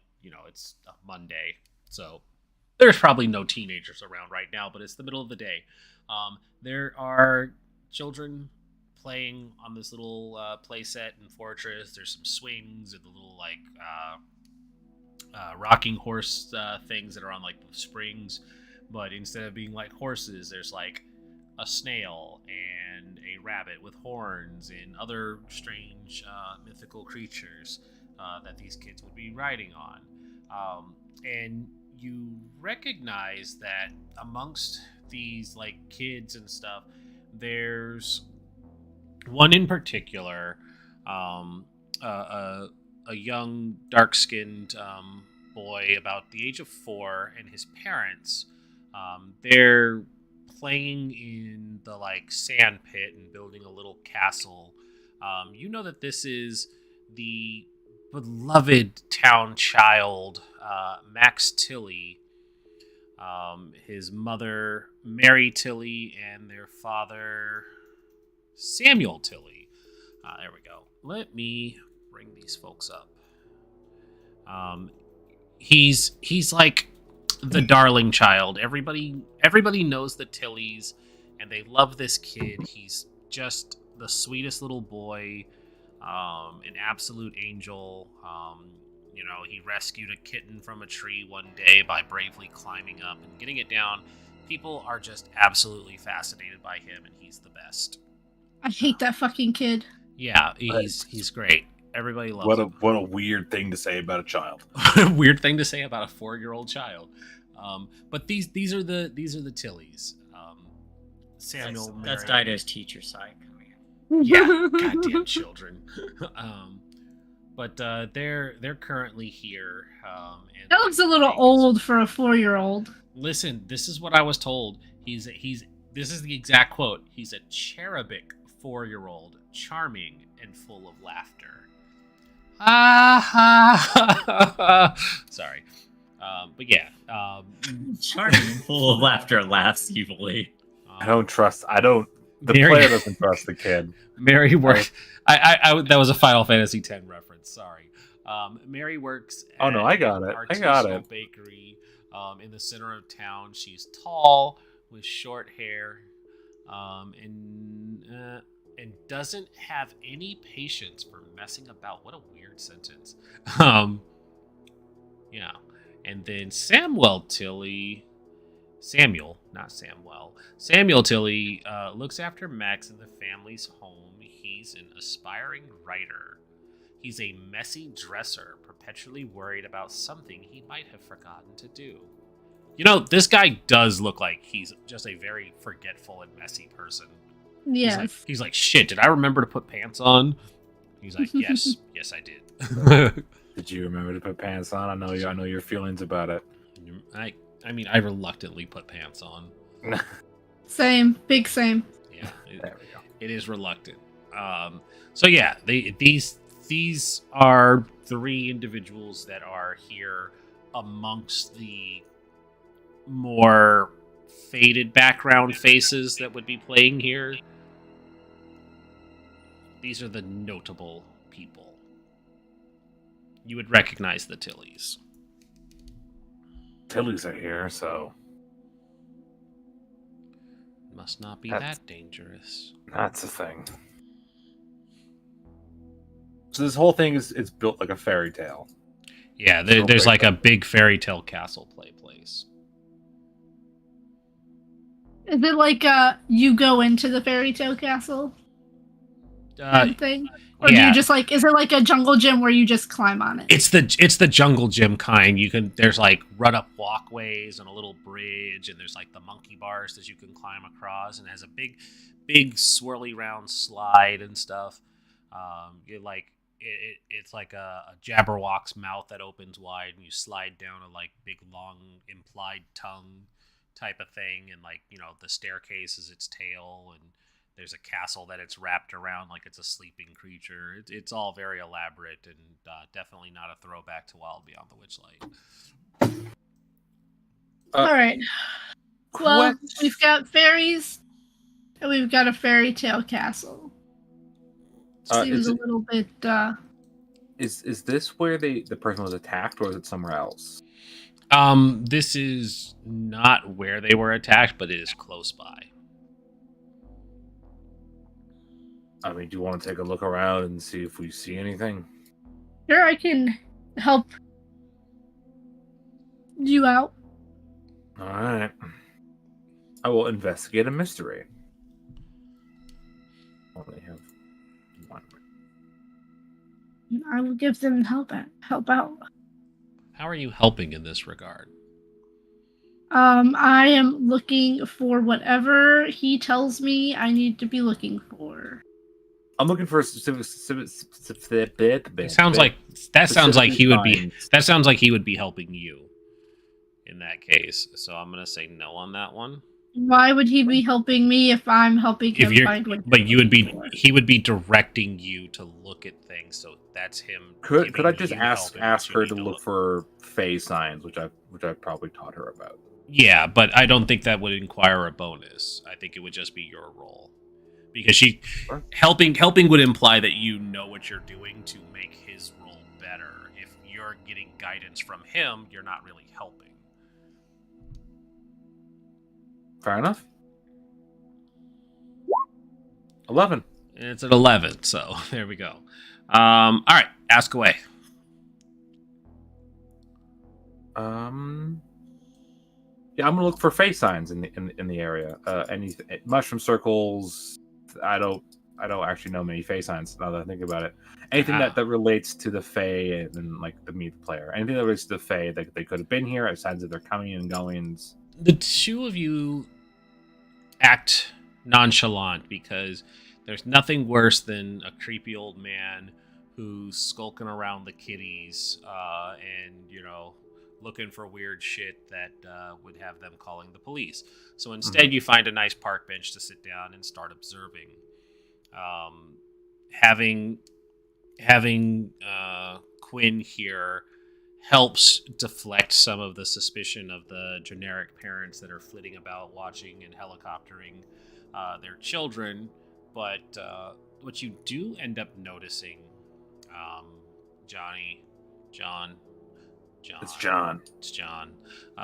it's a Monday, so there's probably no teenagers around right now. But it's the middle of the day. There are children playing on this little play set and fortress. There's some swings and the little rocking horse things that are on like springs, but instead of being like horses, there's like a snail and a rabbit with horns and other strange mythical creatures that these kids would be riding on. And you recognize that amongst these like kids and stuff, there's one in particular, a young, dark-skinned boy about the age of 4, and his parents. They're playing in the like sand pit and building a little castle. You know that this is the beloved town child, Max Tilly. His mother, Mary Tilly, and their father, Samuel Tilly. There we go. Let me bring these folks up. He's like the darling child. Everybody knows the Tillys, and they love this kid. He's just the sweetest little boy, an absolute angel. He rescued a kitten from a tree one day by bravely climbing up and getting it down. People are just absolutely fascinated by him, and he's the best. I hate that fucking kid. Yeah, he's great. Everybody loves him. What a weird thing to say about a child. Weird thing to say about a 4-year-old child. But these are the Tillys. Samuel. That's Dido's teacher side coming in. Yeah, goddamn children. But they're currently here. And that looks a little old for a 4-year-old. Listen, this is what I was told. This is the exact quote. He's a cherubic 4-year-old, charming and full of laughter. Sorry. But yeah. Charming and full of laughter, laughs evilly. The player doesn't trust the kid. Mary works. I that was a Final Fantasy X reference. Sorry. Mary works. Oh no, I got it. I got it. Bakery, in the center of town. She's tall with short hair, and doesn't have any patience for messing about. What a weird sentence. Yeah, and then Samuel, not Samwell. Samuel Tilly looks after Max in the family's home. He's an aspiring writer. He's a messy dresser, perpetually worried about something he might have forgotten to do. This guy does look like he's just a very forgetful and messy person. Yes. He's like, shit, did I remember to put pants on? He's like, yes, I did. Did you remember to put pants on? I know your feelings about it. I mean, I reluctantly put pants on. Same. Big same. Yeah. There we go. It is reluctant. So yeah, these are 3 individuals that are here amongst the more faded background faces that would be playing here. These are the notable people. You would recognize the Tillys. Tillys are here, so must not be that dangerous. That's the thing. So this whole thing is built like a fairy tale. Yeah, there's like a big fairy tale castle place. Is it like you go into the fairy tale castle thing? Or do you just like, is it like a jungle gym where you just climb on it? It's the jungle gym kind. There's like run up walkways and a little bridge, and there's like the monkey bars that you can climb across, and it has a big swirly round slide and stuff. it's like a Jabberwock's mouth that opens wide, and you slide down a like big long implied tongue type of thing, and like the staircase is its tail, and there's a castle that it's wrapped around like it's a sleeping creature. It's all very elaborate and definitely not a throwback to Wild Beyond the Witchlight. All right. Well, What? we've got fairies, and we've got a fairy tale castle. Seems a little bit. Is this where the person was attacked, or is it somewhere else? This is not where they were attacked, but it is close by. I mean, do you want to take a look around and see if we see anything? Sure, I can help you out. All right. I will investigate a mystery. Only have one. I will give them help out. How are you helping in this regard? I am looking for whatever he tells me I need to be looking for. I'm looking for It sounds like that sounds like he would be that sounds like he would be helping you in that case. So I'm gonna say no on that one. Why would he be helping me if I'm helping him find what? But he would be directing you to look at things. So that's him. Could I just you ask help her to look for phase signs, which I've probably taught her about. Yeah, but I don't think that would inquire a bonus. I think it would just be your role. Because helping would imply that you know what you're doing to make his role better. If you're getting guidance from him, you're not really helping. Fair enough. 11. And it's at 11, so there we go. All right, ask away. Yeah, I'm gonna look for face signs in the area. Any mushroom circles. I don't actually know many face signs now that I think about it. Anything that relates to the Fae and like the meat player. Anything that relates to the Fae, they could have been here. Signs that they're coming and going. The two of you act nonchalant because there's nothing worse than a creepy old man who's skulking around the kiddies and looking for weird shit that would have them calling the police. So instead, you find a nice park bench to sit down and start observing. Having Quinn here helps deflect some of the suspicion of the generic parents that are flitting about watching and helicoptering their children. But what you do end up noticing, John. It's John. It's John.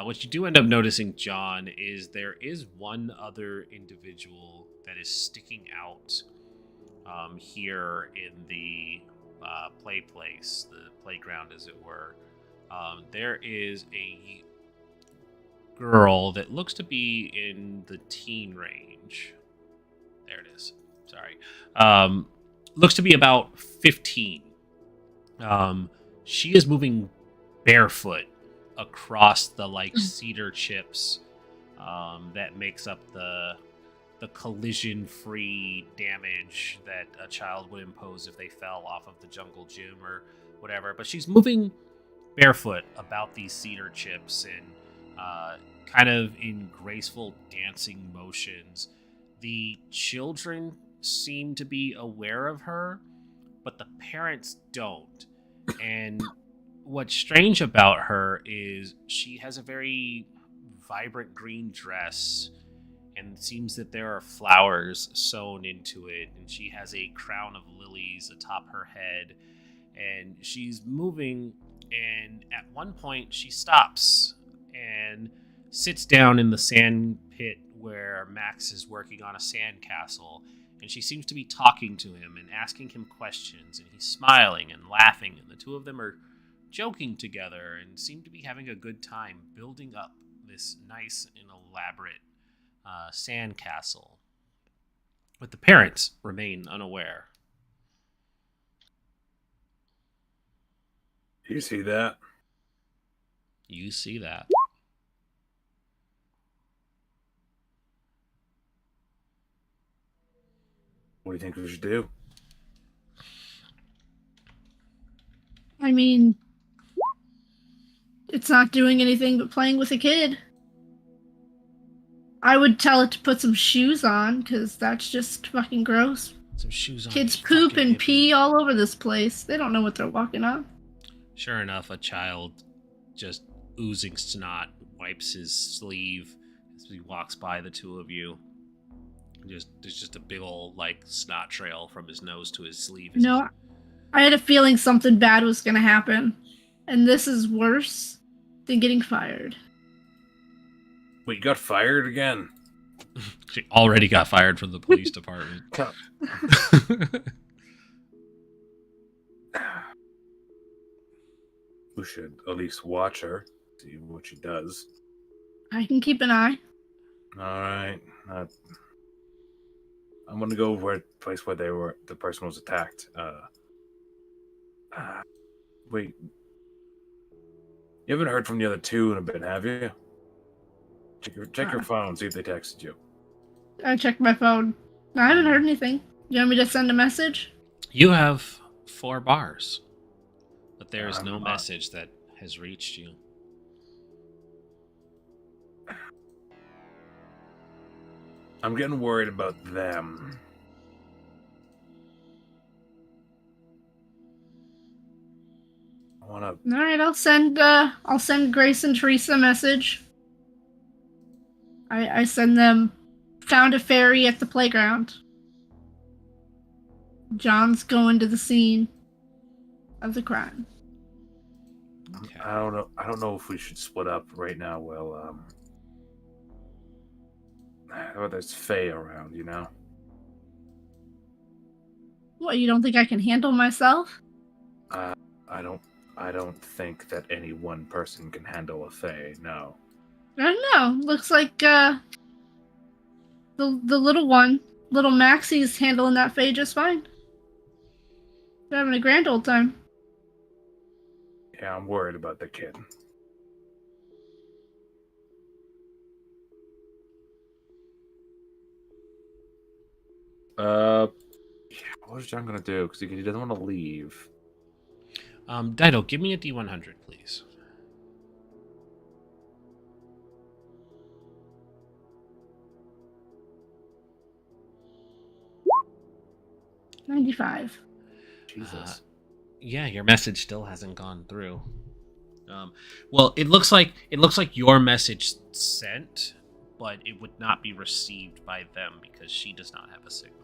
What you do end up noticing, John, is there is one other individual that is sticking out here in the play place, the playground, as it were. There is a girl that looks to be in the teen range. There it is. Sorry. Looks to be about 15. She is moving barefoot across the cedar chips that makes up the collision-free damage that a child would impose if they fell off of the jungle gym or whatever. But she's moving barefoot about these cedar chips and kind of in graceful dancing motions. The children seem to be aware of her, but the parents don't. And what's strange about her is she has a very vibrant green dress, and it seems that there are flowers sewn into it, and she has a crown of lilies atop her head, and she's moving, and at one point she stops and sits down in the sand pit where Max is working on a sand castle, and she seems to be talking to him and asking him questions, and he's smiling and laughing, and the two of them are joking together and seem to be having a good time building up this nice and elaborate sand castle. But the parents remain unaware. You see that? You see that. What do you think we should do? I mean, it's not doing anything but playing with a kid. I would tell it to put some shoes on, because that's just fucking gross. Some shoes on. Kids you poop fucking and hippie. pee all over this place. They don't know what they're walking on. Sure enough, a child just oozing snot wipes his sleeve as he walks by the two of you. There's just a big old like snot trail from his nose to his sleeve. You know, I had a feeling something bad was going to happen. And this is worse than getting fired. Wait, you got fired again? She already got fired from the police department. We should at least watch her, see what she does. I can keep an eye. All right. I'm gonna go where place where the person was attacked. Wait. You haven't heard from the other two in a bit, have you? Check your phone, see if they texted you. I checked my phone. I haven't heard anything. You want me to send a message? You have 4 bars, but there is I'm no not. message that has reached you. I'm getting worried about them. I wanna. All right, I'll send Grace and Teresa a message. I send them. Found a fairy at the playground. John's going to the scene of the crime. Okay. I don't know. I don't know if we should split up right now. Well, there's Faye around, you know. What, you don't think I can handle myself? I don't think that any one person can handle a Fae. No. I don't know. Looks like the little one, little Maxie's handling that fade just fine. They're having a grand old time. Yeah, I'm worried about the kid. What is John gonna do? Because he doesn't want to leave. Dido, give me a D100, please. $95. Jesus. Yeah, your message still hasn't gone through. Well, it looks like your message sent, but it would not be received by them because she does not have a signal.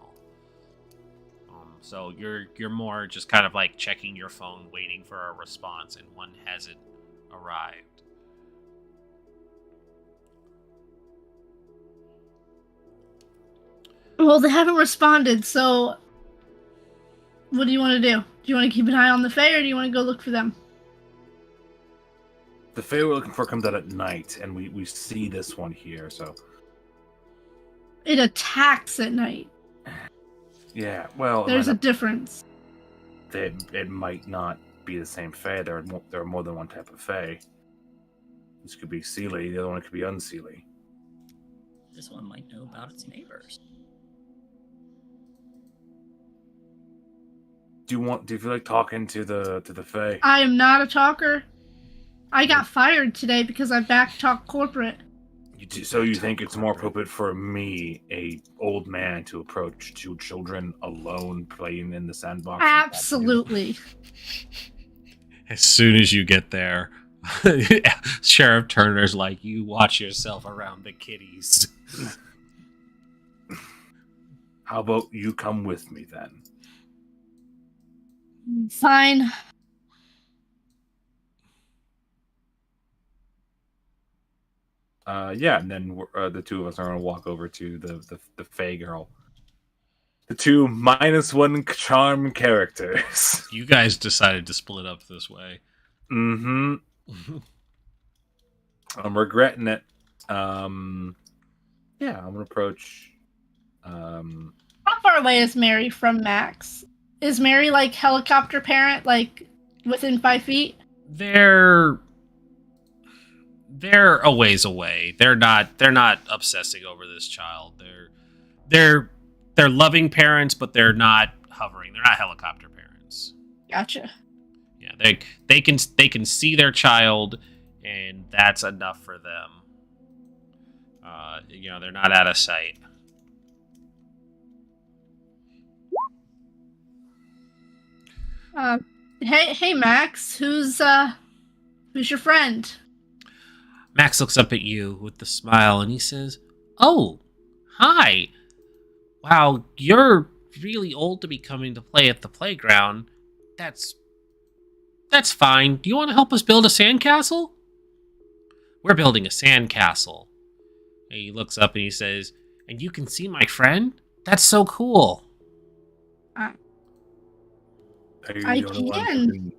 So you're more just kind of like checking your phone, waiting for a response, and one hasn't arrived. Well, they haven't responded, so what do you want to do? Do you want to keep an eye on the Fae, or do you want to go look for them? The Fae we're looking for comes out at night, and we see this one here, so... It attacks at night. Yeah, well... There's a difference. It might not be the same Fae. There are more than one type of Fae. This could be Seelie, the other one could be Unseelie. This one might know about its neighbors. Do you feel like talking to the Fae? I am not a talker. I got fired today because I backtalked corporate. So you think it's more appropriate for me, a old man, to approach 2 children alone playing in the sandbox? Absolutely. As soon as you get there, Sheriff Turner's like, "You watch yourself around the kitties." How about you come with me then? Fine. Yeah, and then the two of us are going to walk over to the Fae girl. The 2 -1 charm characters. You guys decided to split up this way. Mm-hmm. I'm regretting it. Yeah, I'm going to approach... How far away is Mary from Max? Is Mary like helicopter parent, like within 5 feet? They're a ways away. They're not obsessing over this child. They're loving parents, but they're not hovering. They're not helicopter parents. Gotcha. Yeah. Yeah, they can see their child, and that's enough for them. They're not out of sight. Hey, Max. Who's your friend? Max looks up at you with the smile, and he says, "Oh, hi. Wow, you're really old to be coming to play at the playground. That's that's fine. Do you want to help us build a sandcastle?" "We're building a sandcastle." And he looks up and he says, "And you can see my friend? That's so cool." Uh, Are you I the only one can. who can,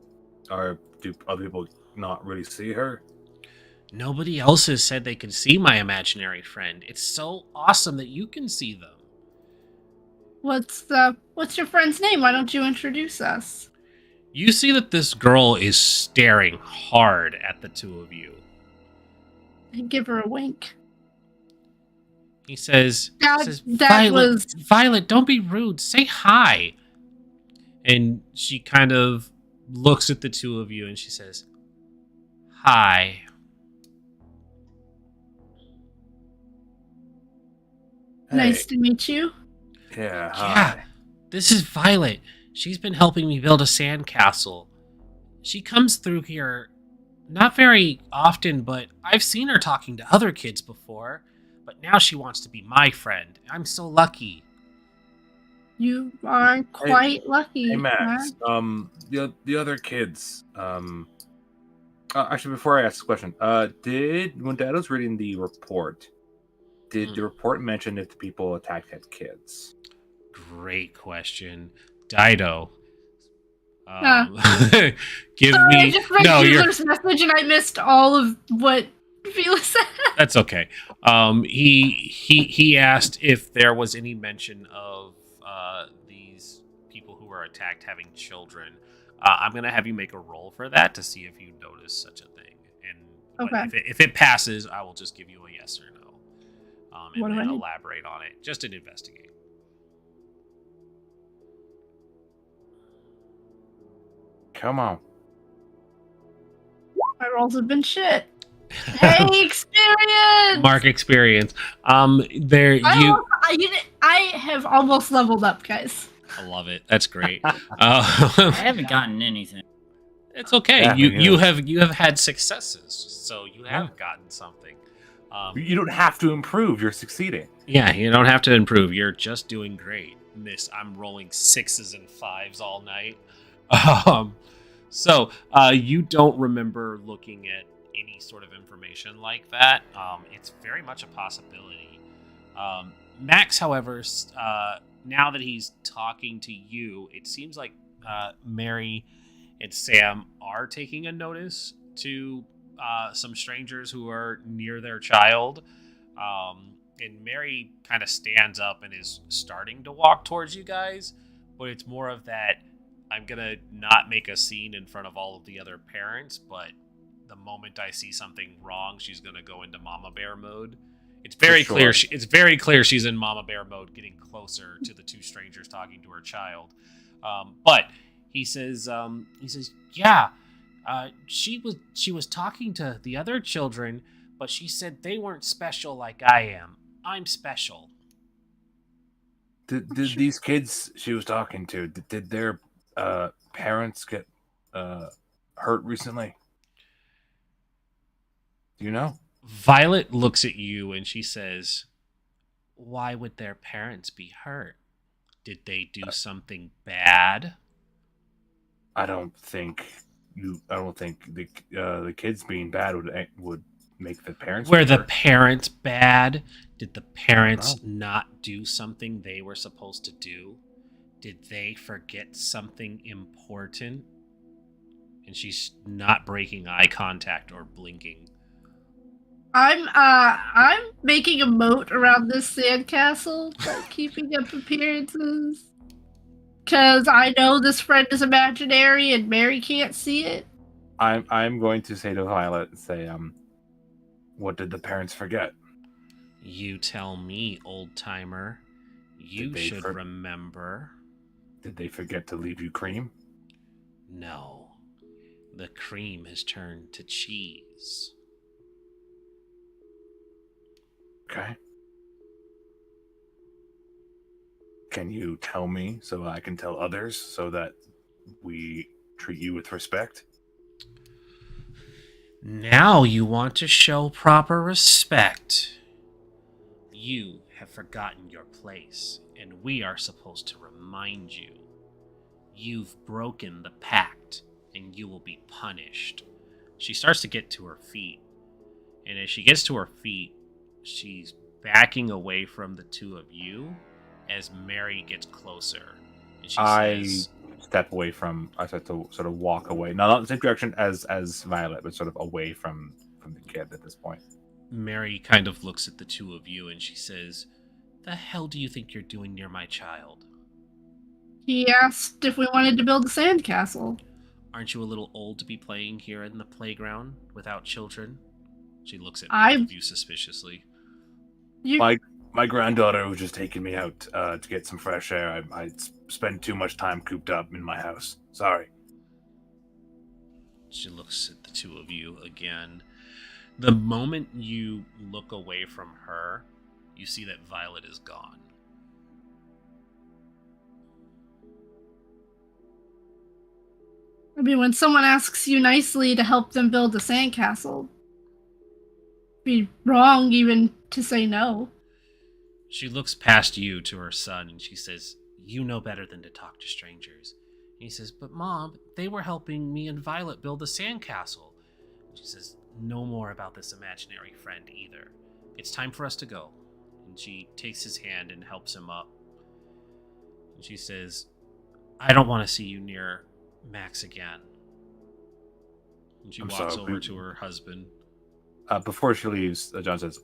or do other people not really see her? Nobody else has said they can see my imaginary friend. It's so awesome that you can see them. What's your friend's name? Why don't you introduce us? You see that this girl is staring hard at the two of you. And give her a wink. He says, That Violet, was Violet, don't be rude. Say hi. And she kind of looks at the two of you and she says, "Hi." nice to meet you. Yeah, Yeah, hi. this is Violet. She's been helping me build a sandcastle. She comes through here not very often, but I've seen her talking to other kids before. But now she wants to be my friend. I'm so lucky. You are quite lucky. Hey Max, the other kids, actually before I ask the question, when Dad was reading the report, did the report mention if the people attacked had kids? Great question. Dido. Give Sorry, me... I just read Keeler's message and I missed all of what Felix said. That's okay. He asked if there was any mention of these people who were attacked having children. I'm gonna have you make a roll for that to see if you notice such a thing. And Okay. if it passes, I will just give you a yes or no, and What do I then need? elaborate on it. Just an investigate. Come on. My rolls have been shit. Hey, experience! Mark experience. There you. I have almost leveled up, guys. I love it. That's great. I haven't gotten anything. It's okay. Yeah, You have had successes, so you have gotten something. You don't have to improve; you're succeeding. Yeah, you don't have to improve. You're just doing great. Miss, I'm rolling 6s and 5s all night. So you don't remember looking at any sort of information like that. It's very much a possibility. Max, however, now that he's talking to you, it seems like Mary and Sam are taking a notice to some strangers who are near their child. And Mary kind of stands up and is starting to walk towards you guys, but it's more of that, I'm going to not make a scene in front of all of the other parents, but the moment I see something wrong, she's going to go into Mama Bear mode. It's very clear. It's very clear she's in Mama Bear mode, getting closer to the two strangers talking to her child. But he says, yeah, she was talking to the other children, but she said they weren't special like I am. I'm special. Did these kids she was talking to, did their parents get hurt recently? Do you know? Violet looks at you and she says, "Why would their parents be hurt? Did they do something bad?" I don't think the kids being bad would make the parents. Were be the hurt. parents bad? Did the parents not do something they were supposed to do? Did they forget something important? And she's not breaking eye contact or blinking. I'm making a moat around this sandcastle by keeping up appearances. Cause I know this friend is imaginary and Mary can't see it. I'm going to say to Violet, say, what did the parents forget? You tell me, old timer. You should remember. Did they forget to leave you cream? No. The cream has turned to cheese. Okay. Can you tell me so I can tell others so that we treat you with respect? Now you want to show proper respect. You have forgotten your place, and we are supposed to remind you. You've broken the pact, and you will be punished. She starts to get to her feet, and as she gets to her feet, she's backing away from the two of you as Mary gets closer. And she I says, step away from. I start to sort of walk away, not in the same direction as Violet, but sort of away from the kid at this point. Mary kind of looks at the two of you and she says, "The hell do you think you're doing near my child? He asked if we wanted to build a sandcastle. Aren't you a little old to be playing here in the playground without children?" She looks at I- both of you suspiciously. You, My granddaughter was just taking me out to get some fresh air. I spend too much time cooped up in my house. Sorry. She looks at the two of you again. The moment you look away from her, you see that Violet is gone. I mean, when someone asks you nicely to help them build a sandcastle, it'd be wrong even to say no. She looks past you to her son and she says, "You know better than to talk to strangers." And he says, "But Mom, they were helping me and Violet build a sandcastle." She says, "No more about this imaginary friend either. It's time for us to go." And she takes his hand and helps him up. And she says, "I don't want to see you near Max again." And she I'm walks sorry, over to her husband. Before she leaves, John says,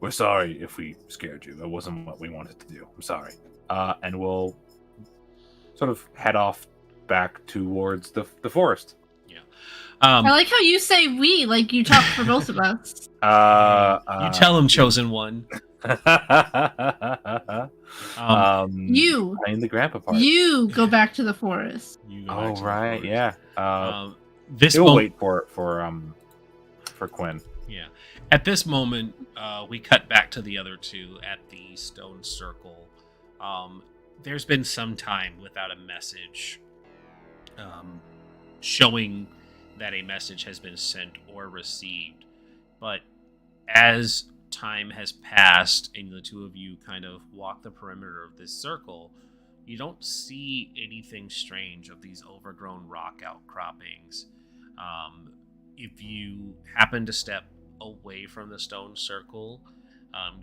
"We're sorry if we scared you. That wasn't what we wanted to do. I'm sorry." And we'll sort of head off back towards the forest. I like how you say we, like you talk for both of us. You tell him, chosen one. You. playing the grandpa part. You go back to the forest. You go Oh back to the right, forest. yeah. This He'll moment, wait for Quinn. yeah. At this moment, we cut back to the other two at the stone circle. There's been some time without a message showing that a message has been sent or received. But as time has passed and the two of you kind of walk the perimeter of this circle, you don't see anything strange of these overgrown rock outcroppings. If you happen to step away from the stone circle,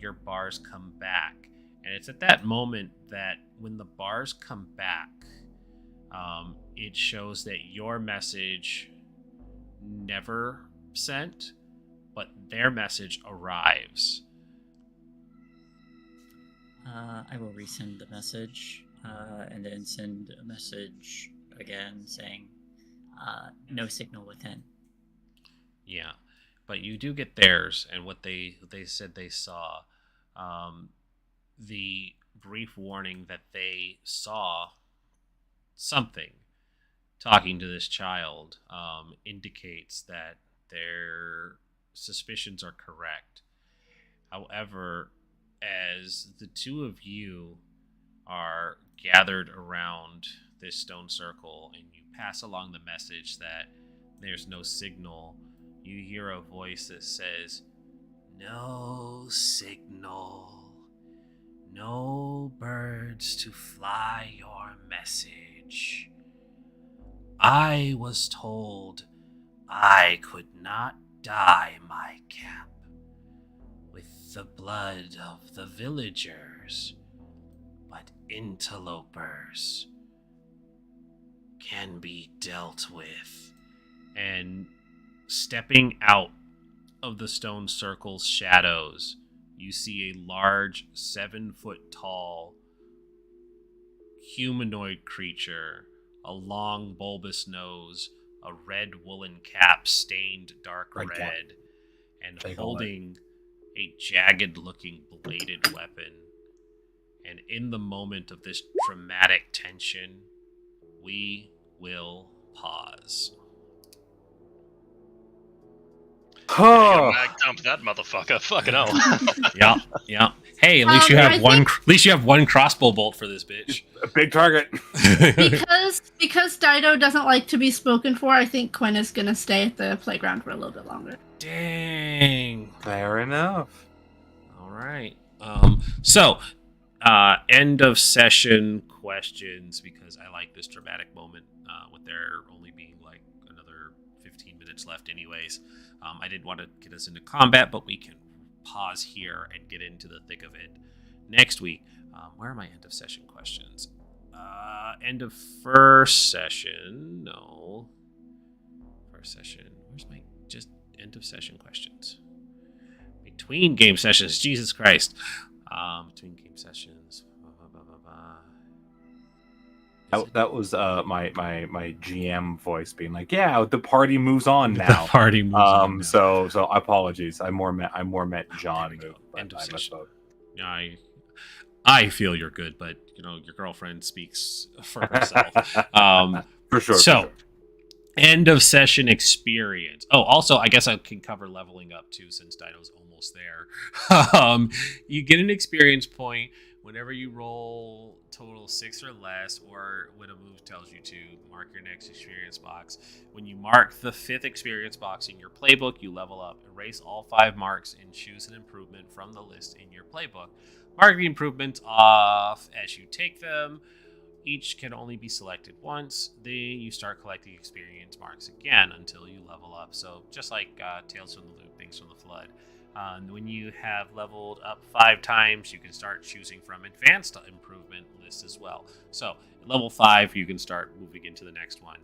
your bars come back. And it's at that moment that when the bars come back, it shows that your message never sent, but their message arrives. I will resend the message, and then send a message again saying, no signal within. Yeah, but you do get theirs, and what they said they saw. The brief warning that they saw something talking to this child indicates that their suspicions are correct. However, as the two of you are gathered around this stone circle and you pass along the message that there's no signal, you hear a voice that says, "No signal. No birds to fly your message. I was told I could not dye my cap with the blood of the villagers, but interlopers can be dealt with." And stepping out of the stone circle's shadows, you see a large 7-foot tall humanoid creature, a long bulbous nose, a red woolen cap stained dark red, and holding a jagged looking bladed weapon. And in the moment of this dramatic tension, we will pause. Oh, Mag dump that motherfucker. Fucking hell. Yeah. Hey, at least you have At least you have one crossbow bolt for this bitch. a big target. because Dido doesn't like to be spoken for, I think Quinn is gonna stay at the playground for a little bit longer. Dang. Fair enough. All right. So, end of session questions, because I like this dramatic moment with there only being like another 15 minutes left anyways. I didn't want to get us into combat, but we can pause here and get into the thick of it next week. Where are my end of session questions? End of first session. No. First session. Where's my just end of session questions? Between game sessions. Jesus Christ. Between game sessions. That was my GM voice being like, yeah, the party moves on now. The party moves on now. So apologies. I more meant John. There we go. But End of I session. misspoke. I feel you're good, but your girlfriend speaks for herself. For sure. So, for sure. end of session experience. Oh, also, I guess I can cover leveling up too, since Dino's almost there. You get an experience point whenever you roll total 6 or less, or when a move tells you to mark your next experience box. When you mark the 5th experience box in your playbook, you level up. Erase all 5 marks and choose an improvement from the list in your playbook. Mark the improvements off as you take them. Each can only be selected once. Then you start collecting experience marks again until you level up. So just like Tales from the Loop, Things from the Flood. When you have leveled up 5 times, you can start choosing from advanced improvement lists as well. So at level 5, you can start moving into the next one.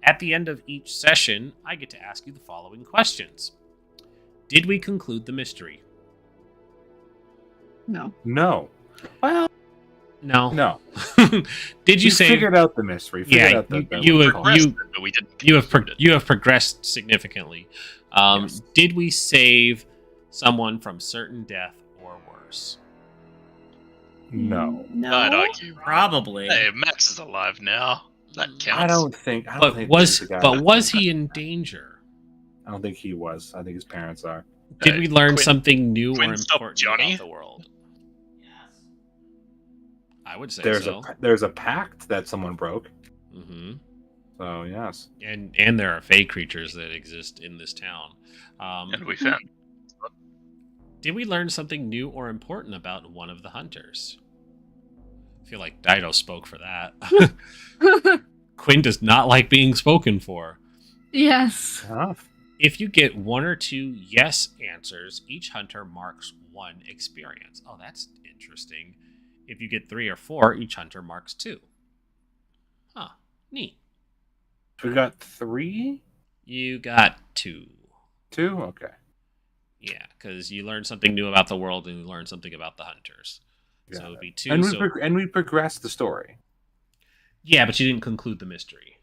At the end of each session, I get to ask you the following questions. Did we conclude the mystery? No. No. Well, No. no. Did you say figured out the mystery? Yeah, Out the you have progressed significantly. Yes. Did we save someone from certain death or worse? No. I'd argue. Probably. Hey, Max is alive now. That counts. I don't think. Was he in danger? I don't think he was. I think his parents are. Did we learn Quinn- something new or Quinn stopped important Johnny? about the world? I would say There's so. there's a pact that someone broke. Hmm. So yes. And there are fey creatures that exist in this town. And we found. Did we learn something new or important about one of the hunters? I feel like Dido spoke for that. Quinn does not like being spoken for. Yes. Enough. If you get 1 or 2 yes answers, each hunter marks 1 experience. Oh, that's interesting. If you get 3 or 4, each hunter marks 2. Huh. Neat. We got 3? You got 2. 2? Okay. Yeah, because you learn something new about the world and you learn something about the hunters. Got So it would be 2. And we progressed the story. Yeah, but you didn't conclude the mystery.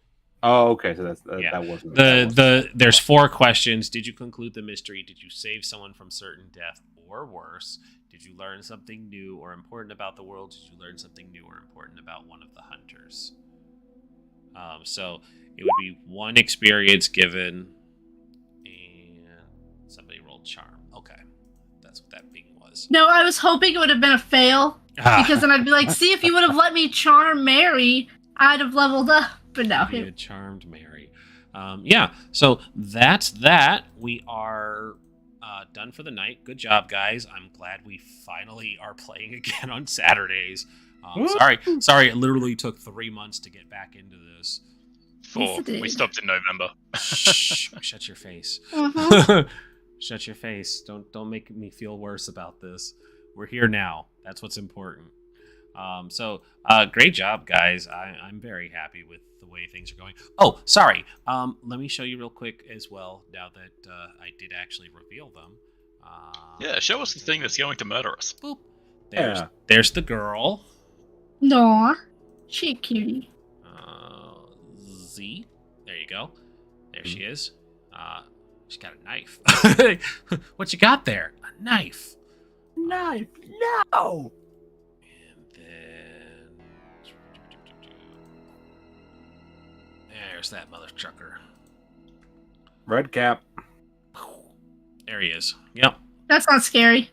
Oh, okay. So Yeah. that wasn't There's 4 questions. Did you conclude the mystery? Did you save someone from certain death or worse? Did you learn something new or important about the world? Did you learn something new or important about one of the hunters? So it would be 1 experience given, and somebody rolled charm. Okay, that's what that being was. No, I was hoping it would have been a fail, because then I'd be like, see, if you would have let me charm Mary, I'd have leveled up. But no. Be a charmed Mary. Yeah, so that's that. We are done for the night. Good job, guys. I'm glad we finally are playing again on Saturdays. Sorry, it literally took 3 months to get back into this. 4. Yes, it did. We stopped in November. Shh, shut your face. Mhm. Shut your face. Don't make me feel worse about this. We're here now. That's what's important. Great job, guys. I'm very happy with the way things are going. Oh, sorry. Let me show you real quick as well, now that I did actually reveal them. Yeah, show us the thing that's going to murder us. Boop. Yeah. There's the girl. No. She cutie. Z. There you go. There she is. She's got a knife. What you got there? A knife. Knife. No. And then there's that mother trucker. Red cap. There he is. Yep. That's not scary.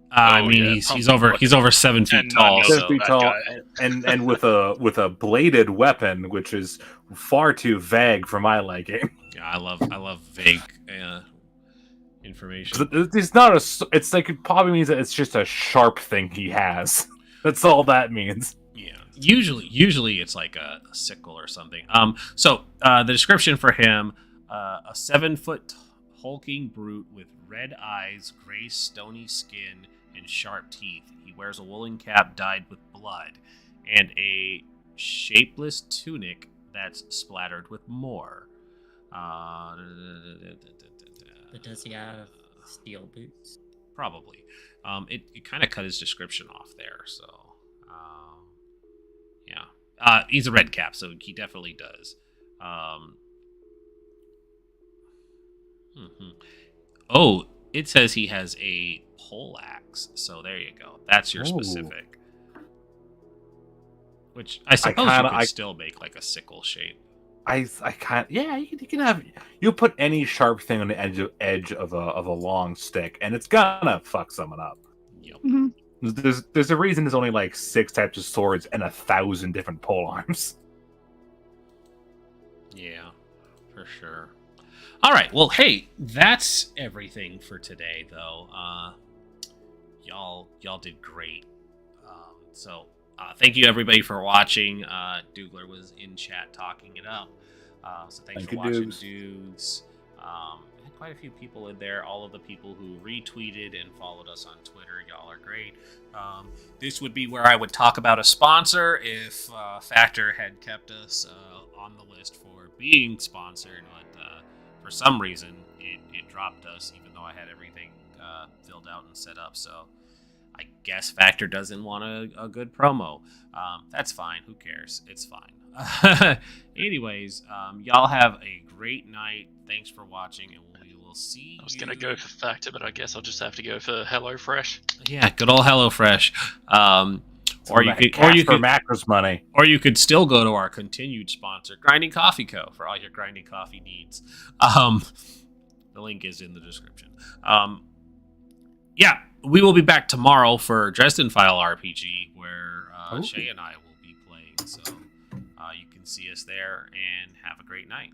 I Oh, mean, yeah, he's over 7 feet And tall. not 7 So feet that tall, guy. and with a bladed weapon, which is far too vague for my liking. yeah, I love vague information. It's not a. It's like it probably means that it's just a sharp thing he has. That's all that means. Yeah, usually it's like a sickle or something. So the description for him: a 7-foot hulking brute with red eyes, gray stony skin, and sharp teeth. He wears a woolen cap dyed with blood, and a shapeless tunic that's splattered with more. But does he have steel boots? Probably. It kind of cut his description off there, so yeah. He's a red cap, so he definitely does. Oh, it says he has a pole axe, so there you go. That's your Ooh. specific. Which I suppose you could still make like a sickle shape. I can't. Yeah, you can have. You put any sharp thing on the edge of a long stick, and it's gonna fuck someone up. Yep. Mhm. There's a reason there's only like 6 types of swords and 1,000 different pole arms. Yeah, for sure. All right. Well, hey, that's everything for today, though. Y'all did great. Thank you everybody for watching. Dougler was in chat talking it up. So thanks Thank for you, watching, Dukes. dudes. Had quite a few people in there. All of the people who retweeted and followed us on Twitter, y'all are great. This would be where I would talk about a sponsor if Factor had kept us on the list for being sponsored, but for some reason it dropped us, even though I had everything filled out and set up. So I guess Factor doesn't want a good promo. That's fine. Who cares? It's fine. Anyways, y'all have a great night. Thanks for watching, and we will see. I was gonna go for Factor, but I guess I'll just have to go for HelloFresh. Yeah, good old HelloFresh. Or you could Macros money. Or you could still go to our continued sponsor, Grinding Coffee Co., for all your grinding coffee needs. The link is in the description. Yeah, we will be back tomorrow for Dresden File RPG, where Shay and I will be playing. So you can see us there, and have a great night.